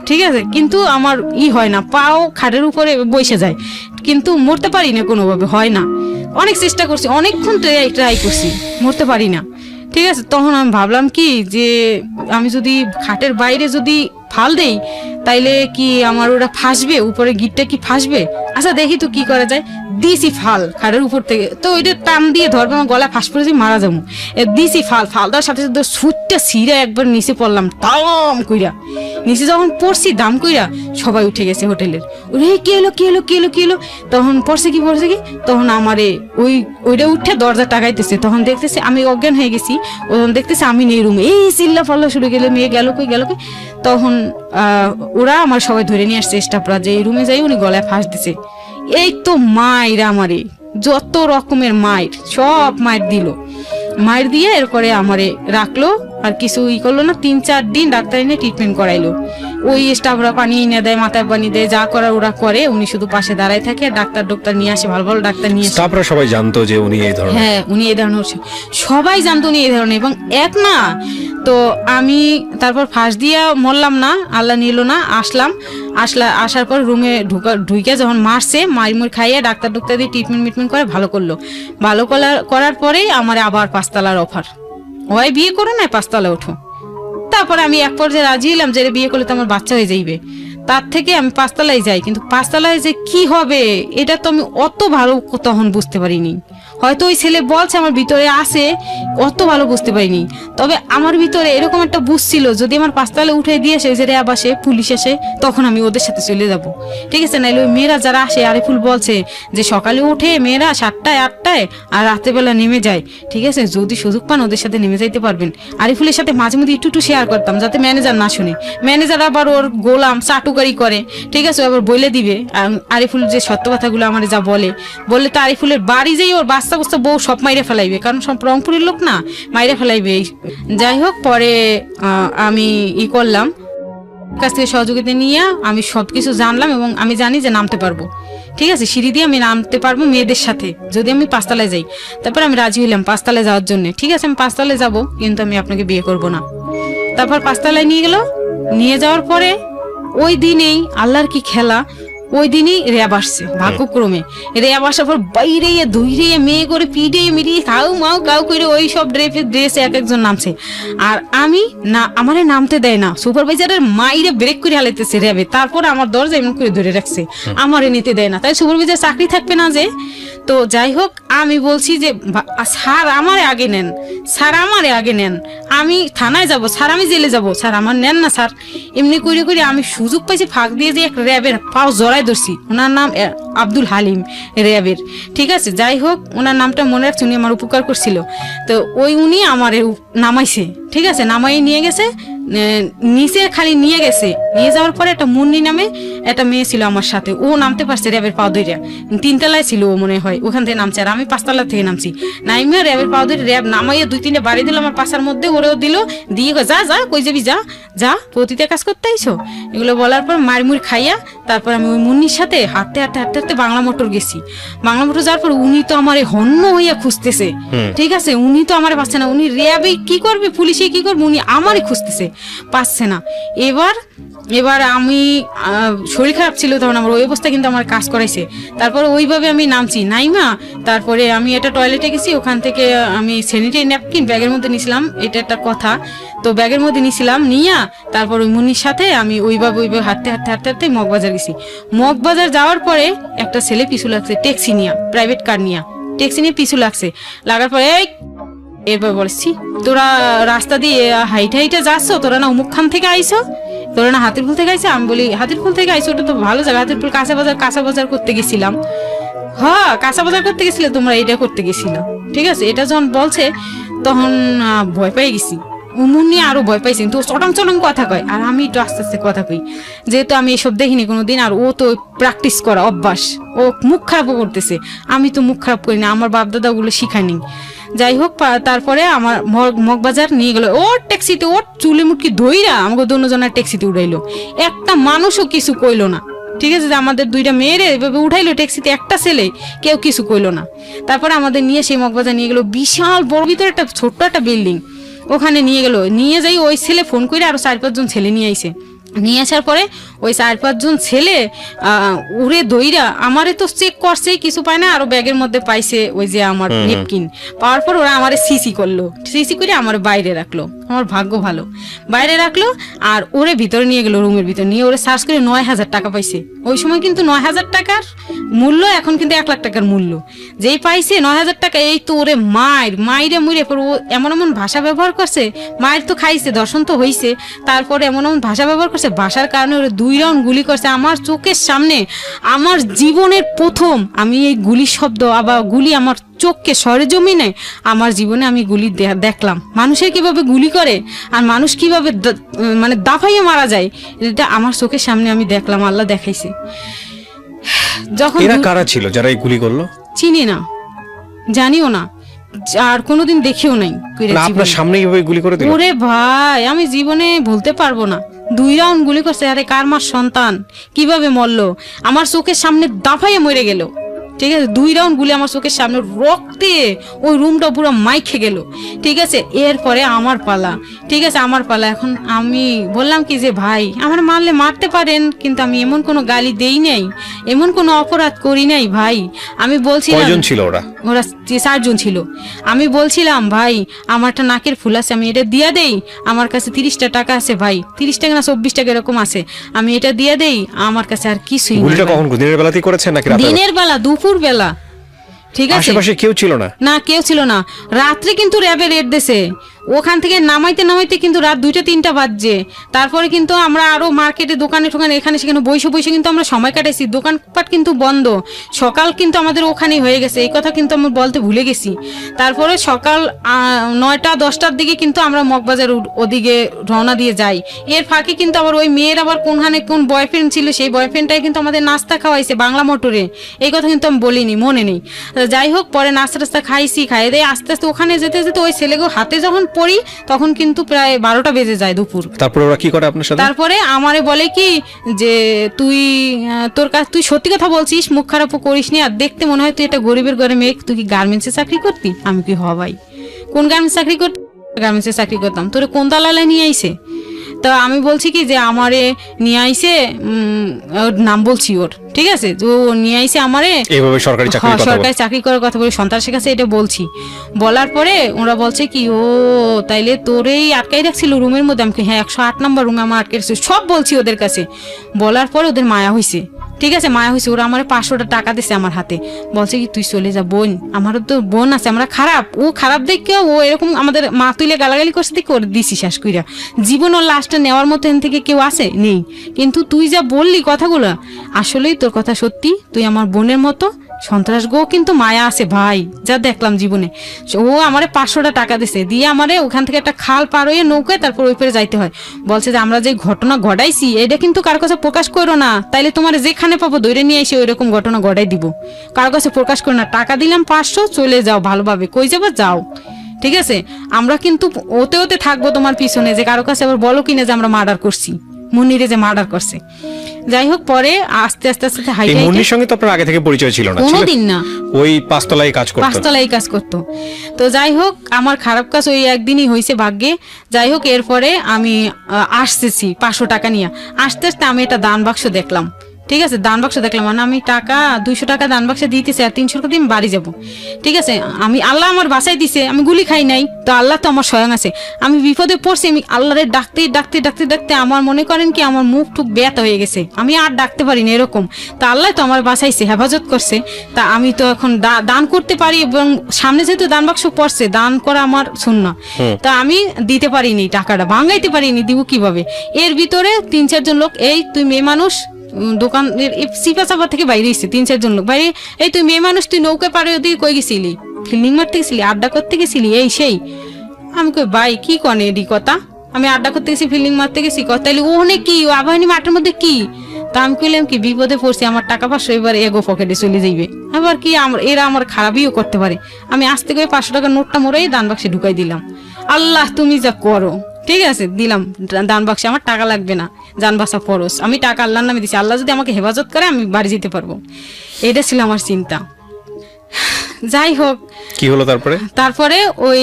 ঠিক আছে, কিন্তু আমার আমার হয় না, পাও খাটের উপরে বসে যায়, কিন্তু মরতে পারি না, কোনোভাবে হয় না। অনেক চেষ্টা করছি, অনেকক্ষণ ট্রাই করছি, মরতে পারি না। ঠিক আছে, তখন আমি ভাবলাম কি যে আমি যদি খাটের বাইরে যদি ফাল দেই তাইলে কি আমার ওরা ফাঁসবে, উপরে গিটটা কি ফাঁসবে। আচ্ছা দেখি তো কি করা যায়। দিছি ফাল খাটের উপর থেকে, তো ওইটা টান দিয়ে ধরবে, আমার গলায় ফাঁস পড়েছি, মারা যাবো। দিছি ফাল দেওয়ার সাথে সাথে সুটটা ছিঁড়ে একবার নিচে পড়লাম, দাম কইরা নিচে যখন পড়ছি, দাম কইরা সবাই উঠে গেছে হোটেলের। ওরে কি এলো কি এলো কি এলো কি এলো, তখন পড়ছে কি তখন আমারে ওইটা উঠে দরজা টাকাইতেছে, তখন দেখতেছে আমি অজ্ঞান হয়ে গেছি, তখন দেখতেছে আমি নেই রুমে, এই চিল্লা ফাল্লা শুরু গেলে, মেয়ে গেল কই গেল কই। তখন ওরা আমার সবাই ধরে নিয়ে আসছে স্টাফরা, যে এই রুমে যাই উনি গলায় ফাঁস দিছে। এই তো মায়ের আমারে যত রকমের মায়ের, সব মায়ের দিল, মায়ের দিয়ে এরপরে আমারে রাখলো, আর কিছু করলো না। 3-4 দিন ডাক্তার এনে ট্রিটমেন্ট করাইলো। ওই স্টাফরা পানি এনে দেয়, মাথায় পানি দেয়, যা করার ওরা করে, উনি শুধু পাশে দাঁড়ায় থাকে। ডাক্তার নিয়ে আসে, ভালো ভালো ডাক্তার নিয়ে আসে। স্টাফরা সবাই জানতো যে উনি এই ধরনের? হ্যাঁ, উনি এই ধরনের, সবাই জানতো উনি এই ধরনের, এবং এক না। তো আমি তারপর ফাঁস দিয়ে মরলাম না, আল্লাহ নিল না। আসার পর রুমে ঢুকে যখন মারছে, মার খাইয়ে ডাক্তার দিয়ে ট্রিটমেন্ট করে ভালো করলো। ভালো করার পরেই আমার আবার 5 তলার অফার, ওই বিয়ে করো না 5 তলায় ওঠো। তারপরে আমি এক পর্যায়ে রাজি হলাম যে বিয়ে করলে তো আমার বাচ্চা হয়ে যাইবে, তার থেকে আমি 5 তলায় যাই। কিন্তু 5 তলায় যে কি হবে এটা তো আমি অত ভালো তখন বুঝতে পারিনি। হয়তো ওই ছেলে বলছে আমার ভিতরে আছে, অত ভালো বুঝতে পারিনি। তবে আমার ভিতরে এরকম একটা বুঝছিল, যদি আমার 5 তলায় উঠে দিয়ে সে র্যাব আসে, পুলিশ আসে, তখন আমি ওদের সাথে চলে যাব। ঠিক আছে, নাইলে ওই মেয়েরা যারা আসে, আরিফুল বলছে যে সকালে উঠে মেয়েরা 7টায় 8টায় আর রাত্রেবেলা নেমে যায়। ঠিক আছে, যদি সুযোগ পান ওদের সাথে নেমে যাইতে পারবেন। আরিফুলের সাথে মাঝে মধ্যে একটু শেয়ার করতাম, যাতে ম্যানেজার না শুনে। ম্যানেজার আবার ওর গোলাম চাটুকারি করে, ঠিক আছে, আবার বলে দিবে আরিফুল যে সত্য কথাগুলো আমার যা বললে তো আরিফুলের বাড়ি যেই ওর বাচ্চা বউ সব মাইরে ফেলাইবে, কারণ সব রংপুরের লোক না, মাইরে ফেলাইবে। যাই হোক, পরে আমি করলাম, কাছ থেকে সহযোগিতা নিয়ে আমি সবকিছু জানলাম, এবং আমি জানি যে নামতে পারবো। ঠিক আছে, সিঁড়ি দিয়ে আমি নামতে পারবো মেয়েদের সাথে, যদি আমি 5 তলায় যাই। তারপর আমি রাজি হইলাম 5 তলায় যাওয়ার জন্য। ঠিক আছে, আমি 5 তলায় যাবো, কিন্তু আমি আপনাকে বিয়ে করব না। তারপর 5 তলায় নিয়ে যাওয়ার পরে ওই দিনেই আল্লাহর কি খেলা, ওই দিনই র্যাব আসছে ভাগ্যক্রমে। র্যাব আসার পর বাইরে ধুইরে মেয়ে করে পিড়ে মিড়িয়ে কাউ করে ওই সব ড্রেসে এক একজন নামছে, আর আমি না, আমারে নামতে দেয় না। সুপারভাইজারের মাইরে ব্রেক করে হালাইতেছে র্যাবে, তারপর আমার দরজা এমন করে ধরে রাখছে, আমারে নিতে দেয় না। তাই সুপারভাইজার চাকরি থাকবে না যে। তো যাই হোক, আমি বলছি যে স্যার আমারে আগে নেন, স্যার আমারে আগে নেন, আমি থানায় যাব, স্যার আমি জেলে যাব, স্যার আমার নেন না স্যার। এমনি করে আমি সুযোগ পাইছি, ফাঁক দিয়ে যে এক র্যাবের পাও জড়াই ধরছি। ওনার নাম আব্দুল হালিম, র্যাবের। ঠিক আছে, যাই হোক, ওনার নামটা মনে রাখছি, উনি আমার উপকার করছিল। তো উনি আমার নামাইছে। ঠিক আছে, নামাই নিয়ে গেছে নিচে, খালি নিয়ে গেছে। নিয়ে যাওয়ার পরে একটা মুন্নি নামে একটা মেয়ে ছিল আমার সাথে, ও নামতে পারছে র্যাবের পাও ধরে। 3 তলায় ছিল ও মনে হয়, ওখান থেকে নামছে, আর আমি 5 তলা থেকে নামছি। নাইমা র্যাবের পাও ধরে র্যাব নামাইয়া 2-3টে বাড়ি দিল আমার পাশার মধ্যে, ওরেও দিল, দিয়ে যা কই যাবি, যা পতিতে কাজ করতে আইছো, এগুলো বলার পর মারমুর খাইয়া তারপর আমি ওই মুন্নির সাথে হাঁটতে বাংলা মোটর গেছি। বাংলা মোটর যাওয়ার পর উনি তো আমার হন্য হইয়া খুঁজতেছে। ঠিক আছে, উনি তো আমার পাচ্ছে না, উনি র্যাবে কি করবে, পুলিশে কি করবে, উনি আমারই খুঁজতেছে, পাচ্ছে না। এবার আমি শরীর খারাপ ছিল তখন, আমার ওই অবস্থা, কিন্তু আমার কাজ করাইছে। তারপরে ওইভাবে আমি নামছি নাইমা, তারপরে আমি একটা টয়লেটে গেছি, ওখান থেকে আমি স্যানিটারি ন্যাপকিন ব্যাগের মধ্যে নিয়েছিলাম, এটা একটা কথা। তো ব্যাগের মধ্যে নিয়েছিলাম, নিয়া তারপর ওই মুন্নির সাথে আমি ওইভাবে হাঁটতে মগবাজার গেছি। মগবাজার যাওয়ার পরে একটা ছেলে পিছু লাগছে, ট্যাক্সি নিয়া, প্রাইভেট কার নিয়া, ট্যাক্সি নিয়ে পিছু লাগছে। লাগার পরে এরপর বলছি, তোরা রাস্তা দিয়ে হাইটে যাচ্ছ, তোরা না অমুক খান থেকে আইছো, তোরা না হাতিরপুল থেকে আইছো। আমি বলি হাতিরপুল থেকে আইছো, ওটা তো ভালো জায়গা, হাতিরপুল কাঁচা বাজার করতে গেছিলাম। হ্যাঁ, কাঁচা বাজার করতে গেছিলে তোমরা, এটা করতে গেছিল। ঠিক আছে, এটা যখন বলছে তখন ভয় পেয়ে গেছি, মুন্নি আরো ভয় পাইছি, তো চটং কথা কয়, আর আমি একটু আস্তে আস্তে কথা কই, যেহেতু আমি এসব দেখিনি কোনোদিন, আর ও তো প্র্যাকটিস করা অভ্যাস, ও মুখ খারাপও করতেছে, আমি তো মুখ খারাপ করি না, আমার বাপ দাদা ওগুলো শিখায়নি। যাই হোক, তারপরে আমার মগবাজার নিয়ে গেল, ওর ট্যাক্সিতে, ওর চুলে মুটকি ধইরা আমাকে দুজনের ট্যাক্সিতে উঠাইলো, একটা মানুষও কিছু কইলো না। ঠিক আছে, আমাদের 2টা মেয়েরে এভাবে উঠাইলো ট্যাক্সিতে, একটা ছেলে কেউ কিছু কইলো না। তারপরে আমাদের নিয়ে সেই মগবাজার নিয়ে গেলো, বিশাল বড় ভিতরে একটা ছোট্ট একটা বিল্ডিং, ওখানে নিয়ে যাই, ওই ছেলে ফোন করে আরো 4-5 জন ছেলে নিয়ে আইছে। নিয়ে আসার পরে ওই 4-5 জন ছেলে উড়ে দইরা আমারে তো চেক করছে, কিছু পায় না, আরো ব্যাগের মধ্যে পাইছে ওই যে আমার নেপকিন। পাওয়ার পর ওরা আমারে সিসি করলো, সিসি করে আমার বাইরে রাখলো। আমার ভাগ্য ভালো, বাইরে রাখলো। আর ওরে ভিতরে নিয়ে গেলো, রুমের ভিতরে নিয়ে ওরে সার্চ করে 9,000 টাকা পাইছে। ওই সময় কিন্তু 9,000 টাকার মূল্য, এখন কিন্তু 1 লাখ টাকার মূল্য। যেই পাইছে 9,000 টাকা, এই তো ওরে মাইরে মুইরে পর ও এমন এমন ভাষা ব্যবহার করছে। মায়ের তো খাইছে, দর্শন তো হইছে, তারপরে এমন এমন ভাষা ব্যবহার করছে, ভাষার কারণে ওরে 2 রাউন্ড গুলি করছে আমার চোখের সামনে। আমার জীবনের প্রথম আমি এই গুলি শব্দ, আবার গুলি আমার চোখকে সরেজমিনে আমার জীবনে আমি গুলি দেখলাম। মানুষের কিভাবে গুলি করে আর মানুষ কিভাবে মানে দাফাইয়ে মারা যায়, এটা আমার চোখের সামনে আমি দেখলাম, আল্লাহ দেখাইছে। যখন এরা কারা ছিল যারা এই গুলি করলো? চিনি না, জানিও না, আর কোনোদিন দেখিও নাই। না, আপনার সামনে কিভাবে গুলি করে দিল? ওরে ভাই, আমি জীবনে ভুলতে পারবো না। 2 রাউন্ড গুলি করছে। আরে কার মার সন্তান কিভাবে মরলো আমার চোখের সামনে দাফাইয়ে মরে গেল। ঠিক আছে, 2 রাউন্ড গুলি আমার চোখের সামনে, রক্তে ওই রুমটা পুরো মাইখে গেল। ঠিক আছে, এরপরে আমার পালা। ঠিক আছে, আমার পালা। এখন আমি বললাম কি যে ভাই আমার মারলে মারতে পারেন, কিন্তু আমি এমন কোনো গালি দেই নাই, এমন কোনো অপরাধ করি নাই ভাই। আমি বলছিলাম, কয়জন ছিল ওরা? ওরা 4 জন ছিল। আমি বলছিলাম ভাই আমার একটা নাকের ফুল আছে, আমি এটা দিয়া দেই, আমার কাছে 30টা টাকা আছে ভাই, 30 টাকা না 24 টাকা এরকম আছে, আমি এটা দিয়া দেই, আমার কাছে আর কিছুই গুলিটা নেই। কখন, দিনের বেলাতেই করেছেন নাকি রাতে? দিনের বেলা, দুপুর বেলা। ঠিক আছে, আশেপাশে কেউ ছিল না? না, কেউ ছিল না। রাত্রে কিন্তু র্যাবে রেড দিছে, ওখান থেকে নামাইতে নামাইতে কিন্তু রাত 2টা-3টা বাজছে। তারপরে কিন্তু আমরা আরো মার্কেটে দোকানে টোকানে এখানে সেখানে বসে বসে কিন্তু আমরা সময় কাটাইছি। দোকানপাট কিন্তু বন্ধ, সকাল কিন্তু আমাদের ওখানেই হয়ে গেছে, এই কথা কিন্তু আমি বলতে ভুলে গেছি। তারপরে সকাল 9টা-10টার দিকে কিন্তু আমরা মগবাজার ওদিকে রওনা দিয়ে যাই। এর ফাঁকে কিন্তু আবার ওই মেয়ের আবার কোনখানে কোন বয়ফ্রেন্ড ছিল, সেই বয়ফ্রেন্ডটাই কিন্তু আমাদের নাস্তা খাওয়াইছে বাংলা মোটরে। এই কথা কিন্তু আমি বলিনি, মনে নেই। যাই হোক, পরে নাস্তা টাস্তা খাইছি, খাইয়ে দিয়ে আস্তে আস্তে ওখানে যেতে যেতে ওই ছেলেকে হাতে যখন পড়ি তখন কিন্তু প্রায় 12টা বেজে যায় দুপুর। তারপরে ওরা কি করে আপনার সাথে? তারপরে আমারে বলে কি যে তুই তোর কাছে তুই সত্যি কথা বলছিস, মুখ খারাপ করিস নি, আর দেখতে মনে হয় তুই একটা গরিবের ঘরে মেয়ে, তুই কি গার্মেন্টসে চাকরি করতি? আমি কি হ ভাই, কোন গার্মেন্টস চাকরি করতি? গার্মেন্টসে চাকরি করতাম। তোরে কোন দালালে নিয়ে আইছে? তো আমি বলছি কি যে আমারে নিয়ে আইছে, ওর নাম বলছি ওর, ঠিক আছে, তো নিয়ে আইছে আমারে এইভাবে সরকারি চাকরি কথা বলে। সরকারি চাকরি করার কথা বলে সন্ত্রাসের কাছে এটা বলছি। বলার পরে ওরা বলছে কি ও তাইলে তোরেই আটকাই রাখছিল রুমের মধ্যে? আমি হ্যাঁ 108 নম্বর রুমে আমার আটকে রাখছিল। সব বলছি ওদের কাছে। বলার পরে ওদের মায়া হয়েছে, ঠিক আছে, মায়া হয়েছে। ওরা আমার 500 টাকা দিছে আমার হাতে, বলছে কি তুই চলে যা বোন, আমারও তো বোন আছে, আমরা খারাপ, ও খারাপ দেখে ও এরকম আমাদের মা তুইলে গালাগালি করছে দেখে ওর দিছি শেষ কইরা। জীবন ওর লাস্টটা নেওয়ার মতো এখান থেকে কেউ আছে নেই, কিন্তু তুই যা বললি কথাগুলো আসলেই তোর কথা সত্যি, তুই আমার বোনের মতো। সন্ত্রাস গো কিন্তু মায়া আছে ভাই, যা দেখলাম জীবনে। ও আমারে 500 টাকা দিছে, দিয়ে আমারে ওখান থেকে একটা খাল পার হয়ে নৌকায় তারপর ওই পারে যাইতে হয়। বলছে যে আমরা যে ঘটনা ঘটাইছি এটা কিন্তু কার কাছে প্রকাশ করো না, তাইলে তোমার যেখানে পাবো দৌড়ে নিয়ে এসে ওই রকম ঘটনা ঘটাই দিব, কার কাছে প্রকাশ করো না। টাকা দিলাম 500, চলে যাও ভালোভাবে, কই যাবো যাও, ঠিক আছে। আমরা কিন্তু ওতে ওতে থাকবো তোমার পিছনে, যে কারো কাছে আবার বলো কিনা যে আমরা মার্ডার করছি, মুন্নিরে যে মার্ডার করছে। যাই হোক, পরে আস্তে আস্তে আস্তে এই মুন্নির সঙ্গে তো আপনার আগে থেকে পরিচয় ছিল না? কোনোদিন না, ওই 5 তলায় কাজ করতো। 5 তলায় কাজ করতো। তো যাই হোক, আমার খারাপ কাজ ওই একদিনই হয়েছে ভাগ্যে। যাই হোক, এরপরে আমি আসতেছি 500 টাকা নিয়ে, আস্তে আস্তে আমি একটা দান বাক্স দেখলাম, ঠিক আছে, দান বাক্স দেখলাম, মানে আমি টাকা 200 টাকা দান বাক্সে দিতেছি আর 300 টাকা দিয়ে আমি বাড়ি যাবো, ঠিক আছে। আমি আল্লাহ আমার বাসায় দিছে, আমি গুলি খাই নাই, তো আল্লাহ তো আমার স্বয়ং আছে। আমি বিপদে পড়ছি, আমি আল্লাহরে ডাকতে ডাকতে ডাকতে ডাকতে আমার মনে করেন কি আমার মুখ টুক ব্যথা হয়ে গেছে, আমি আর ডাকতে পারি না এরকম। তা আল্লাহ তো আমার বাসাইছে, হেফাজত করছে। তা আমি তো এখন দান করতে পারি, এবং সামনে যেহেতু দান বাক্স পড়ছে, দান করা আমার সুন্নাহ। তা আমি দিতে পারিনি, টাকাটা ভাঙাইতে পারিনি, দিব কিভাবে? এর ভিতরে 3-4 জন লোক, এই তুই মেয়ে মানুষ, দোকানের সিপা চাপা থেকে বাইরে এসছে 3-4 জন লোক বাইরে, এই তুই মেয়ে মানুষ, তুই নৌকা পারে ওদিকে কই গেছিলি? ফিল্ডিং মারতে গেছিলি, আড্ডা করতে গেছিলি, এই সেই। আমি কই ভাই কি কনে এডি কথা, আমি আড্ডা করতে গেছি, ফিল্ডিং মারতে গেছি, কথা তাইলে ওখানে কি আবাহিনী মাঠের মধ্যে কি? তা আমি কইলাম কি বিপদে পড়ছি, আমার টাকা 500 এবার এগো পকেটে চলে যাইবে, আবার কি এরা আমার খারাপইও করতে পারে। আমি আস্তে করে 500 টাকার নোটটা মোড়াই দান বাক্সে ঢুকাই দিলাম। আল্লাহ তুমি যা করো, ঠিক আছে, দিলাম দান বাক্সে, আমার টাকা লাগবে না, জান বাঁচা ফরজ, আমি টাকা আল্লাহর নামে দিছি, আল্লাহ যদি আমাকে হেফাজত করে আমি বাড়ি যেতে পারবো। এটা ছিল আমার চিন্তা। যাই হোক, কি হলো তারপরে? তারপরে ওই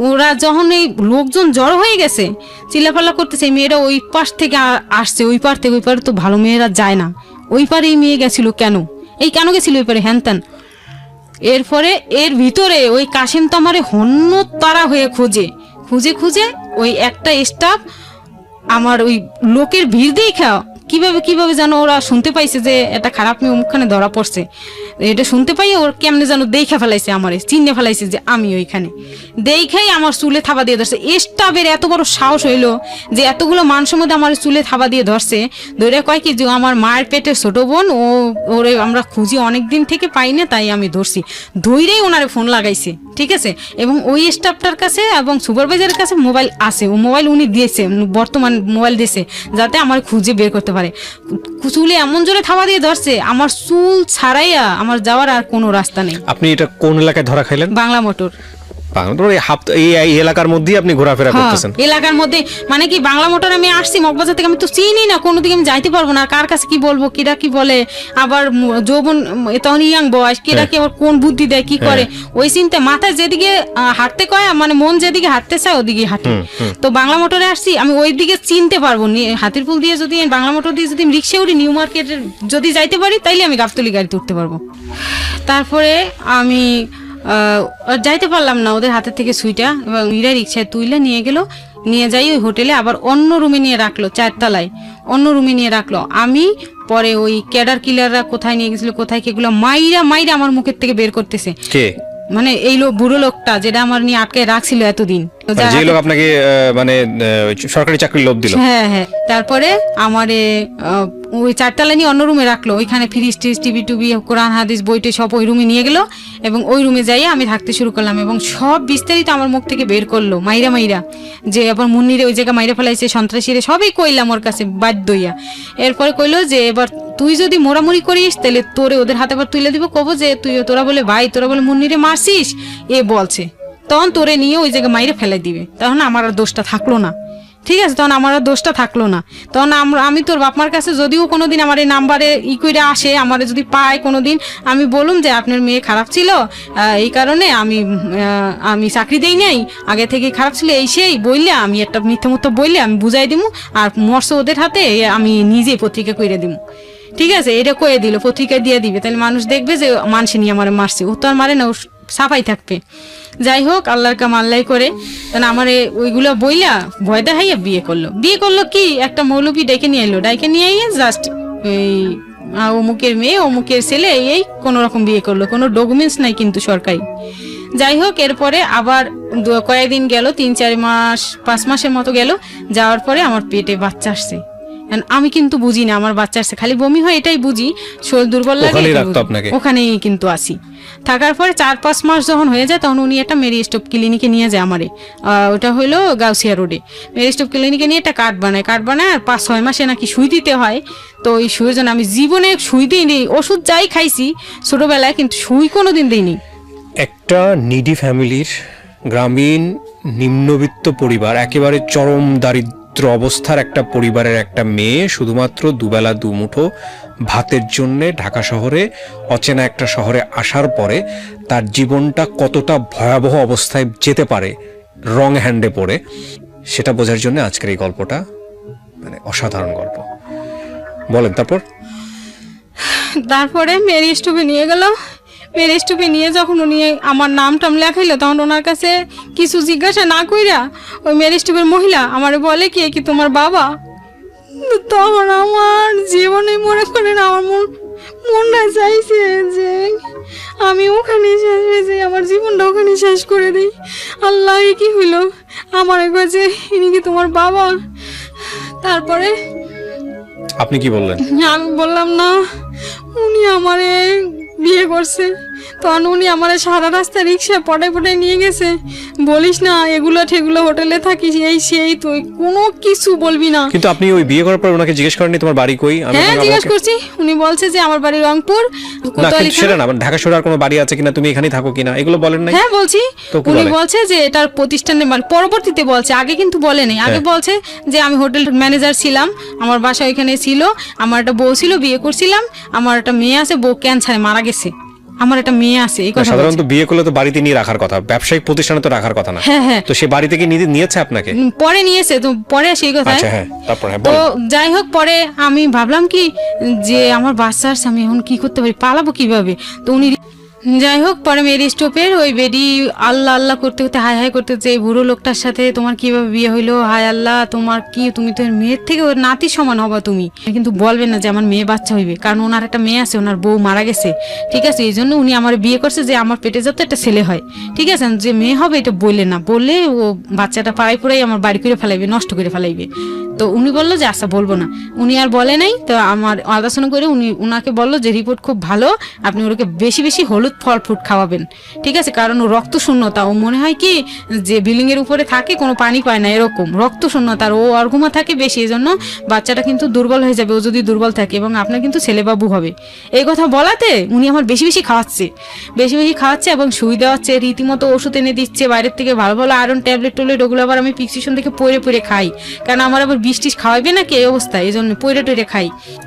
ওরা যখন এই লোকজন জড়ো হয়ে গেছে, চিল্লাপাল্লা করতেছে, এই মেয়েরা ওই পাশ থেকে আসছে, ওই পার থেকে ওই পারে তো ভালো মেয়েরা যায় না, ওই পারে এই মেয়ে গেছিল কেন, এই কেন গেছিল ওই পারে, হ্যান ত্যান। এরপরে এর ভিতরে ওই কাশিম তো আমারে হন্য তারা হয়ে খুঁজে খুঁজে খুঁজে ওই একটা স্টাফ আমার ওই লোকের ভিড় দেখা কিভাবে যেন ওরা শুনতে পাইছে যে একটা খারাপ মেয়ে অমুকখানে ধরা পড়ছে, এটা শুনতে পাই ওর কেমনে যেন দেখা ফেলাইছে, আমারে চিনে ফেলাইছে যে আমি ওইখানে, দেখাই আমার চুলে থাবা দিয়ে ধরছে। স্টাফের এত বড় সাহস হইলো যে এতগুলো মানুষের মধ্যে আমার চুলে থাবা দিয়ে ধরছে, ধরে কয় কি যে আমার মায়ের পেটের ছোট বোন, ওরে আমরা খুঁজি অনেক দিন থেকে পাই না, তাই আমি ধরছি। ধৈরেই ওনারে ফোন লাগাইছে, ঠিক আছে, এবং ওই স্টাফটার কাছে এবং সুপারভাইজারের কাছে মোবাইল আছে, ও মোবাইল উনি দিয়েছে, বর্তমান মোবাইল দিয়েছে যাতে আমার খুঁজে বের করতে পারে। চুলে এমন জোরে থাবা দিয়ে ধরছে, আমার চুল ছাড়াইয়া আমার যাওয়ার আর কোনো রাস্তা নেই। আপনি এটা কোন এলাকায় ধরা খাইলেন? বাংলা মোটর। এই এলাকার মধ্যেই আপনি ঘোরাফেরা করতেছেন? এলাকার মধ্যে মানে কি, বাংলা মোটর আমি আসছি মগবাজার থেকে, আমি তো চিনি না, কোনোদিকে আমি যাইতে পারবো না, কার কাছে কি বলবো, কিরা কি বলে, আবার যৌবন তখন ইয়াং বয়স, কিরা কি আবার কোন বুদ্ধি দেয় কি করে, ওই চিন্তা মাথায় যেদিকে হাঁটতে কয়, মানে মন যেদিকে হাঁটতে চায় ওদিকে হাঁটে। তো বাংলা মোটরে আসছি, আমি ওই দিকে চিনতে পারবো, হাতির পুল দিয়ে যদি বাংলা মোটর দিয়ে যদি রিক্সা উঠি নিউ মার্কেটের যদি যাইতে পারি, তাইলে আমি গাবতলি গাড়িতে উঠতে পারবো। তারপরে আমি যাইতে পারলাম না, ওদের হাতের থেকে সুইটা, এবং ইরা রিক্সায় তুইলে নিয়ে গেল, নিয়ে যাই ওই হোটেলে, আবার অন্য রুমে নিয়ে রাখলো, 4 তলায় অন্য রুমে নিয়ে রাখলো। আমি পরে ওই ক্যাডার কিলাররা কোথায় নিয়ে গেছিল, কোথায় কেগুলো মাইরা আমার মুখের থেকে বের করতেছে। মানে এই বুড়ো লোকটা যেটা আমার নিয়ে আটকে রাখছিল এতদিন, যে লোক আপনাকে মানে সরকারি চাকরির লোভ দিল। হ্যাঁ হ্যাঁ। তারপরে আমারে ওই 4 তলা নিয়ে অন্য রুমে রাখলো, ওইখানে ফ্রিজ টিজ টিভি টুবি কোরআন হাদিস বইটে সব ওই রুমে নিয়ে গেল, এবং ওই রুমে যাই আমি থাকতে শুরু করলাম, এবং সব বিস্তারিত আমার মুখ থেকে বের করলো মাইরা যে আবার মুন্নিরে ওই জায়গায় মাইরা ফেলাইছে, সন্ত্রাসীরে, সবই কইলাম ওর কাছে বাধ্য হইয়া। এরপরে কইলো যে এবার তুই যদি মোড়ামুড়ি করিস তাহলে তোরে ওদের হাতে আবার তুলে দিব, কব যে তোরা বলে ভাই, তোরা বলে মুন্নিরে মারছিস, এ বলছে, তখন তোরে নিয়ে ওই জায়গায় মাইরে ফেলে দিবে, তখন আমার আর দোষটা থাকলো না, ঠিক আছে, তখন আমার আর দোষটা থাকলো না। তখন আমি তোর বাপমার কাছে যদিও কোনোদিন আমার এই নাম্বারে করে আসে, আমার যদি পায় কোনোদিন, আমি বলুম যে আপনার মেয়ে খারাপ ছিল, এই কারণে আমি চাকরি দেই নাই, আগে থেকে খারাপ ছিল, এই সেই বললে আমি একটা মিথ্যা মতো বললে আমি বুঝাই দিব, আর মর্ষ ওদের হাতে আমি নিজেই পত্রিকা করে দিব, ঠিক আছে, এটা কয়ে দিল, পত্রিকায় দিয়ে দিবে, তাহলে মানুষ দেখবে যে মানুষ নিয়ে আমার মারছে, ও তো আর মারে না, ও সাফাই থাকবে। যাই হোক, আল্লাহর কাম আল্লাহ করে, তাহলে আমার ওইগুলো বইলা ভয় দেখাইয়া বিয়ে করলো কি, একটা মৌলবি ডেকে নিয়ে এলো, জাস্ট এই অমুকের মেয়ে অমুকের ছেলে, এই কোনো রকম বিয়ে করলো, কোনো ডকুমেন্টস নাই কিন্তু সরকারি। যাই হোক, এরপরে আবার কয়েকদিন গেল, 3-4 মাস 5 মাসের মতো গেল, যাওয়ার পরে আমার পেটে বাচ্চা আসছে। আমি কিন্তু বুঝি না আমার বাচ্চা আসছে, খালি বমি হয় এটাই বুঝি, শরীর দুর্বল লাগে, ওখানেই কিন্তু আসি। থাকার পরে 4-5 মাস যখন হয়ে যায়, তখন উনি একটা মেরি স্টপ ক্লিনিকে নিয়ে যায় আমারে, ওটা হলো গাউসিয়া রোডে, মেরি স্টপ ক্লিনিকে নিয়ে একটা কার্ড বানায়, আর 5-6 মাসে নাকি সুই দিতে হয়। তো ওই সুইয়ের জন্য আমি জীবনে সুই দিইনি, ওষুধ যাই খাইছি ছোটবেলায়, কিন্তু সুই কোনোদিন দিইনি। একটা নিডি ফ্যামিলির, গ্রামীণ নিম্নবিত্ত পরিবার, একেবারে চরম দারিদ্র অবস্থার একটা পরিবারের একটা মেয়ে শুধুমাত্র দুবেলা দুমুঠো ভাতের জন্যে ঢাকা শহরে, অচেনা একটা শহরে আসার পরে তার জীবনটা কতটা ভয়াবহ অবস্থায় যেতে পারে রং হ্যান্ডে পড়ে, সেটা বোঝার জন্য আজকের এই গল্পটা, মানে অসাধারণ গল্প। বলেন তারপরে মেরি স্টপে নিয়ে গেল, মেরি স্টপে নিয়ে যখন উনি আমার নাম টাম লেখাইলো, তখন ওনার কাছে কিছু জিজ্ঞাসা না কইরা ওই মেরি স্টপের মহিলা আমারে বলে কি তোমার বাবা? তখন আমার জীবনে মনে করেন আমার মনটা চাইছে যে আমি ওখানে শেষ হয়ে যাই, আমার জীবনটা ওখানে শেষ করে দিই। আল্লাহ, কি হইলো আমার কাছে, ইনি কি তোমার বাবা? তারপরে আপনি কি বললেন? আমি বললাম না, উনি আমারে বিয়ে করছে। তখন উনি আমার সারা রাস্তা রিক্সা পটায় নিয়ে গেছে। বলিস না এগুলো ঠেগুলো হোটেলে থাকিস, এই সেই, তুই কোনো কিছু বলবি না। কিন্তু আপনি ওই বিয়ে করার পর ওনাকে জিজ্ঞেস করেননি তোমার বাড়ি কই? হ্যাঁ, জিজ্ঞেস করছি। উনি বলছে যে আমার বাড়ি রংপুর। সেটা না, ঢাকা শহরে আর কোনো বাড়ি আছে কিনা, তুমি এখানেই থাকো কিনা, এগুলো বলেন নাই? হ্যাঁ বলছি। উনি বলছে যে এটার প্রতিষ্ঠানের মালিক, পরবর্তীতে বলছে, আগে কিন্তু বলেনি। আগে বলছে যে আমি হোটেল ম্যানেজার ছিলাম, আমার বাসা ওইখানে ছিল, আমার একটা বউ ছিল, বিয়ে করছিলাম, আমার একটা মেয়ে আছে, বউ ক্যান্সারে মারা গেছে। আমার একটা মেয়ে আছে, এই কথা সাধারণত বিয়ে করলে তো বাড়িতে নিয়ে রাখার কথা, ব্যবসায়িক প্রতিষ্ঠানে তো রাখার কথা না। হ্যাঁ হ্যাঁ, তো সে বাড়ি থেকে নিয়েছে আপনাকে? পরে নিয়েছে, তো পরে সেই কথা। আচ্ছা হ্যাঁ, তারপর হ্যাঁ তো বলেন। যাই হোক, পরে আমি ভাবলাম কি যে আমার বাচ্চা আসছে, আমি এখন কি করতে পারি, পালাবো কিভাবে। তো উনি যাই হোক, পরে মেয়ের স্টপের ওই বেডি আল্লাহ আল্লাহ করতে করতে হাই হাই করতে, এই বুড়ো লোকটার সাথে তোমার কিভাবে বিয়ে হইলো, হায় আল্লাহ তোমার কি, তুমি তো এর মেয়ের থেকে ওর নাতির সমান হবা তুমি, কিন্তু বলবেন না যে আমার মেয়ে বাচ্চা হইবে, কারণ ওনার একটা মেয়ে আছে, ওনার বউ মারা গেছে, ঠিক আছে, এই জন্য উনি আমার বিয়ে করছে যে আমার পেটে যাতে একটা ছেলে হয়, ঠিক আছে, যে মেয়ে হবে এটা বললে না, বললে ও বাচ্চাটা পাড়াই পুরাই আমার বাড়ি করে ফেলাইবে, নষ্ট করে ফেলাইবে। তো উনি বললো যে আচ্ছা বলবো না, উনি আর বলে নাই। তো আমার আলোচনা করে উনাকে বললো যে রিপোর্ট খুব ভালো, আপনি ওকে বেশি বেশি হলুদ ফল ফ্রুট খাওয়াবেন, ঠিক আছে, কারণ ও রক্ত শূন্যতা, ও মনে হয় কি যে বিল্ডিং এর উপরে থাকে কোনো পানি পায় না, এরকম রক্ত শূন্যতার ও অর্ঘুমা থাকে বেশি, এই জন্য বাচ্চাটা কিন্তু দুর্বল হয়ে যাবে ও যদি দুর্বল থাকে, এবং আপনার কিন্তু ছেলেবাবু হবে। এই কথা বলাতে উনি আমার বেশি বেশি খাওয়াচ্ছে এবং সুই দেওয়াচ্ছে, রীতিমতো ওষুধ এনে দিচ্ছে বাইরের থেকে, ভালো ভালো আয়রন ট্যাবলেট ওগুলো আবার আমি প্রিসক্রিপশন থেকে পড়ে খাই, কারণ আমার আবার বৃষ্টি খাওয়াইবে নাকি এই অবস্থায়, এই জন্য পড়ে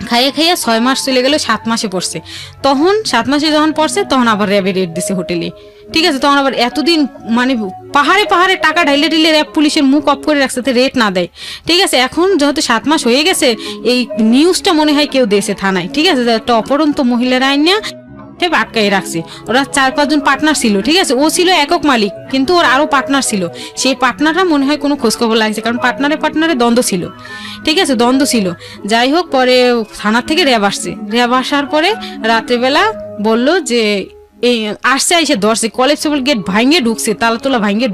খাইয়ে 6 মাস চলে গেল, 7 মাসে পড়ছে। তখন 7 মাসে যখন পড়ছে তখন আবার র্যাবে রেট দিছে হোটেলে, ঠিক আছে, তখন আবার এতদিন মানে পাহাড়ে টাকা ঢাইলে র্যাব পুলিশের মুখ অফ করে রাখছে, রেট না দেয়, ঠিক আছে। এখন যেহেতু 7 মাস হয়ে গেছে, এই নিউজটা মনে হয় কেউ দিয়েছে থানায়, ঠিক আছে, একটা অপরন্ত মহিলার আইন না আটকাই রাখছে। ওরা 4-5 জন পার্টনার ছিল, ঠিক আছে, ও ছিল একক মালিক, কিন্তু ওর আরো পার্টনার ছিল, সেই পার্টনাররা মনে হয় কোনো খোঁজখবর লাগছে, কারণ পার্টনারে দ্বন্দ্ব ছিল, ঠিক আছে, দ্বন্দ্ব ছিল। যাই হোক, পরে থানার থেকে র্যাব আসছে, র্যাব আসার পরে রাত্রেবেলা বলল যে এই আসছে, এসে ধরছে, কলেজ গেট ভাঙিয়ে ঢুকছে, তালা ভাঙিয়ে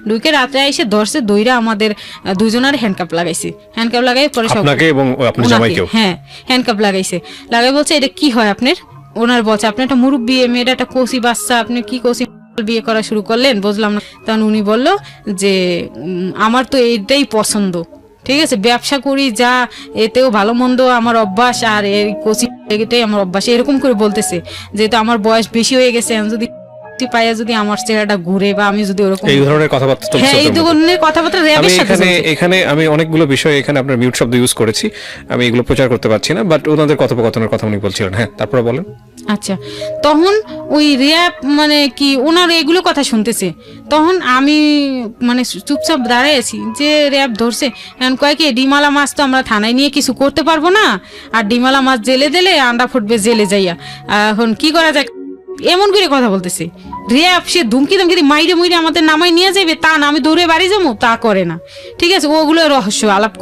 ঢুকে রাত্রে এসে ধরছে, দইরা আমাদের দুজনের হ্যান্ডকাপ লাগাইছে, হ্যান্ডকাপ লাগাই পরে সব আপনাকে এবং আপনার জামাইকেও? হ্যাঁ, হ্যান্ডকাপ লাগাই বলছে এটা কি হয় আপনার, ওনার বলছে আপনি একটা মুরব্বী, মেয়েটা একটা কোসি বাচ্চা, আপনি কি কোসি বিয়ে করা শুরু করলেন, বুঝলাম না। তখন উনি বলল যে আমার তো এইটাই পছন্দ, ঠিক আছে, ব্যবসা করি যা, এতেও ভালো মন্দ আমার অভ্যাস, আর এই কোচিং এটাই আমার অভ্যাস, এরকম করে বলতেছে, যেহেতু আমার বয়স বেশি হয়ে গেছে, আমি যদি পাইয়া যদি আমার চেহারাটা ঘুরে বা আমি যদি ওরকম এই ধরনের কথাবার্তা চলছে। হ্যাঁ, এই ধরনের কথাবার্তা র্যাবের সাথে এখানে আমি অনেকগুলো বিষয় এখানে আপনার মিউট শব্দ ইউজ করেছি, আমি এগুলো প্রচার করতে পারছি না, বাট ওনাদের কথোপকথনের কথা উনি বলছিলেন। হ্যাঁ, তারপরে বলেন। আচ্ছা, তখন ওই র্যাব মানে কি ওনার এগুলো কথা শুনতেছে, তখন আমি মানে চুপচাপ দাঁড়ায় আছি, যে র্যাব ধরছে, কয়েক ডিমালা মাছ তো আমরা থানায় নিয়ে কিছু করতে পারবো না, আর ডিমালা মাছ জেলে দিলে আন্ডা ফুটবে জেলে যাইয়া, এখন কি করা যায়, এমন করে কথা বলতেছে র্যাব। সে ধুমকি মাইরে আমাদের নামাই নিয়ে যাবে তা না, আমি দৌড়ে বাড়ি যাবো তা করে না, ঠিক আছে, ওগুলো রহস্য আলাপ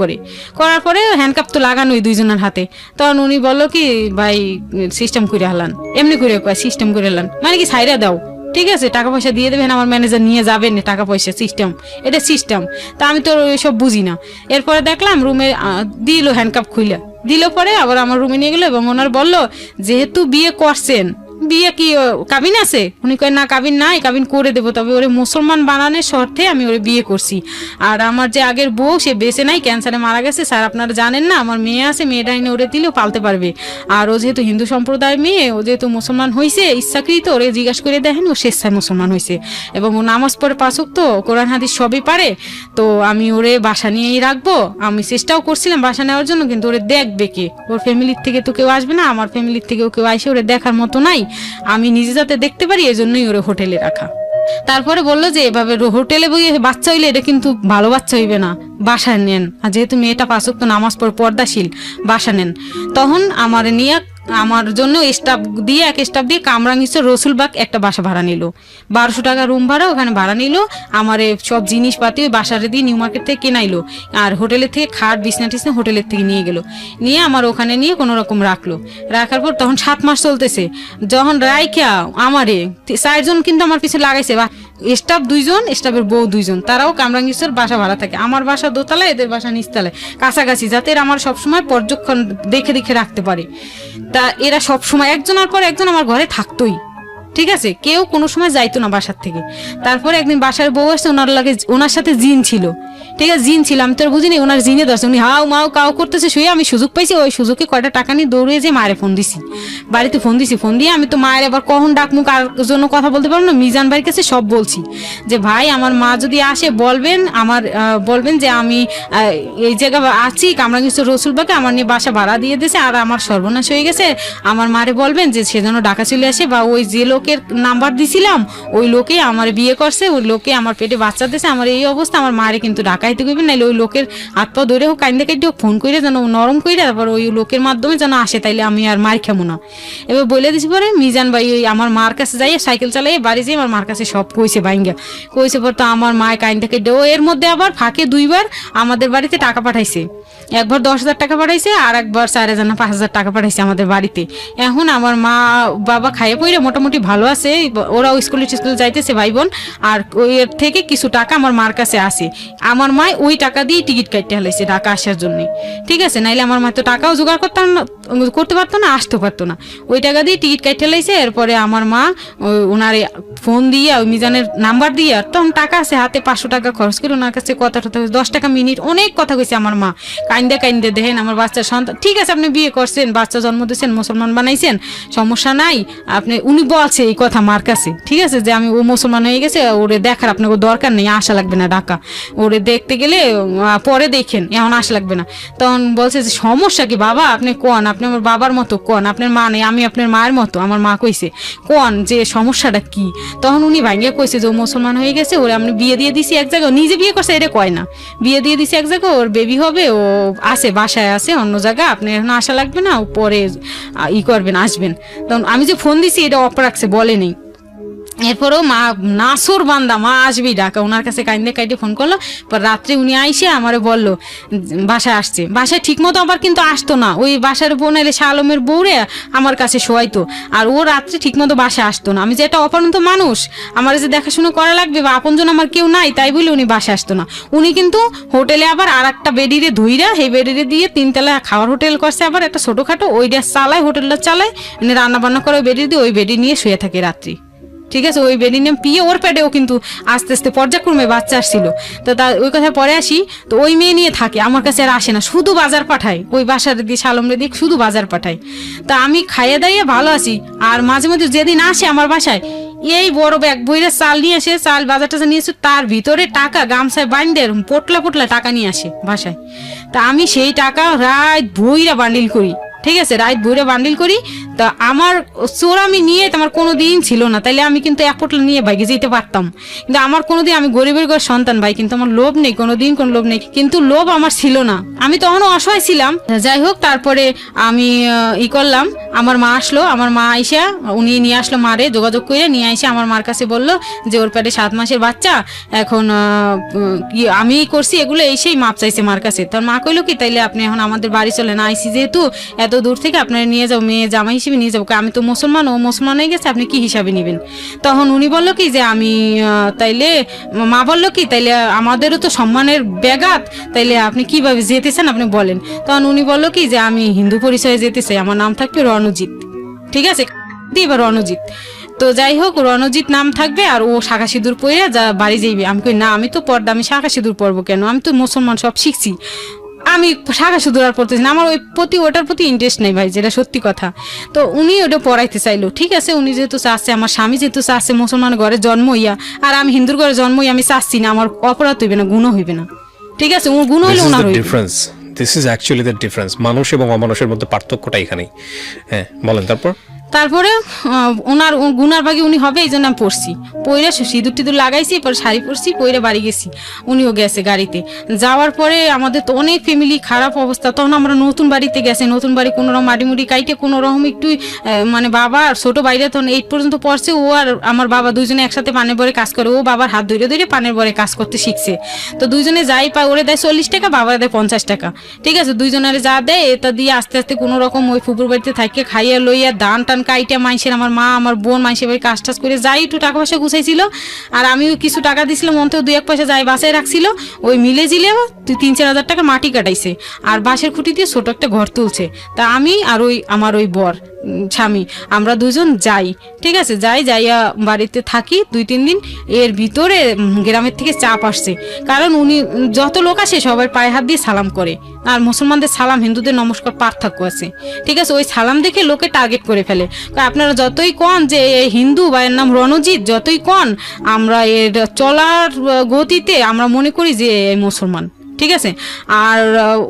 করার পরে হ্যান্ডকাপ তো লাগানোই দুইজনের হাতে। তখন উনি বললো কি ভাই সিস্টেম করে হালান, এমনি করে সিস্টেম করে হালান, মানে কি সাইরা দাও, ঠিক আছে, টাকা পয়সা দিয়ে দেবেন, আমার ম্যানেজার নিয়ে যাবেন টাকা পয়সা, এটা সিস্টেম। তা আমি তো এসব বুঝি না। এরপরে দেখলাম রুমে দিল হ্যান্ডকাপ খুইলা দিল, পরে আবার আমার রুমে নিয়ে গেলো এবং ওনার বললো যেহেতু বিয়ে করছেন, বিয়ে কি কাবিন আছে, উনি কয় না কাবিন নাই, কাবিন করে দেবো, তবে ওরে মুসলমান বানানোর শর্তে আমি ওরে বিয়ে করছি, আর আমার যে আগের বউ সে বেঁচে নাই, ক্যান্সারে মারা গেছে, স্যার আপনারা জানেন না, আমার মেয়ে আছে, মেয়েটা এনে ওরে দিলেও পালতে পারবে, আর ও যেহেতু হিন্দু সম্প্রদায়ের মেয়ে, ও যেহেতু মুসলমান হয়েছে ইচ্ছাকৃত, ওরে জিজ্ঞাসা করে দেখেন ও স্বেচ্ছায় মুসলমান হয়েছে, এবং ও নামাজ পড়ে 5 ওয়াক্ত, কোরআন হাদিস সবই পারে, তো আমি ওরে বাসা নিয়েই রাখবো। আমি চেষ্টাও করছিলাম বাসা নেওয়ার জন্য, কিন্তু ওরে দেখবে কে, ওর ফ্যামিলির থেকে তো কেউ আসবে না, আমার ফ্যামিলির থেকেও কেউ আসে ওরে দেখার মতো নাই, আমি নিজে যাতে দেখতে পারি এজন্যই ওরে হোটেলে রাখা। তারপরে বললো যে এভাবে হোটেলে বই বাচ্চা হইলে এটা কিন্তু ভালো বাচ্চা হইবে না, বাসায় নেন, আর যেহেতু মেয়েটা 5 ওয়াক্ত নামাজ পড়ে পর্দাশীল, বাসা নেন। তখন আমার নিয়ে আমার জন্য স্টাফ দিয়ে কামরাঙ্গীরচর রসুলবাগ একটা বাসা ভাড়া নিল, 1200 টাকা রুম ভাড়া, ওখানে ভাড়া নিল। আমার সব জিনিসপাতি ওই বাসারে দিয়ে নিউ মার্কেট থেকে কেনাইলো, আর হোটেলের থেকে খাট বিছনা টিছনা হোটেলের থেকে নিয়ে গেল, নিয়ে আমার ওখানে নিয়ে কোনো রকম রাখার পর তখন 7 মাস চলতেছে, যখন রাইখা আমারে 4 জন কিন্তু আমার পিছনে লাগাইছে, বা স্টাফ 2 জন, স্টাফের বউ 2 জন, তারাও কামরাঙ্গীরচর বাসা ভাড়া থাকে, আমার বাসা দোতলায়, এদের বাসা নিচতলায়, কাছাকাছি, যাতে এরা আমার সবসময় পর্যবেক্ষণ দেখে রাখতে পারে। তা এরা সবসময় একজনের পর একজন আমার ঘরে থাকতোই, ঠিক আছে, কেউ কোনো সময় যাইতো না বাসার থেকে। তারপরে একদিন বাসার বউ আসছে, ওনার সাথে জিন ছিল, ঠিক আছে, জিন ছিল, আমি তো আর বুঝিনি ওনার জিনে ধরছে, উনি হাও মাও কাউ করতেছে শুয়ে, আমি সুযোগ পাইছি, ওই সুযোগে কয়টা টাকা নিয়ে দৌড়ে যে মায়ের ফোন দিছি, বাড়িতে ফোন দিছি, ফোন দিয়ে আমি তো মায়ের আবার কখন ডাকমু কার জন্য কথা বলতে পারবো না, মিজান ভাইয়ের কাছে সব বলছি যে ভাই আমার মা যদি আসে বলবেন যে আমি এই জায়গা আছি কামরাঙ্গীর রসুলবাগে, আমার নিয়ে বাসা ভাড়া দিয়ে দিয়েছে আর আমার সর্বনাশ হয়ে গেছে, আমার মারে বলবেন যে সে যেন ঢাকা চলে আসে, বা ওই যে লোকের নাম্বার দিছিলাম ওই লোকে আমার বিয়ে করছে, ওই লোকে আমার পেটে বাচ্চা দিয়েছে, আমার এই অবস্থা, আমার মারে কিন্তু ঢাকাইতে করবেন, নাইলে ওই লোকের হাত পা ধরে হোক কাইন্দে কাইতে হোক ফোন করে যেন নরম করে, তারপর ওই লোকের মাধ্যমে যেন আসে, তাইলে আমি আর মার খাবো না। এবার বলে দিছি পরে মিজান ভাই ওই আমার মার কাছে যাই সাইকেল চালাই বাড়ি যাই, আমার মার কাছে সব কইছে বাইঙ্গা কইছে, পর তো আমার মায় কাইন্দে কাইতে ও এর মধ্যে আবার ফাঁকে 2বার আমাদের বাড়িতে টাকা পাঠাইছে, একবার 10,000 টাকা পাঠাইছে আর একবার 4,000 না 5,000 টাকা পাঠাইছে আমাদের বাড়িতে। এখন আমার মা বাবা খাইয়ে পইরে মোটামুটি ভালো আছে, ওরাও স্কুলে যাইতেছে ভাই বোন, আর ওই এর থেকে কিছু টাকা আমার মার কাছে আসে, আমার মা ওই টাকা দিয়ে টিকিট কাটতে হালাইছে ঢাকা আসার জন্য, ঠিক আছে, নাইলে আমার মা তো টাকাও জোগাড় করতে পারতো না, আসতে পারতো না, ওই টাকা দিয়ে টিকিট কাটতে হালাইছে। এরপরে আমার মা ওনার ফোন দিয়ে ওই মিজানের নাম্বার দিয়ে, তখন টাকা আছে হাতে 500 টাকা খরচ করে ওনার কাছে কথা 10 টাকা মিনিট অনেক কথা কইছে আমার মা, কাইন্দে দেখেন আমার বাচ্চার সন্তান, ঠিক আছে আপনি বিয়ে করছেন, বাচ্চা জন্ম দিয়েছেন, মুসলমান বানাইছেন, সমস্যা নাই, উনি বলছে এই কথা মার কাছে, ঠিক আছে, যে আমি ও মুসলমান হয়ে গেছে, ওরে দেখার আপনাকে দরকার নেই, আসা লাগবে না ঢাকা, ওরে দেখতে গেলে পরে দেখেন, এখন আসা লাগবে না। তখন বলছে যে সমস্যা কি বাবা, আপনি কোন, আপনি আমার বাবার মতো কোন, আপনার মা নেই, আমি আপনার মায়ের মতো, আমার মা কইছে কোন যে সমস্যাটা কি। তখন উনি ভাঙ্গিয়ে কইছে যে ও মুসলমান হয়ে গেছে, ওরে আমি বিয়ে দিয়ে দিছি এক জায়গায়, নিজে বিয়ে করছে এটা কয় না, বিয়ে দিয়ে দিছি এক জায়গায়, ওর বেবি হবে, ও আছে বাসায় আছে অন্য জায়গা, আপনি এখন আসা লাগবে না, পরে করবেন আসবেন। তখন আমি যে ফোন দিছি এটা অফ রাখছে বলে নেই। এরপরেও মা নাসর বান্দা মা আসবি ঢাকা, ওনার কাছে কাইটে ফোন করলো, পর রাত্রে উনি আইসে আমারে বললো বাসায় আসছে, বাসায় ঠিক মতো আবার কিন্তু আসতো না, ওই বাসার বোন এলে শাহ আলমের বউরে আমার কাছে শোয়াইতো, আর ও রাত্রে ঠিক মতো বাসায় আসতো না, আমি যে একটা অপরন্ত মানুষ আমার যে দেখাশোনা করা লাগবে বা আপনজন আমার কেউ নাই, তাই বলে উনি বাসায় আসতো না। উনি কিন্তু হোটেলে আবার আর একটা বেডিরে ধুইরা সেই বেডিরে দিয়ে 3 তলা খাওয়ার হোটেল করছে, আবার একটা ছোটোখাটো ওইটা চালায়, হোটেলটা চালায়, উনি রান্না বান্না করে ওই বেডি দিয়ে ওই বেডি নিয়ে শুয়ে থাকে রাত্রি, ঠিক আছে, ওই বেডি নিয়ে পিয়ে ওর পেটেও কিন্তু আস্তে আস্তে পর্যায়ক্রমে বাচ্চা আসছিল। তো তার ওই কথা পরে আসি, তো ওই মেয়ে নিয়ে থাকে, আমার কাছে আর আসে না, শুধু বাজার পাঠায়, ওই বাসার দিয়ে শালমরে দিয়ে শুধু বাজার পাঠায়। তা আমি খাইয়ে দাইয়ে ভালো আছি, আর মাঝে মাঝে যেদিন আসে আমার বাসায় এই বড় ব্যাগ বইরে চাল নিয়ে আসে, চাল বাজার টাজার নিয়ে আসে, তার ভিতরে টাকা গামছায় বাইন্দে পোটলা টাকা নিয়ে আসে বাসায়। তা আমি সেই টাকা রাত বইরা বান্ডিল করি, ঠিক আছে, রাত বইরা বান্ডিল করি। তা আমার চোর আমি নিয়ে আমার কোনো দিন ছিল না, তাইলে আমি কিন্তু 1 পোটলা নিয়ে বাইকে যেতে পারতাম, কিন্তু আমার কোনোদিন, আমি গরিবের ঘর সন্তান ভাই, কিন্তু আমার লোভ নেই, কোনোদিন কোনো লোভ নেই, কিন্তু লোভ আমার ছিল না, আমি তখনও অসহায় ছিলাম। যাই হোক, তারপরে আমি করলাম, আমার মা আসলো, আমার মা আইসা উনি নিয়ে আসলো, মারে যোগাযোগ করে নিয়ে আইসা আমার মার কাছে বললো যে ওর পেটে 7 মাসের বাচ্চা, এখন আমি করছি এগুলো, সেই মাপ চাইছে মার কাছে। তোর মা কইলো কি তাইলে আপনি এখন আমাদের বাড়ি চলেন, আইসি যেহেতু এত দূর থেকে আপনারা নিয়ে যাও, মেয়ে জামাই হিসেবে নিয়ে যাবো, আমি তো মুসলমান, ও মুসলমান হয়ে গেছে, আপনি কি হিসাবে নেবেন। তখন উনি বললো কি যে আমি তাইলে, মা বললো কি তাইলে আমাদেরও তো সম্মানের ব্যাঘাত, তাইলে আপনি কিভাবে যেতে চান আপনি বলেন। তখন উনি বললো কি যে আমি হিন্দু পরিচয়ে যেতে চাই, আমার নাম থাকবে রণজিৎ, ঠিক আছে, এবার রণজিৎ। তো যাই হোক, রণজিৎ নাম থাকবে, আর ও শাখা সিঁদুর পরে যা বাড়ি যাইবে। আমি কই না, আমি তো পর্দা, আমি শাখা সিঁদুর পরবো কেন, আমি তো মুসলমান সব শিখছি, আমি শাখা সিঁদুর আর পড়তেছি না, আমার ওটার প্রতি ইন্টারেস্ট নেই ভাই, যেটা সত্যি কথা। তো উনি ওটা পড়াইতে চাইলো, ঠিক আছে, উনি যেহেতু চাচ্ছে, আমার স্বামী যেহেতু চাচ্ছে মুসলমান ঘরে জন্ম হইয়া, আর আমি হিন্দুর ঘরে জন্ম হইয়া, আমি চাচ্ছি না, আমার অপরাধ হইবে না, গুণ হইবে না, ঠিক আছে, ও গুণ হইলে ওনার হইবে। This is actually the difference, মানুষ এবং অমানুষের মধ্যে পার্থক্যটা এখানেই। হ্যাঁ বলেন। তারপরে ওনার গুনার ভাগে উনি হবে, এই জন্য আমি পড়ছি, পইরা সিঁদুর টিঁদুর লাগাইছি, এরপর শাড়ি পরছি, পইরা বাড়ি গেছি, উনিও গেছে গাড়িতে। যাওয়ার পরে আমাদের তো অনেক ফ্যামিলি খারাপ অবস্থা, তখন আমরা নতুন বাড়িতে গেছে, নতুন বাড়ি কোনো রকম মাটি কাইটে কোনো রকম একটু মানে বাবা ছোট বাইরে তখন 8 পর্যন্ত পড়ছে, ও আর আমার বাবা দুইজনে একসাথে পানের বরে কাজ করে, ও বাবার হাত ধরে পানের বরে কাজ করতে শিখছে। তো দুইজনে যাই পায়, ওরে দেয় 40 টাকা, বাবার দেয় 50 টাকা, ঠিক আছে, দুইজনের যা দেয় এটা দিয়ে আস্তে আস্তে কোনো রকম ওই ফুপুর বাড়িতে থাকে খাইয়া লইয়া দানটা টান কাইটা মাইসের আমার মা আমার বোন মাইসের বাড়ি কাজ টাজ করে যাই একটু টাকা পয়সা গুছাইছিল, আর আমিও কিছু টাকা দিছিলাম, অন্তত 2-1 পয়সা যাই বাসায় রাখছিল, ওই মিলে জিলে 3-4 হাজার টাকা মাটি কাটাইছে আর বাঁশের খুঁটি দিয়ে ছোট একটা ঘর তুলছে। তা আমি আর আমার ওই বর স্বামী আমরা দুজন যাই, ঠিক আছে, যাইয়া বাড়িতে থাকি 2-3 দিন। এর ভিতরে গ্রামের থেকে চাপ আসছে, কারণ উনি যত লোক আসে সবার পায়ে হাত দিয়ে সালাম করে, আর মুসলমানদের সালাম হিন্দুদের নমস্কার পার্থক্য আছে, ঠিক আছে, ওই সালাম দেখে লোকে টার্গেট করে ফেলে। আপনারা যতই কন যে হিন্দু বা এর নাম রণজিৎ, যতই কন আমরা এর চলার গতিতে আমরা মনে করি যে মুসলমান, ঠিক আছে। আর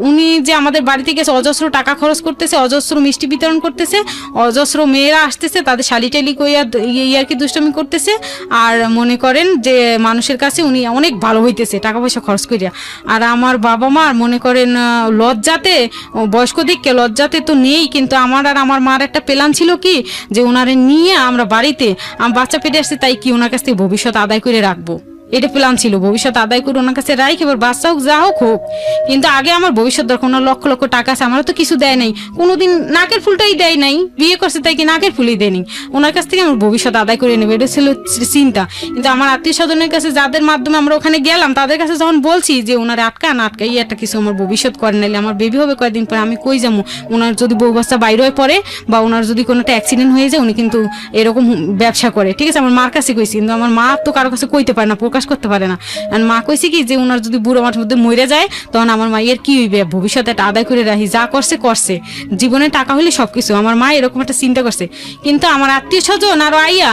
উনি যে আমাদের বাড়িতে গেছে অজস্র টাকা খরচ করতেছে, অজস্র মিষ্টি বিতরণ করতেছে, অজস্র মেয়েরা আসতেছে তাদের শালিটালি কইয়া আর কি দুষ্টমি করতেছে, আর মনে করেন যে মানুষের কাছে উনি অনেক ভালো হইতেছে টাকা পয়সা খরচ করিয়া। আর আমার বাবা মা মনে করেন লজ্জাতে, বয়স্ক দিককে লজ্জাতে তো নেই, কিন্তু আমার আর আমার মার একটা প্ল্যান ছিল কি যে ওনারে নিয়ে আমরা বাড়িতে বাচ্চা পেটে আসছে, তাই কি ওনার কাছ থেকে ভবিষ্যৎ আদায় করে রাখবো, এটা প্ল্যান ছিল, ভবিষ্যৎ আদায় করে ওনার কাছে রাখ, এবার বাচ্চা হোক যা হোক হোক, কিন্তু আগে আমার ভবিষ্যৎ দরকার। ওনার লক্ষ লক্ষ টাকা আছে, আমারও তো কিছু দেয় নাই, কোনোদিন নাকের ফুলটাই দেয় নাই, বিয়ে করছে তাই কি নাকের ফুলই দেয়নি, ওনার কাছ থেকে আমার ভবিষ্যৎ আদায় করে নেবে, এটা ছিল চিন্তা। কিন্তু আমার আত্মীয় স্বজনের কাছে যাদের মাধ্যমে আমরা ওখানে গেলাম তাদের কাছে যখন বলছি যে ওনার আটকাই একটা কিছু আমার ভবিষ্যৎ করে নাইলে আমার বেবি হবে কয়েকদিন পরে, আমি কই যাবো, ওনার যদি বউ বাচ্চা বাইরে হয়ে পড়ে বা ওনার যদি কোনো একটা অ্যাক্সিডেন্ট হয়ে যায়, উনি কিন্তু এরকম ব্যবসা করে, ঠিক আছে, আমার মার কাছে কইছি, কিন্তু আমার মা তো কারো কাছে কইতে পারে না, প্রকাশ করতে পারে না। আর মা কইছে কি যে ওনার যদি বুড়ো মাঠের মধ্যে মরে যায় তখন আমার মায়ের কি হইবে, ভবিষ্যতে একটা আদায় করে রাখি, যা করছে জীবনে টাকা হলে সবকিছু, আমার মা এরকম একটা চিন্তা করছে। কিন্তু আমার আত্মীয় স্বজন আরো আইয়া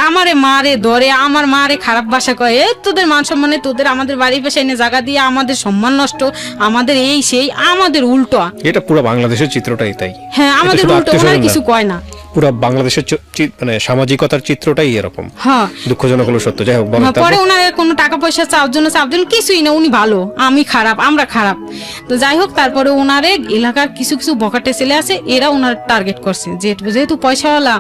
আমারে মারে ধরে, আমার মারে খারাপ ভাষা কয়, তোদের মান সম্মানে তোদের আমাদের বাড়ির পাশে এনে জায়গা দিয়ে আমাদের সম্মান নষ্ট, আমাদের এই সেই, আমাদের উল্টো। এটা পুরো বাংলাদেশের চিত্রটাই তাই। হ্যাঁ, আমাদের উল্টো, ওনারা কিছু কয় না। পুরো বাংলাদেশের মানে সামাজিকতার চিত্রটাই এরকম। হ্যাঁ, দুঃখজনক হলো সত্য। যাই হোক, পরে ওনার কোনো টাকা পয়সা চাওয়ার জন্য কিছুই না, উনি ভালো, আমি খারাপ, আমরা খারাপ। তো যাই হোক, তারপরে ওনারে এলাকার কিছু কিছু বকাটে ছেলে আছে, এরা ওনার টার্গেট করছে, যেহেতু পয়সাওয়ালা,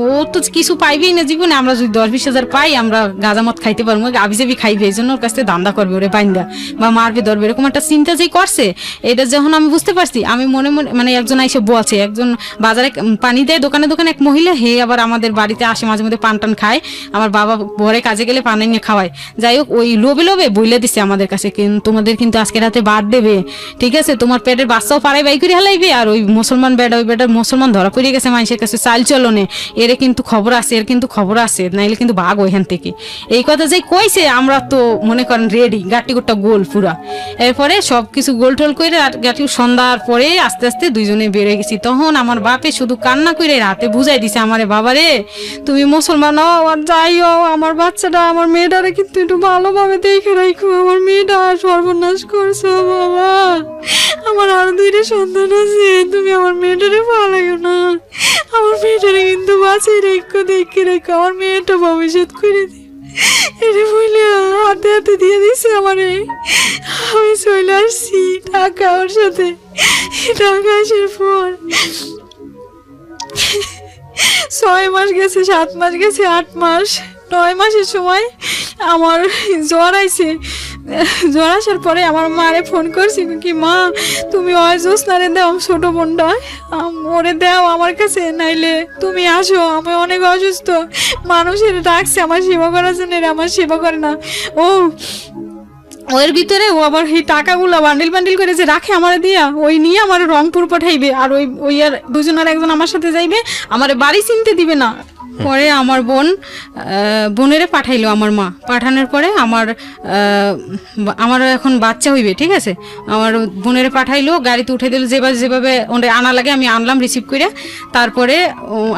ও তো কিছু পাইবেই না জীবনে, আমরা যদি 10-20 হাজার পাই আমরা গাঁজামত খাইতে পারবো, আবিজাবি খাইবে, এই জন্য ওর কাছ থেকে দান্দা করবে, ওরে বাইন্দা বা মারবে ধরবে, এরকম একটা চিন্তা যে করছে। এটা যখন আমি বুঝতে পারছি, আমি মনে মনে মানে একজন এসে বলছে, একজন বাজারে পানি দেয় দোকানে দোকানে এক মহিলা, হে আবার আমাদের বাড়িতে আসে মাঝে মধ্যে পান টান খায়, আমার বাবা ঘরে কাজে গেলে পানি নিয়ে খাওয়ায়। যাই হোক, ওই লোভে বইলে দিছে আমাদের কাছে, তোমাদের কিন্তু আজকে রাতে বাদ দেবে, ঠিক আছে, তোমার পেটের বাচ্চাও পাড়ায় বাই করে হালাইবে, আর ওই মুসলমান বেটা, ওই বেটার মুসলমান ধরা পড়ে গেছে মানুষের কাছে চাল চলনে, এর কিন্তু খবর আছে, নাইলে কিন্তু ভাগ ওইখান থেকে। এই কথা যে কইছে, আমরা তো মনে করেন রেডি, গাটি গোটা গোল পুরা। এরপরে সবকিছু গোল টোল করে গাটি সন্ধ্যার পরে আস্তে আস্তে দুইজনে বেরিয়ে গেছি। তখন আমার বাপে শুধু কান্না করে রাতে বুঝাই দিছে আমারে, বাবারে তুমি মুসলমান হও আর যাই হও, আমার বাচ্চাটা, আমার মেয়েটারে কিন্তু একটু ভালোভাবে দেখে রাখো, আমার মেয়েটা সর্বনাশ করছো বাবা, আমার আরো 2টা সন্তান আছে, তুমি আমার মেয়েটারে ভালো না, আমার মেয়েটারে কিন্তু বাঁচিয়ে দেখে রেখো, আমার মেয়েটা ভবিষ্যৎ করে দিই, এটা বলে হাতে হাতে দিয়ে দিছে আমারে। আমি চলে আসছি টাকা ওর সাথে, টাকা আসার পর 6 মাস গেছে, 7 মাস গেছে, 8 মাস, 9 মাসের সময় আমার জ্বর আইছে। জ্বর আসার পরে আমার মারে ফোন করছি কি, মা তুমি ওই জ্যোৎস্নারে দাও, ছোট বোনটা ওরে দাও আমার কাছে, নাইলে তুমি আসো, আমি অনেক অসুস্থ, মানুষের ডাকছে আমার সেবা করার জন্য, আমার সেবা করে না। ওর ভিতরে ও আবার এই টাকাগুলো বান্ডিল করে যে রাখে আমার দিয়া, ওই নিয়ে আমার রংপুর পাঠাইবে, আর ওই আর দুজনের একজন আমার সাথে যাইবে, আমার বাড়ি চিনতে দিবে না। পরে আমার বোনেরে পাঠাইলো আমার মা, পাঠানোর পরে আমার এখন বাচ্চা হইবে, ঠিক আছে, আমার বোনেরে পাঠাইলো, গাড়িতে উঠে দিল, যেভাবে ওটা আনা লাগে আমি আনলাম রিসিভ করে। তারপরে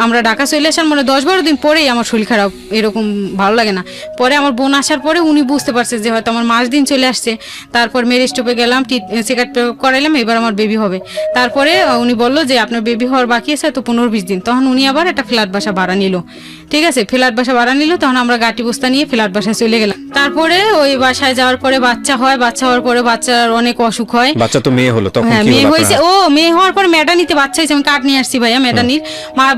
আমরা ঢাকা চলে আসার মানে 10-12 দিন পরেই আমার শরীর খারাপ, এরকম ভালো লাগে না। পরে আমার বোন আসার পরে উনি বুঝতে পারছে যে হয়তো আমার মাস দিন চলে আসছে। তারপর মেরে স্টপে গেলাম, চেকআপ করাইলাম, এবার আমার বেবি হবে। তারপরে উনি বললো যে আপনার বেবি হওয়ার বাকি আছে তো 15-20 দিন। তখন উনি আবার একটা ফ্ল্যাট বাসা ভাড়া নিল, ঠিক আছে, ফ্ল্যাট বাসা ভাড়া নিল। তখন আমরা গাটি বস্তা নিয়ে ফ্ল্যাট বাসায় চলে গেলাম। তারপরে ওই বাসায় যাওয়ার পরে বাচ্চা হওয়ার পরে বাচ্চার অনেক অসুখ হয়। বাচ্চা তো মেয়ে হলো, তখন হ্যাঁ মেয়ে হয়েছে, মেয়ে হওয়ার পরে ম্যাটানিতে বাচ্চা হয়েছে, আমি কার্ড নিয়ে আসছি ভাইয়া, ম্যাটানির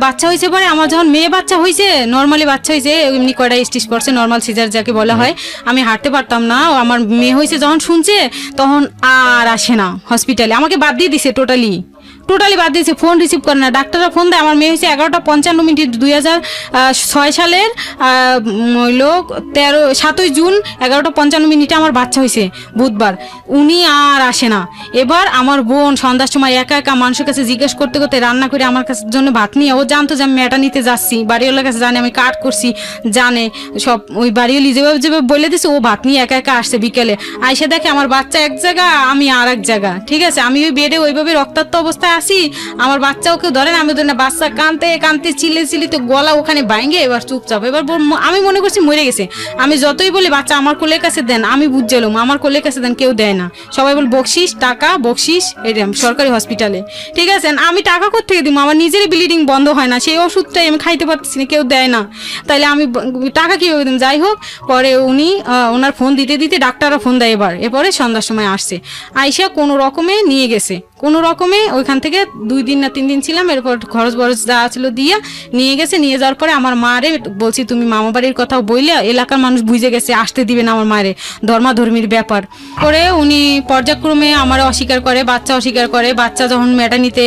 বাচ্চা হয়েছে। পরে আমার যখন মেয়ে বাচ্চা হয়েছে, নর্মালি বাচ্চা হয়েছে, এমনি কয়টা স্টিচ পড়ছে, নর্মাল সিজার যাকে বলা হয়, আমি হাঁটতে পারতাম না। আমার মেয়ে হয়েছে যখন শুনছে, তখন আর আসে না হসপিটালে, আমাকে বাদ দিয়ে দিছে টোটালি বাদ দিয়েছে, ফোন রিসিভ করে না। ডাক্তাররা ফোন দেয়, আমার মেয়ে হয়েছে 11:55 2006 সালের হইলো 7ই জুন 11:55 আমার বাচ্চা হয়েছে বুধবার। উনি আর আসে না। এবার আমার বোন সন্ধ্যার সময় একা একা মানুষের কাছে জিজ্ঞেস করতে করতে রান্না করে আমার কাছে জন্য ভাত নিয়ে, ও জানতো যে আমি মেয়েটা নিতে যাচ্ছি, বাড়িওয়ালার কাছে জানে আমি কাট করছি, জানে সব। ওই বাড়িওয়ালি যেভাবে যেভাবে বলে দিছে, ও ভাত নিয়ে একা একা আসছে বিকেলে। আইসে দেখে আমার বাচ্চা এক জায়গা, আমি আর এক জায়গা। ঠিক আছে, আমি ওই বেডে ওইভাবে রক্তাক্ত অবস্থায় আসি, আমার বাচ্চাও কেউ ধরে না, আমি ধরে না। বাচ্চা কানতে কানতে চিল্লিতে গলা ওখানে ভাঙে, এবার চুপচাপ। এবার আমি মনে করছি মরে গেছে। আমি যতই বলি বাচ্চা আমার কোলের কাছে দেন, আমি বুঝছিলাম আমার কোলের কাছে দেন, কেউ দেয় না। সবাই বল বকশিস, টাকা বকশিস, এরকম সরকারি হসপিটালে। ঠিক আছে, আমি টাকা কোত্থেকে দিব? আমার নিজেরই ব্লিডিং বন্ধ হয় না, সেই ওষুধটাই আমি খাইতে পারতেছি না, কেউ দেয় না। তাইলে আমি টাকা কীভাবে দিম? যাই হোক, পরে উনি ওনার ফোন দিতে দিতে ডাক্তাররা ফোন দেয়। এরপরে সন্ধ্যার সময় আসছে, আইসা কোনো রকমে নিয়ে গেছে, কোনো রকমে ওইখান থেকে 2 দিন না 3 দিন ছিলাম। এরপর খরচ বরচ যা ছিল দিয়া নিয়ে গেছে। নিয়ে যাওয়ার পরে আমার মারে বলছি, তুমি মামা বাড়ির কথাও বললে, এলাকার মানুষ বুঝে গেছে, আসতে দিবে না আমার মায়ের, ধর্মাধর্মীর ব্যাপার করে। উনি পর্যায়ক্রমে আমার অস্বীকার করে, বাচ্চা অস্বীকার করে। বাচ্চা যখন ম্যাটার্নিতে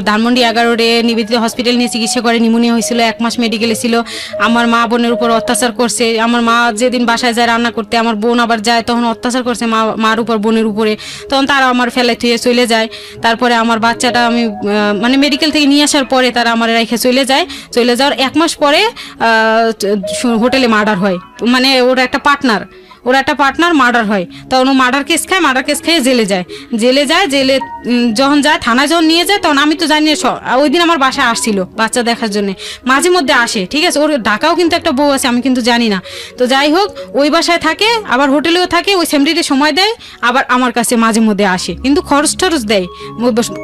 ধানমন্ডি 11 নিবেদিত হসপিটাল নিয়ে চিকিৎসা করে, নিউমোনিয়া হয়েছিল, 1 মাস মেডিকেলে ছিল। আমার মা বোনের উপর অত্যাচার করছে। আমার মা যেদিন বাসায় যায় রান্না করতে, আমার বোন আবার যায়, তখন অত্যাচার করছে মার উপর, বোনের উপরে। তখন তারা আমার ফেলে থুয়ে চলে যায়। তারপরে আমার বাচ্চাটা আমি মানে মেডিকেল থেকে নিয়ে আসার পরে তারা আমার রেখে চলে যায়। চলে যাওয়ার 1 মাস পরে হোটেলে মার্ডার হয়। মানে ওরা একটা পার্টনার মার্ডার হয়। তখন ও মার্ডার কেস খেয়ে জেলে যায়। জেলে যখন যায়, থানায় যখন নিয়ে যায়, তখন আমি তো জানি না। ওই দিন আমার বাসায় আসছিল বাচ্চা দেখার জন্য, মাঝে মধ্যে আসে। ঠিক আছে, ওর ঢাকাও কিন্তু একটা বউ আছে, আমি কিন্তু জানি না। তো যাই হোক, ওই বাসায় থাকে, আবার হোটেলেও থাকে, ওই সেমরিতে সময় দেয়, আবার আমার কাছে মাঝে মধ্যে আসে, কিন্তু খরচ টরচ দেয়,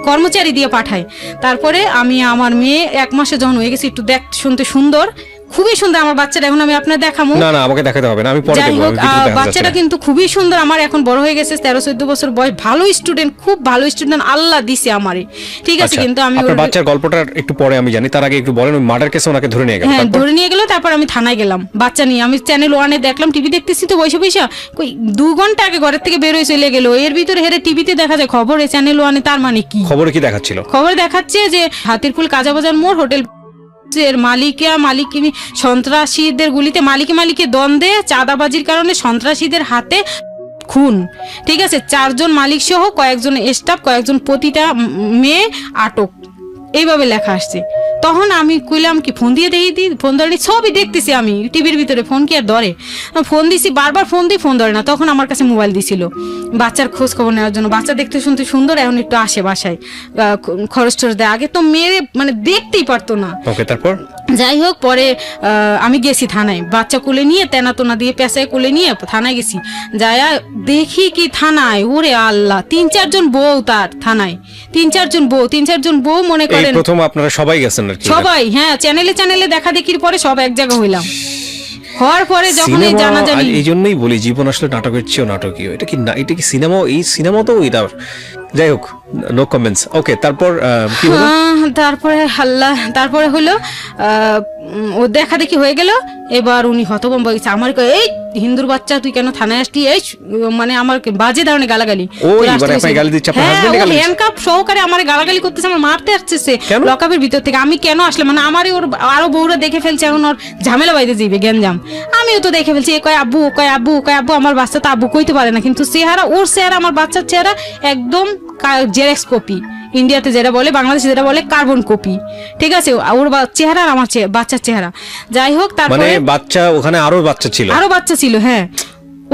কর্মচারী দিয়ে পাঠায়। তারপরে আমি আমার মেয়ে 1 মাসে যখন হয়ে গেছে, একটু দেখতে শুনতে সুন্দর, খুবই সুন্দর আমার বাচ্চাটা। এখন আমি আপনার দেখাবো না না, আমাকে দেখাতে হবে না, আমি পরে যাই দেখব। হোক, বাচ্চাটা কিন্তু খুবই সুন্দর। আমার এখন বড় হয়ে গেছে, 13-14 বছর বয়স। ভালো স্টুডেন্ট, খুব ভালো স্টুডেন্ট, আল্লাহ দিছে আমারে। ঠিক আছে, কিন্তু আমি আপনার বাচ্চার গল্পটা একটু পরে আমি জানি, তার আগে একটু বলেন। ওই মার্ডার কেসে ওনাকে ধরে নিয়ে গেল? হ্যাঁ, ধরে নিয়ে গেল। তারপর আমি থানায় গেলাম বাচ্চা নিয়ে। আমি চ্যানেল 1-এ দেখলাম, টিভি দেখতেছি তো বসে বসে, কই 2 ঘন্টা আগে ঘরের থেকে বের হয়ে চলে গেল। এর ভিতরে হেরে টিভিতে দেখা যায় খবরে, চ্যানেল 1-এ। তার মানে কি খবরে কি দেখাচ্ছিল? খবর দেখাচ্ছে যে হাতিরপুল কাজাবাজার মোড় হোটেল মালিকিনী সন্ত্রাসীদের গুলিতে মালিকে দ্বন্দ্বে চাঁদাবাজির কারণে সন্ত্রাসীদের হাতে খুন। ঠিক আছে, 4 জন মালিক সহ কয়েকজন স্টাফ, কয়েকজন প্রতিটা মেয়ে আটক, এইভাবে লেখা আসছে। তখন আমি কইলাম কি, ফোন দিয়ে দেখি, ফোন ধরে সবই দেখতেছি আমি টিভির ভিতরে, ফোন কি আর ধরে? ফোন দিছি, বারবার ফোন দিই, ফোন ধরে না। তখন আমার কাছে মোবাইল দিছিল বাচ্চার খোঁজ খবর নেওয়ার জন্য। বাচ্চা দেখতে শুনতে সুন্দর, এখন একটু আসে বাসায়, খরচ টরচ দেয়। আগে তো মেয়ে মানে দেখতেই পারতো না। ওকে, তারপর যাই হোক, পরে আমি গেছি থানায়, বাচ্চা কোলে নিয়ে, তেনা দিয়ে পেঁচায় কোলে নিয়ে থানায় গেছি। যায়া দেখি কি থানায়, ওরে আল্লাহ, 3-4 জন বউ তার থানায়, 3-4 জন বউ মনে করেন। প্রথম আপনারা সবাই গেছেন আর কি? সবাই, হ্যাঁ, চ্যানেলে দেখা দেখির পরে সব এক জায়গা হইলাম। হওয়ার পরে যখন জানা জানি, এই জন্যই বলি জীবন আসলে নাটকের চেয়েও নাটকীয়। এটা কি সিনেমা? এই সিনেমা তো এটা, যাই হোক, নো কমেন্টস। ওকে, তারপর কি হলো? তারপরে হলো ও দেখা দেখি হয়ে গেল। এবার উনি হতভম্ব গেছে, আমার এই হিন্দুর বাচ্চা তুই কেন থানায় আসলি, এই মানে আমার বাজে ধরনের গালাগালি। হ্যান্ডকাপ সহকারে আমার গালাগালি করতেছে, আমার মারতে আসছে লকআপের ভিতর থেকে। আমি কেন আসলে, মানে আমারই ওর আরো বউরা দেখে ফেলছে, এখন ওর ঝামেলা বাইতে যাইবে, গ্যাঞ্জাম। আমিও তো দেখে ফেলছি, কয় আব্বু, কয় আব্বু, কয় আব্বু। আমার বাচ্চা তো আব্বু কইতে পারে না, কিন্তু চেহারা, ওর চেহারা, আমার বাচ্চার চেহারা একদম জেরক্স কপি। ইন্ডিয়াতে যেটা বলে, বাংলাদেশে যেটা বলে কার্বন কপি। ঠিক আছে, ওর চেহারা আর আমার বাচ্চার চেহারা। যাই হোক, তারপরে বাচ্চা, ওখানে আরো বাচ্চা ছিল, হ্যাঁ।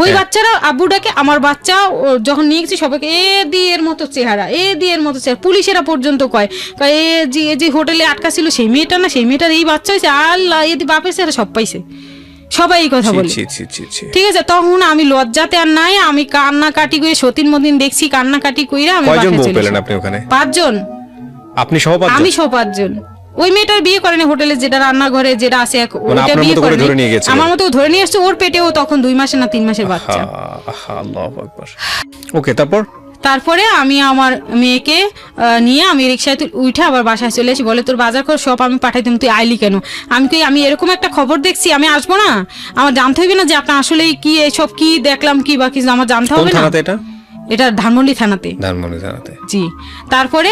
ওই বাচ্চারা আব্বুটাকে, আমার বাচ্চা যখন নিয়ে গেছি সবাইকে এ দিয়ের মতো চেহারা। পুলিশেরা পর্যন্ত কয় এ যে হোটেলে আটকা ছিল সেই মেয়েটা না, সেই মেয়েটার এই বাচ্চা হয়েছে। আল্লাহ, এদি বাপের চেহারা সব পাইছে, সবাই এই কথা বলে। ঠিক আছে, তখন আমি লজ্জাতে আর নাই, আমি কান্নাকাটি করে সতীন মদিন দেখছি, কান্নাকাটি কইরা আমি বাসায় চলে এসেছি। আপনি ওখানে 5 জন, আপনি সহ 5 জন? আমি সহ 5 জন। ওই মেয়েটার বিয়ে করেনি, হোটেলে যেটা রান্নাঘরে যেটা আছে, ওইটা বিয়ে করেনি। আমার মতো ধরে নিয়ে আসছে। ওর পেটেও তখন 2 মাসের না 3 মাসের বাচ্চা। আল্লাহু আকবার। ওকে, তারপরে আমি আমার মেয়েকে নিয়ে আমি রিক্সায় উঠে আবার বাসায় চলে আসি। বলে তোর বাজার করে সব আমি পাঠাই দিম, তুই আইলি কেন? আমি কই আমি এরকম একটা খবর দেখছি, আমি আসবো না? আমার জানতে হবে না যে আপনার আসলে কি এসব কি দেখলাম কি বা কিছু আমার জানতে হবে না? এটা ধানমন্ডি থানাতে। ধানমন্ডি থানাতে। জি। তারপরে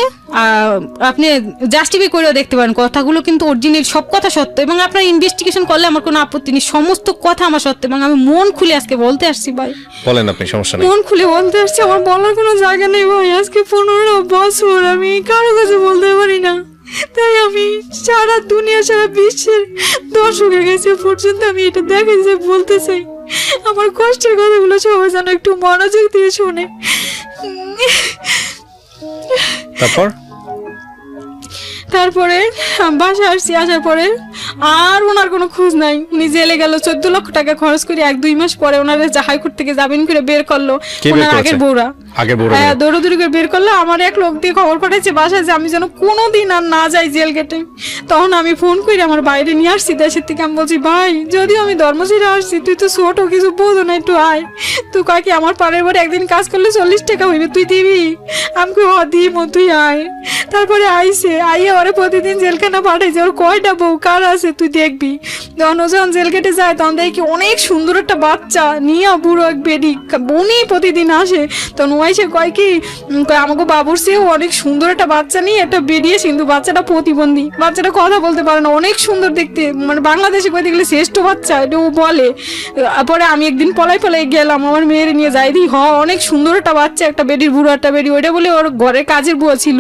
আপনি জাস্ট টিভি করেও দেখতে পারেন, কথাগুলো কিন্তু অরিজিনাল, সব কথা সত্য, এবং আপনার ইনভেস্টিগেশন করলে আমার কোনো আপত্তি নেই, সমস্ত কথা আমার সত্য, এবং আমি মন খুলে আজকে বলতে আসছি ভাই। বলেন আপনি, সমস্যা নেই। মন খুলে বলতে আসছি, আমার বলার কোনো জায়গা নেই ভাই। আজকে 15 বছর আমি কারো কাছে বলতে পারি না, তাই আমি সারা দুনিয়া, সারা বিশ্বের দর্শকের কাছে পর্যন্ত আমি এটা দেখে যে বলতে চাই, আমার কষ্টের কথাগুলো সবাই যেন একটু মনোযোগ দিয়ে শোনে। তারপরে বাসা আসছি, আসার পরে আর ওনার কোনো খোঁজ নাই। উনি জেলে গেল, 14 লক্ষ টাকা খরচ করে 1-2 মাস পরে ওনারা হাইকোর্ট থেকে জামিন করে বের করলো। ওনার আগের বউরা দৌড়াদৌড়ি করে বের করলো। আমার এক লোক দিয়ে খবর পাঠাইছে বাসায় যে আমি যেন কোনোদিন আর না যাই জেল গেটে। তখন আমি ফোন করে আমার বাইরে নিয়ে আসছি দেশের থেকে। আমি বলছি, ভাই যদিও আমি ধর্মশিরা আসছি, তুই তো ছোট, কিছু বোঝো না, একটু আয়। তুই কয় কি আমার পাড়ের বাড়ি একদিন কাজ করলে 40 টাকা হইবে, তুই দিবি? আমি দিব, তুই আয়। তারপরে আইসে, আইয়া ওরে প্রতিদিন জেলখানা পাঠাইছে। ওর কয়টা বউ কার আছে তুই দেখবি। যখন ও যখন জেল গেটে যায় তখন দেখি অনেক সুন্দর একটা বাচ্চা নিয়ে বুড়ো এক বেডি বনি প্রতিদিন আসে। তখন ওয়াইসে কয় কি, আমাকে বাবুর চেয়েও অনেক সুন্দর একটা বাচ্চা নিয়ে একটা বেরিয়ে, কিন্তু বাচ্চাটা প্রতিবন্ধী, বাচ্চাটা কথা বলতে পারে না, অনেক সুন্দর দেখতে, মানে বাংলাদেশে কইতে গেলে শ্রেষ্ঠ বাচ্চা, এটা ও বলে। পরে আমি একদিন পলাই গেলাম আমার মেয়ের নিয়ে, যাই দিই অনেক সুন্দর একটা বাচ্চা, একটা বেডির বুড়ো একটা বেডি, ওইটা বলে ওর ঘরের কাজের বুয়া ছিল,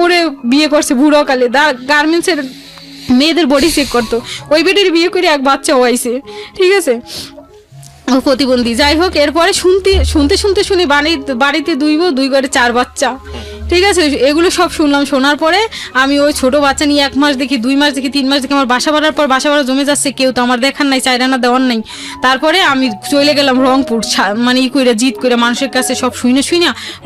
ওরে বিয়ে করছে বুড়ো কালে, গার্মেন্টসের মেয়েদের বডি চেক করতো, ওই বেডির বিয়ে করে এক বাচ্চা হয়েছে, ঠিক আছে, ও প্রতিবন্ধী। যাই হোক, এরপরে শুনি বাড়িতে 2 বউ 2 ঘরে 4 বাচ্চা, ঠিক আছে, এগুলো সব শুনলাম। শোনার পরে আমি ওই ছোট বাচ্চা নিয়ে 1 মাস দেখি, 2 মাস দেখি, 3 মাস দেখি, আমার বাসা বাড়ার পর বাসা বাড়া জমে যাচ্ছে, কেউ তো আমার দেখার নাই, চাইরানা দেওয়ার নাই। তারপরে আমি চলে গেলাম রংপুর, মানে জিত করে মানুষের কাছে সব শুনে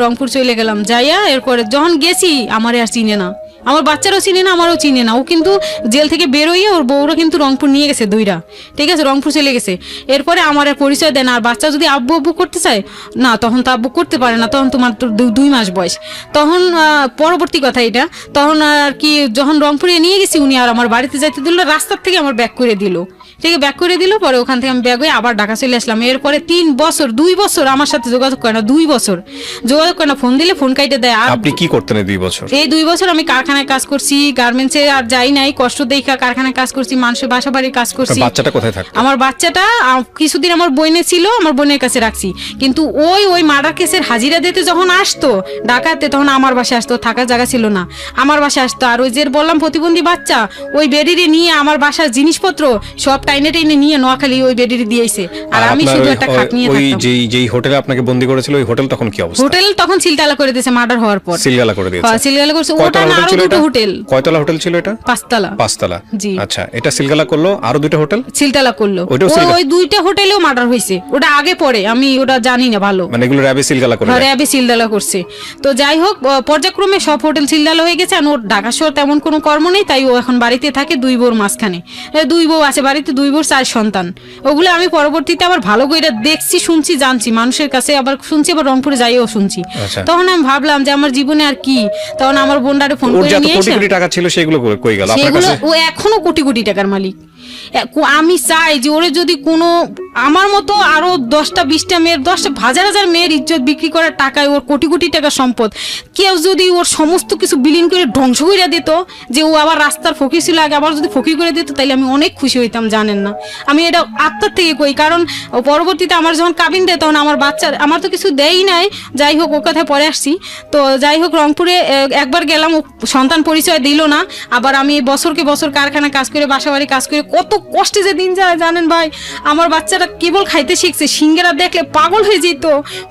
রংপুর চলে গেলাম। যাইয়া এরপরে যখন গেছি আমারে আর চিনে না, আমার বাচ্চারাও চিনে না, আমারও চিনে না। ও কিন্তু জেল থেকে বেরোইয়ে ওর বউরা কিন্তু রংপুর নিয়ে গেছে 2টা, ঠিক আছে, রংপুর চলে গেছে। এরপরে আমার আর পরিচয় দেয় না। আর বাচ্চা যদি আব্বু আব্বু করতে চায় না, তখন তো আব্বু করতে পারে না, তখন তোমার তো 2 মাস বয়স। তখন পরবর্তী কথা এটা, তখন আর কি যখন রংপুরে নিয়ে গেছি, উনি আর আমার বাড়িতে যাইতে দিল, রাস্তার থেকে আমার ব্যাক করে দিল, ঠিক আছে, ব্যাক করে দিল। পরে ওখান থেকে আমি ব্যাগ হয়ে আবার ঢাকা চলে আসলাম। এরপরে 2 বছর আমার সাথে যোগাযোগ করে না, 2 বছর যোগাযোগ করে না, ফোন দিলে ফোন কাইটে দেয়। আর আপনি কি করতেন এই 2 বছর? এই 2 বছর আমি কারখানায় কাজ করছি, গার্মেন্টসে আর যাই নাই, কষ্ট দেখা কারখানায় কাজ করছি, মানুষের বাসা বাড়ির কাজ করছি। বাচ্চাটা কোথায় থাকতো? আমার বাচ্চাটা কিছুদিন আমার বোনে ছিল, আমার বোনের কাছে রাখছি, কিন্তু ওই মার্ডার কেসের হাজিরা দিতে যখন আসতো ঢাকাতে, তখন আমার বাসায় আসতো, থাকার জায়গা ছিল না, আমার বাসায় আসতো। আর ওই যে বললাম প্রতিবন্ধী বাচ্চা, ওই বেডিরে নিয়ে আমার বাসার জিনিসপত্র সব টাইনে নিয়ে নোয়াখালী ওই বেডিরে দিয়েছে। আর আমি শুধু একটা খাট নিয়ে থাকতাম। যেই হোটেলে আপনাকে বন্দি করেছিল, ওই হোটেল তখন কি অবস্থা? হোটেল তখন সিলগালা করে দিয়েছে, মার্ডার হওয়ার পর সিলগালা করে দিয়েছে। সিলগালা করছে। ওটা না, আরো 2টা হোটেল। কয়তলা হোটেল ছিল এটা? 5তলা। জি, আচ্ছা, এটা সিলগালা করলো, আরো 2টা হোটেল সিলগালা করলো। ওই 2টা হোটেলেও মার্ডার হয়েছে, ওটা আগে পরে আমি ওটা জানি না ভালো, মানে এগুলো র্যাবে সিলগালা করে, র্যাবে সিলগালা করছে। তো যাই হোক, পর্যায়ক্রমে সব হোটেল সিলগালা হয়ে গেছে। আর ওর ঢাকা শহর তেমন কোনো কর্ম নেই, তাই ও এখন বাড়িতে থাকে 2 বউর মাঝখানে। 2 বউ আছে বাড়িতে, 2 বউর 4 সন্তান। ওগুলো আমি পরবর্তীতে আবার ভালো করে দেখছি, শুনছি, জানছি, মানুষের কাছে আবার শুনছি, আবার রংপুরে যাইও শুনছি। তখন আমি ভাবলাম যে আমার জীবনে আর কি, তখন আমার বোনটারে ফোন করে নিয়ে এসে, কোটি টাকা ছিল সেগুলো কই গেল আপনার কাছে? ও এখনো কোটি টাকার মালিক। আমি চাই যে ওরে যদি কোনো আমার মতো আরো 10টা 20টা মেয়ের, 10টা হাজার মেয়ের ইজ্জত বিক্রি করার টাকায় ওর কোটি টাকা সম্পদ, কেউ যদি ওর সমস্ত কিছু বিলীন করে ধ্বংস করে দিত, যে ও আবার রাস্তার ফকির ছিল আগে, আবার যদি ফকির করে দিত, তাইলে আমি অনেক খুশি হইতাম, জানেন না। আমি এটা আত্মার থেকে কই, কারণ পরবর্তীতে আমার যখন কাবিন দেয়, তখন আমার বাচ্চার, আমার তো কিছু দেয়ই নাই। যাই হোক, ও কথায় পরে আসছি। তো যাই হোক, রংপুরে একবার গেলাম, সন্তান পরিচয় দিল না। আবার আমি বছরকে বছর কারখানা কাজ করে, বাসাবাড়ি কাজ করে, কত কষ্টে যে দিন যায় জানেন ভাই। আমার বাচ্চাটা কেবল খাইতে শিখছে, সিঙ্গারা দেখলে পাগল হয়ে যেত,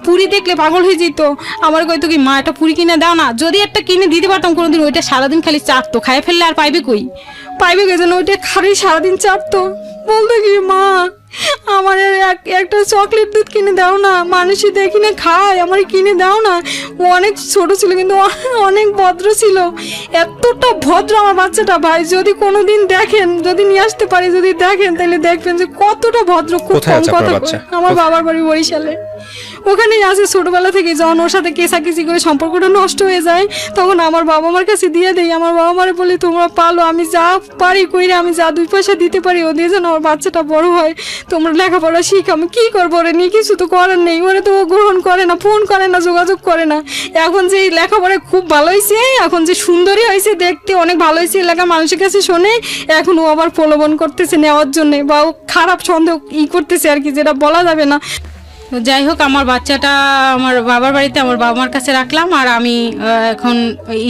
পুরি দেখলে পাগল হয়ে যেত। আমার কইতো কি, মা একটা পুরি কিনে দাও না। যদি একটা কিনে দিতে পারতাম কোনোদিন, ওইটা সারাদিন খালি চাটতো, খাইয়ে ফেললে আর পাইবে যেন ওইটা খালি সারাদিন চাটতো। বলতো কি, মা আমার একটা চকলেট দুধ কিনে দাও না, মানুষই দেখি না খায়, আমার কিনে দাও না। ও অনেক ছোট ছিল কিন্তু অনেক ভদ্র ছিল, এতটা ভদ্র আমার বাচ্চাটা ভাই। যদি কোনোদিন দেখেন, যদি নিয়ে আসতে পারি, যদি দেখেন, তাহলে দেখবেন যে কতটা ভদ্র। খুব কম কথা। আমার বাবার বাড়ি বরিশালে। ওখানেই আছে ছোটবেলা থেকে। যখন ওর সাথে কেসাকিসি করে সম্পর্কটা নষ্ট হয়ে যায় তখন আমার বাবা মার কাছে দিয়ে দেই। আমার বাবা মারে বলি তোমরা পালো, আমি যা পারি কইরে, আমি যা 2 পয়সা দিতে পারি ও দিয়ে যেন আমার বাচ্চাটা বড় হয়, তোমরা লেখাপড়া শিখ। আমি কি করবো ওরে নিয়ে, কিছু তো করার নেই। ওরে তো ও গ্রহণ করে না, ফোন করে না, যোগাযোগ করে না। এখন যে এই লেখাপড়ায় খুব ভালো হয়েছে, এখন যে সুন্দরী হয়েছে, দেখতে অনেক ভালো হয়েছে, এলাকার মানুষের কাছে শোনে, এখন ও আবার প্রলোভন করতেছে নেওয়ার জন্য, বা ও খারাপ সন্দেহ করতেছে আর কি, যেটা বলা যাবে না। যাই হোক, আমার বাচ্চাটা আমার বাবার বাড়িতে আমার বাবা মার কাছে রাখলাম। আর আমি এখন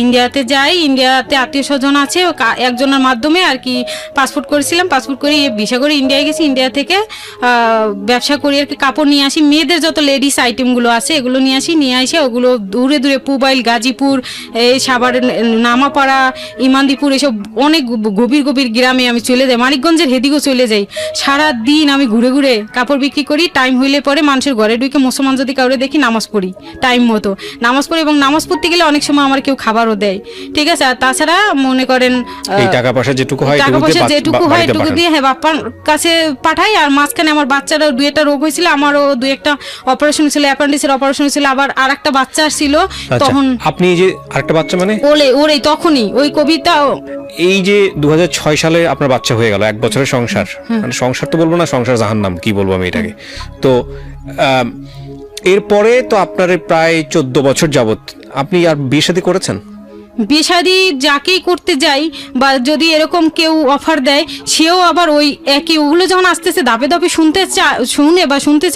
ইন্ডিয়াতে যাই। ইন্ডিয়াতে আত্মীয় স্বজন আছে, একজনের মাধ্যমে আর কি পাসপোর্ট করেছিলাম। পাসপোর্ট করে ভিসা করে ইন্ডিয়ায় গেছি। ইন্ডিয়া থেকে ব্যবসা করি আর কি, কাপড় নিয়ে আসি, মেয়েদের যত লেডিস আইটেমগুলো আছে এগুলো নিয়ে আসি। নিয়ে এসে ওগুলো দূরে দূরে পুবাইল, গাজীপুর, এই সাভার, নামাপাড়া, ইমানদিপুর, এসব অনেক গভীর গভীর গ্রামে আমি চলে যাই। মানিকগঞ্জের হেদিকেও চলে যাই। সারা দিন আমি ঘুরে ঘুরে কাপড় বিক্রি করি। টাইম হইলে পরে মানুষের ঘরে ঢুকে মুসলমান যদি কাউরে দেখি নামাজ পড়ি, টাইম মতো নামাজ পড়ি। এবং নামাজ পড়তে গেলে অনেক সময় আমার কেউ খাবারও দেয়, ঠিক আছে। আর তাছাড়া মনে করেন এই টাকা পয়সা যেটুকু হয় এটুকু দিয়ে হ্যাঁ বাপ্পার কাছে পাঠাই। আর মাঝখানে আমার বাচ্চারও 2-1টা রোগ হয়েছিল, আমারও 2-1টা অপারেশন ছিল, অ্যাপেন্ডিক্সের অপারেশন ছিল, আবার আরেকটা বাচ্চা আসছিল তখন। আপনি যে আরেকটা বাচ্চা মানে ওরে তখনই ওই কবিতা। এই যে 2006 সালে আপনার বাচ্চা হয়ে গেল, 1 বছরের সংসার, মানে সংসার তো বলবো না, সংসার জাহান্নাম কি বলবো আমি এটাকে। তো এরপরে তো আপনার প্রায় 14 বছর যাবত আপনি আর বিয়ে শাদী করেছেন? বিয়ে শাদী যাকেই করতে যাই বা যদি এরকম কেউ অফার দেয়, সেও আবার ওই একই ওগুলো যখন আস্তে আস্তে ধাপে ধাপে শুনতে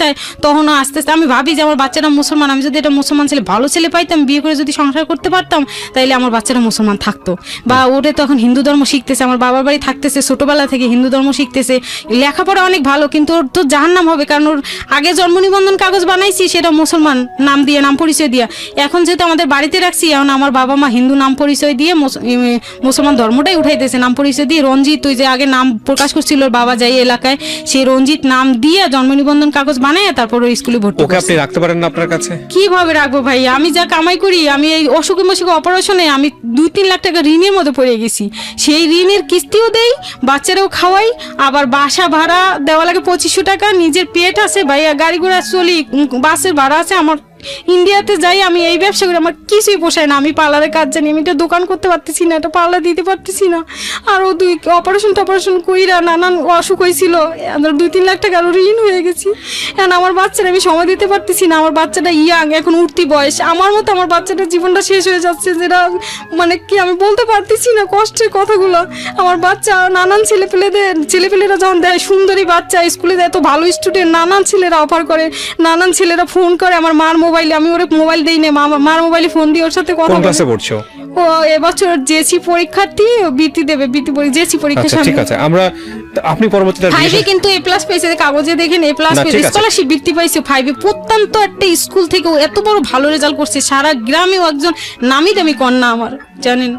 চায় তখন আস্তে আস্তে আমি ভাবি যে আমার বাচ্চাটা মুসলমান, আমি যদি এটা মুসলমান ছেলে, ভালো ছেলে পাইতাম, বিয়ে করে যদি সংসার করতে পারতাম, তাইলে আমার বাচ্চাটা মুসলমান থাকতো। বা ওরে তখন হিন্দু ধর্ম শিখতেছে, আমার বাবার বাড়ি থাকতেছে, ছোটবেলা থেকে হিন্দু ধর্ম শিখতেছে, লেখাপড়া অনেক ভালো, কিন্তু ওর তো জাহান্নাম হবে, কারণ ওর আগে জন্ম নিবন্ধন কাগজ বানাইছি সেটা মুসলমান নাম দিয়ে, নাম পরিচয় দিয়া। এখন যেহেতু আমাদের বাড়িতে রাখছি, এখন আমার বাবা মা হিন্দু নাম পরিচয় দিয়ে মুসলমান ধর্মটাই উঠাইতেছে, নাম পরিচয় দিয়ে রঞ্জিত, ওই যে আগে নাম প্রকাশ করছিল বাবা যাই এলাকায়, সেই রঞ্জিত নাম দিয়ে জন্ম নিবন্ধন কাগজ বানায় তারপর ওই স্কুলে ভর্তি। ওকে আপনি রাখতে পারেন না আপনার কাছে? কিভাবে রাখবো ভাই, আমি যা কামাই করি, আমি এই অসুখে মসুখে অপারেশনে আমি 2-3 লাখ টাকা ঋণের মধ্যে পড়ে গেছি। সেই ঋণের কিস্তিও দেই, বাচ্চারাও খাওয়াই, আবার বাসা ভাড়া দেওয়া লাগে 2500 টাকা, নিজের পেট আছে ভাইয়া, গাড়ি ঘোড়া চলি, বাসের ভাড়া আছে। আমার ইন্ডিয়াতে যাই, আমি এই ব্যবসা করি, আমার কিছুই পোষায় না। আমি পার্লারের কাজ জানি, আমি এটা দোকান করতে পারতেছি না, এটা পার্লার দিতে পারতেছি না। আরও 2 অপারেশন কইরা নানান অসুখ হয়েছিল, 2-3 লাখ টাকা আরও ঋণ হয়ে গেছি। এখন আমার বাচ্চারা আমি সময় দিতে পারতেছি না। আমার বাচ্চাটা ইয়াং, এখন উঠতি বয়স, আমার মতো আমার বাচ্চাটার জীবনটা শেষ হয়ে যাচ্ছে, যেটা মানে কি আমি বলতে পারতেছি না কষ্টের কথাগুলো। আমার বাচ্চা নানান ছেলেপেলেরা যখন দেয়, সুন্দরী বাচ্চা স্কুলে দেয়, তো ভালো স্টুডেন্ট, নানান ছেলেরা অফার করে, নানান ছেলেরা ফোন করে আমার মার মোবাইলে, আমি ওরে মোবাইল দেই না, মার মোবাইলে ফোন দিয়ে ওর সাথে কথা বলে। কোন ক্লাসে পড়ছো? ও এবছর জেসি পরীক্ষার্থী, বৃত্তি দেবে, বৃত্তি পরীক্ষা, জেসি পরীক্ষা আচ্ছা ঠিক আছে। আপনি পরবর্তীতে 5 কিন্তু A+ পেয়েছে, কাগজে দেখেন A+ পেয়েছে, স্কলারশিপ বৃত্তি পাইছে 5 প্রত্যন্ত একটা স্কুল থেকে এত বড় ভালো রেজাল্ট করছে, সারা গ্রামেও একজন নামি দামি কন্যা আমার, জানেন,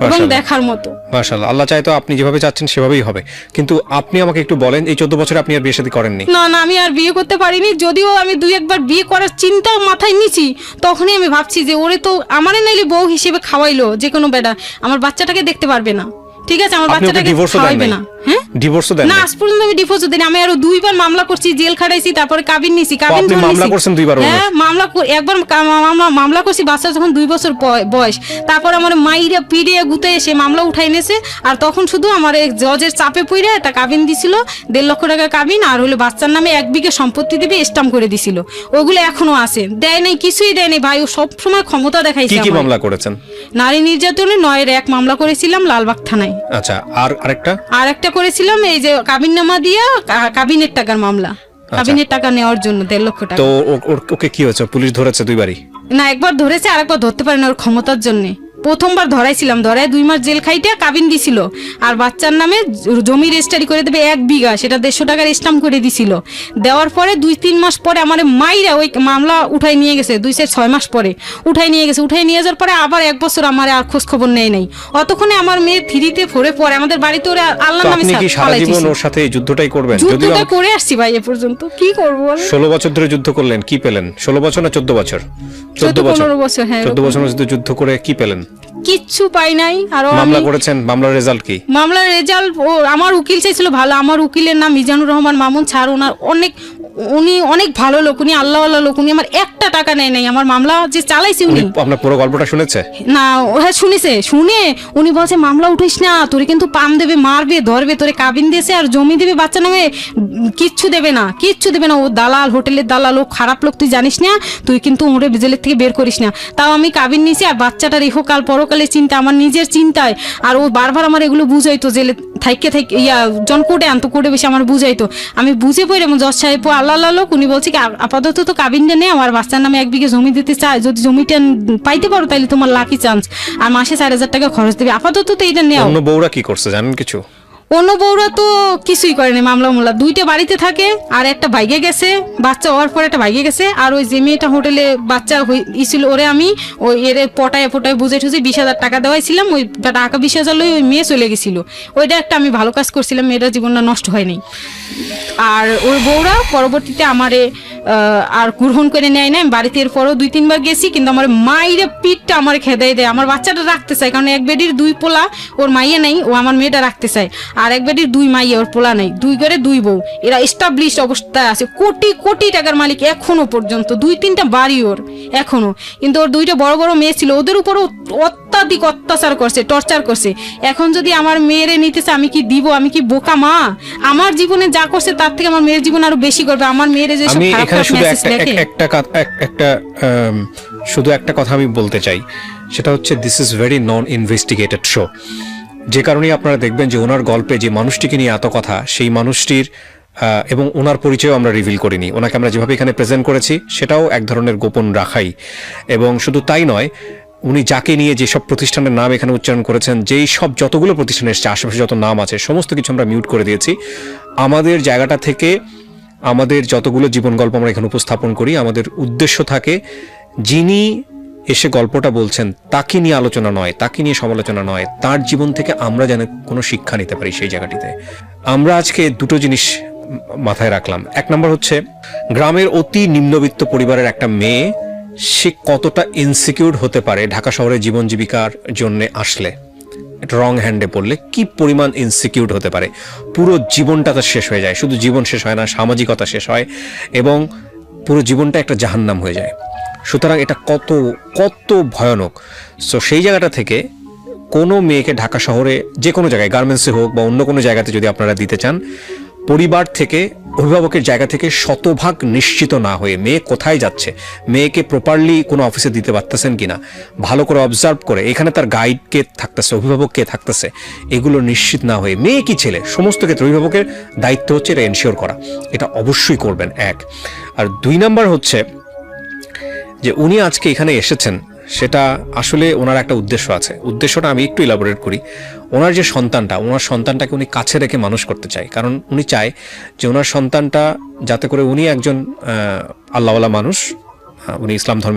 এবং দেখার মতো। মাশাআল্লাহ, আল্লাহ চায় তো আপনি যেভাবে চাচ্ছেন সেভাবেই হবে। কিন্তু আপনি আমাকে একটু বলেন, এই 14 বছরে আপনি আর বিয়ে শাদী করেননি? না, আমি আর বিয়ে করতে পারিনি। যদিও আমি 2-1 বিয়ে করার চিন্তা মাথায় নিছি, তখনই আমি ভাবছি যে ওরে তো আমারে নাইলে বউ হিসেবে খাওয়াইলো, যে কোনো বেটা আমার বাচ্চাটাকে দেখতে পারবে না, ঠিক আছে, আমার বাচ্চাটাকে খাওয়াইবে না। হ্যাঁ, ডিভোর্সও দেন না, আজ পর্যন্ত আমি ডিভোর্সও দিই। আমি আরো 2 বার মামলা করছি, জেল খাটাইছি, তারপরে কাবিন নিছি, কাবিন ধরে মামলা করছেন 2 বার? হ্যাঁ, একবার মামলা করছি, বাচ্চা যখন 2 বছর বয়স, তারপর আমার মাইরা পিড়িয়ে গুতে এসে মামলা উঠাই নেছে। আর তখন শুধু আমার জজের চাপে পড়ে একটা কাবিন দিছিল, 1.5 লক্ষ টাকা কাবিন, আর হলো বাচ্চার নামে 1 বিঘা সম্পত্তি দিবে স্টাম্প করে দিছিল। ওগুলো এখনো আছে, দেয় নাই, কিছুই দেয় নাই ভাই। ও সব সময় ক্ষমতা দেখাইছে। কি মামলা করেছেন? নারী নির্যাতনে 9-1 মামলা করেছিলাম লালবাগ থানায়। আচ্ছা, আর আরেকটা করেছিলাম এই যে কাবিননামা দিয়া কাবিনের টাকার মামলা, কাবিনের টাকা নেওয়ার জন্য 1.5 লক্ষ টাকা। তো ওকে কি হয়েছে? পুলিশ ধরেছে 2 বারই? না, একবার ধরেছে, আরেকবার ধরতে পারে না, ওর ক্ষমতার জন্য। প্রথমবার ধরাইছিলাম, ধরায় 2 মাস জেল খাইতে কাবিন দিছিল, আর বাচ্চার নামে জমি রেজিস্ট্রি করে দেবে 1 বিঘা, সেটা 150 টাকার স্টাম্প করে দিছিল। দেওয়ার পরে 2-3 মাস পরে আমার মাইরা ওই মামলা উঠাই নিয়ে গেছে, 2-6 মাস পরে উঠাই নিয়ে গেছে। উঠাই নিয়ে যাওয়ার পরে আবার 1 বছর আমার আর খোঁজ খবর নেই নাই। অতক্ষণে আমার মেয়ে 3-তে 4-এ পড়ে, আমাদের বাড়িতে ওরা আল্লাহর নামে সারা জীবন ওর সাথে যুদ্ধটাই করবেন? যুদ্ধটা করে আসছি ভাই এ পর্যন্ত, কি করব বল। 16 বছর ধরে যুদ্ধ করলেন, কি পেলেন? 16 বছর না 14 বছর? 14-15 বছর। হ্যাঁ, 14 বছর যুদ্ধ করে কি পেলেন? কিচ্ছু পাই নাই। আর মামলা করেছেন, মামলার রেজাল্ট কি? মামলার রেজাল্ট, আমার উকিল চাইছিল ভালো, আমার উকিলের নাম মিজানুর রহমান মামুন স্যার, ওনার উনি অনেক ভালো লোক, উনি আল্লাহওয়ালা লোক, উনি আমার একটা টাকা নেয় নাই, আমার মামলা যে চালাইছে উনি। আপনার পুরো গল্পটা শুনেছে? না, হ্যাঁ শুনেছে, শুনে উনি বলছে মামলা উঠিস না, তোরে কিন্তু পাম দেবে, মারবে, ধরবে, তোরে কাবিন দিয়েছে আর জমি দেবে বাচ্চা নামে, কিচ্ছু দেবে না, কিচ্ছু দেবে না, ও দালাল, হোটেলের দালাল, ও খারাপ লোক, তুই জানিস না, তুই কিন্তু ওরে জেলের থেকে বের করিস না। তাও আমি কাবিন নিয়েছি, আর বাচ্চাটার ইহকাল পরকালে চিন্তা, আমার নিজের চিন্তায়, আর ও বারবার আমার এগুলো বুঝাইতো, জেলে থাইকে জন কোর্টে আনতো, কোর্টে বেশি আমার বুঝাইতো, আমি বুঝে পড়ে, এবং জজ সাহেব আল্লাহ লোক, উনি বলছে কি আপাতত তো কাবিনটা নেই, আমার বাচ্চার নামে 1 বিঘে জমি দিতে চায়, যদি জমিটা পাইতে পারো তাহলে তোমার লাকি চান্স, আর মাসে 4,000 টাকা খরচ দেবে, আপাতত তো এইটা নেও। অন্য বউরা কি করছে জানেন কিছু? অন্য বউরা তো কিছুই করেনি, মামলা 2টা বাড়িতে থাকে, আর একটা ভাইগে গেছে, বাচ্চা হওয়ার পর একটা ভাইগে গেছে, আর ওই যে মেয়েটা হোটেলে বাচ্চা ছিল, ওরে আমি ওই এর পটায় বুঝে ঠুঝে 20,000 টাকা দেওয়াইছিলাম, ওই টাকা 20,000 লই ওই মেয়ে চলে গেছিল, ওইটা একটা আমি ভালো কাজ করছিলাম, মেয়েটার জীবনটা নষ্ট হয়নি। আর ওই বউরা পরবর্তীতে আমারে আর গ্রহণ করে নেয় না, আমি বাড়িতে এরপরও 2-3 বার গেছি, কিন্তু আমার মায়ের পিঠটা আমার খেদাই দেয়, আমার বাচ্চাটা রাখতে চায়, কারণ এক বেডির 2 পোলা, ওর মাইয়া নেই, ও আমার মেয়েটা রাখতে চায়, আর এক বেডির 2 মাইয়া, ওর পোলা নেই, 2 ঘরে 2 বউ, এরা এস্টাবলিশড অবস্থায় আছে, কোটি কোটি টাকার মালিক এখনো পর্যন্ত, 2-3টা বাড়ি ওর এখনো, কিন্তু ওর 2টা বড় বড় মেয়ে ছিল, ওদের উপরও অত্যাধিক অত্যাচার করছে, টর্চার করছে। এখন যদি আমার মেয়েরে নিতেছে, আমি কি দিব? আমি কি বোকা মা? আমার জীবনে যা করছে তার থেকে আমার মেয়ের জীবন আরো বেশি করবে, আমার মেয়েরে যে সব আমি খারাপ এখানে খারাপ শুধু মেসেজ দেখে। শুধু একটা কথা আমি বলতে চাই, সেটা হচ্ছে this is very non investigated show. যে কারণে আপনারা দেখবেন যে ওনার গল্পে যে মানুষটিকে নিয়ে এত কথা, সেই মানুষটির এবং ওনার পরিচয় আমরা রিভিল করিনি, ওনাকে আমরা যেভাবে এখানে প্রেজেন্ট করেছি সেটাও এক ধরনের গোপন রাখাই। এবং শুধু তাই নয়, উনি যাকে নিয়ে যেসব প্রতিষ্ঠানের নাম এখানে উচ্চারণ করেছেন, যেই সব যতগুলো প্রতিষ্ঠান এসছে, আশেপাশে যত নাম আছে, সমস্ত কিছু আমরা মিউট করে দিয়েছি। আমাদের জায়গাটা থেকে আমাদের যতগুলো জীবন গল্প আমরা এখানে উপস্থাপন করি, আমাদের উদ্দেশ্য থাকে যিনি এসে গল্পটা বলছেন তাকে নিয়ে আলোচনা নয়, তাকে নিয়ে সমালোচনা নয়, তার জীবন থেকে আমরা যেন কোনো শিক্ষা নিতে পারি সেই জায়গাটিতে। আমরা আজকে 2টো জিনিস মাথায় রাখলাম। 1 নম্বর হচ্ছে, গ্রামের অতি নিম্নবিত্ত পরিবারের একটা মেয়ে, সে কতটা ইনসিকিউর হতে পারে ঢাকা শহরে জীবন জীবিকার জন্য আসলে, রং হ্যান্ডে পড়লে কি পরিমাণ ইনসিকিউর হতে পারে, পুরো জীবনটা তার শেষ হয়ে যায়। শুধু জীবন শেষ হয় না, সামাজিকতা শেষ হয়, এবং পুরো জীবনটা একটা জাহান্নাম হয়ে যায়। সুতরাং এটা কত কত ভয়ানক। সো সেই জায়গাটা থেকে কোনো মেয়েকে ঢাকা শহরে যে কোনো জায়গায়, গার্মেন্টসে হোক বা অন্য কোনো জায়গাতে যদি আপনারা দিতে চান, পরিবার থেকে, অভিভাবকের জায়গা থেকে শতভাগ নিশ্চিত না হয়ে মেয়ে কোথায় যাচ্ছে, মেয়েকে প্রপারলি কোনো অফিসে দিতে পারতেছেন কিনা, ভালো করে অবজার্ভ করে এখানে তার গাইড কে থাকতেছে, অভিভাবক কে থাকতেছে, এগুলো নিশ্চিত না হয়ে, মেয়ে কি ছেলে সমস্ত ক্ষেত্রে অভিভাবকের দায়িত্ব হচ্ছে এটা এনশিওর করা। এটা অবশ্যই করবেন 1। আর 2 নাম্বার হচ্ছে যে উনি আজকে এখানে এসেছেন, সেটা আসলে ওনার একটা উদ্দেশ্য আছে। উদ্দেশ্যটা আমি একটু ইলাবোরেট করি। ওনার যে সন্তানটা, ওনার সন্তানটাকে উনি কাছে রেখে মানুষ করতে চায়, কারণ উনি চায় যে ওনার সন্তানটা যাতে করে, উনি একজন আল্লাহওয়ালা মানুষ, উনি ইসলাম ধর্মে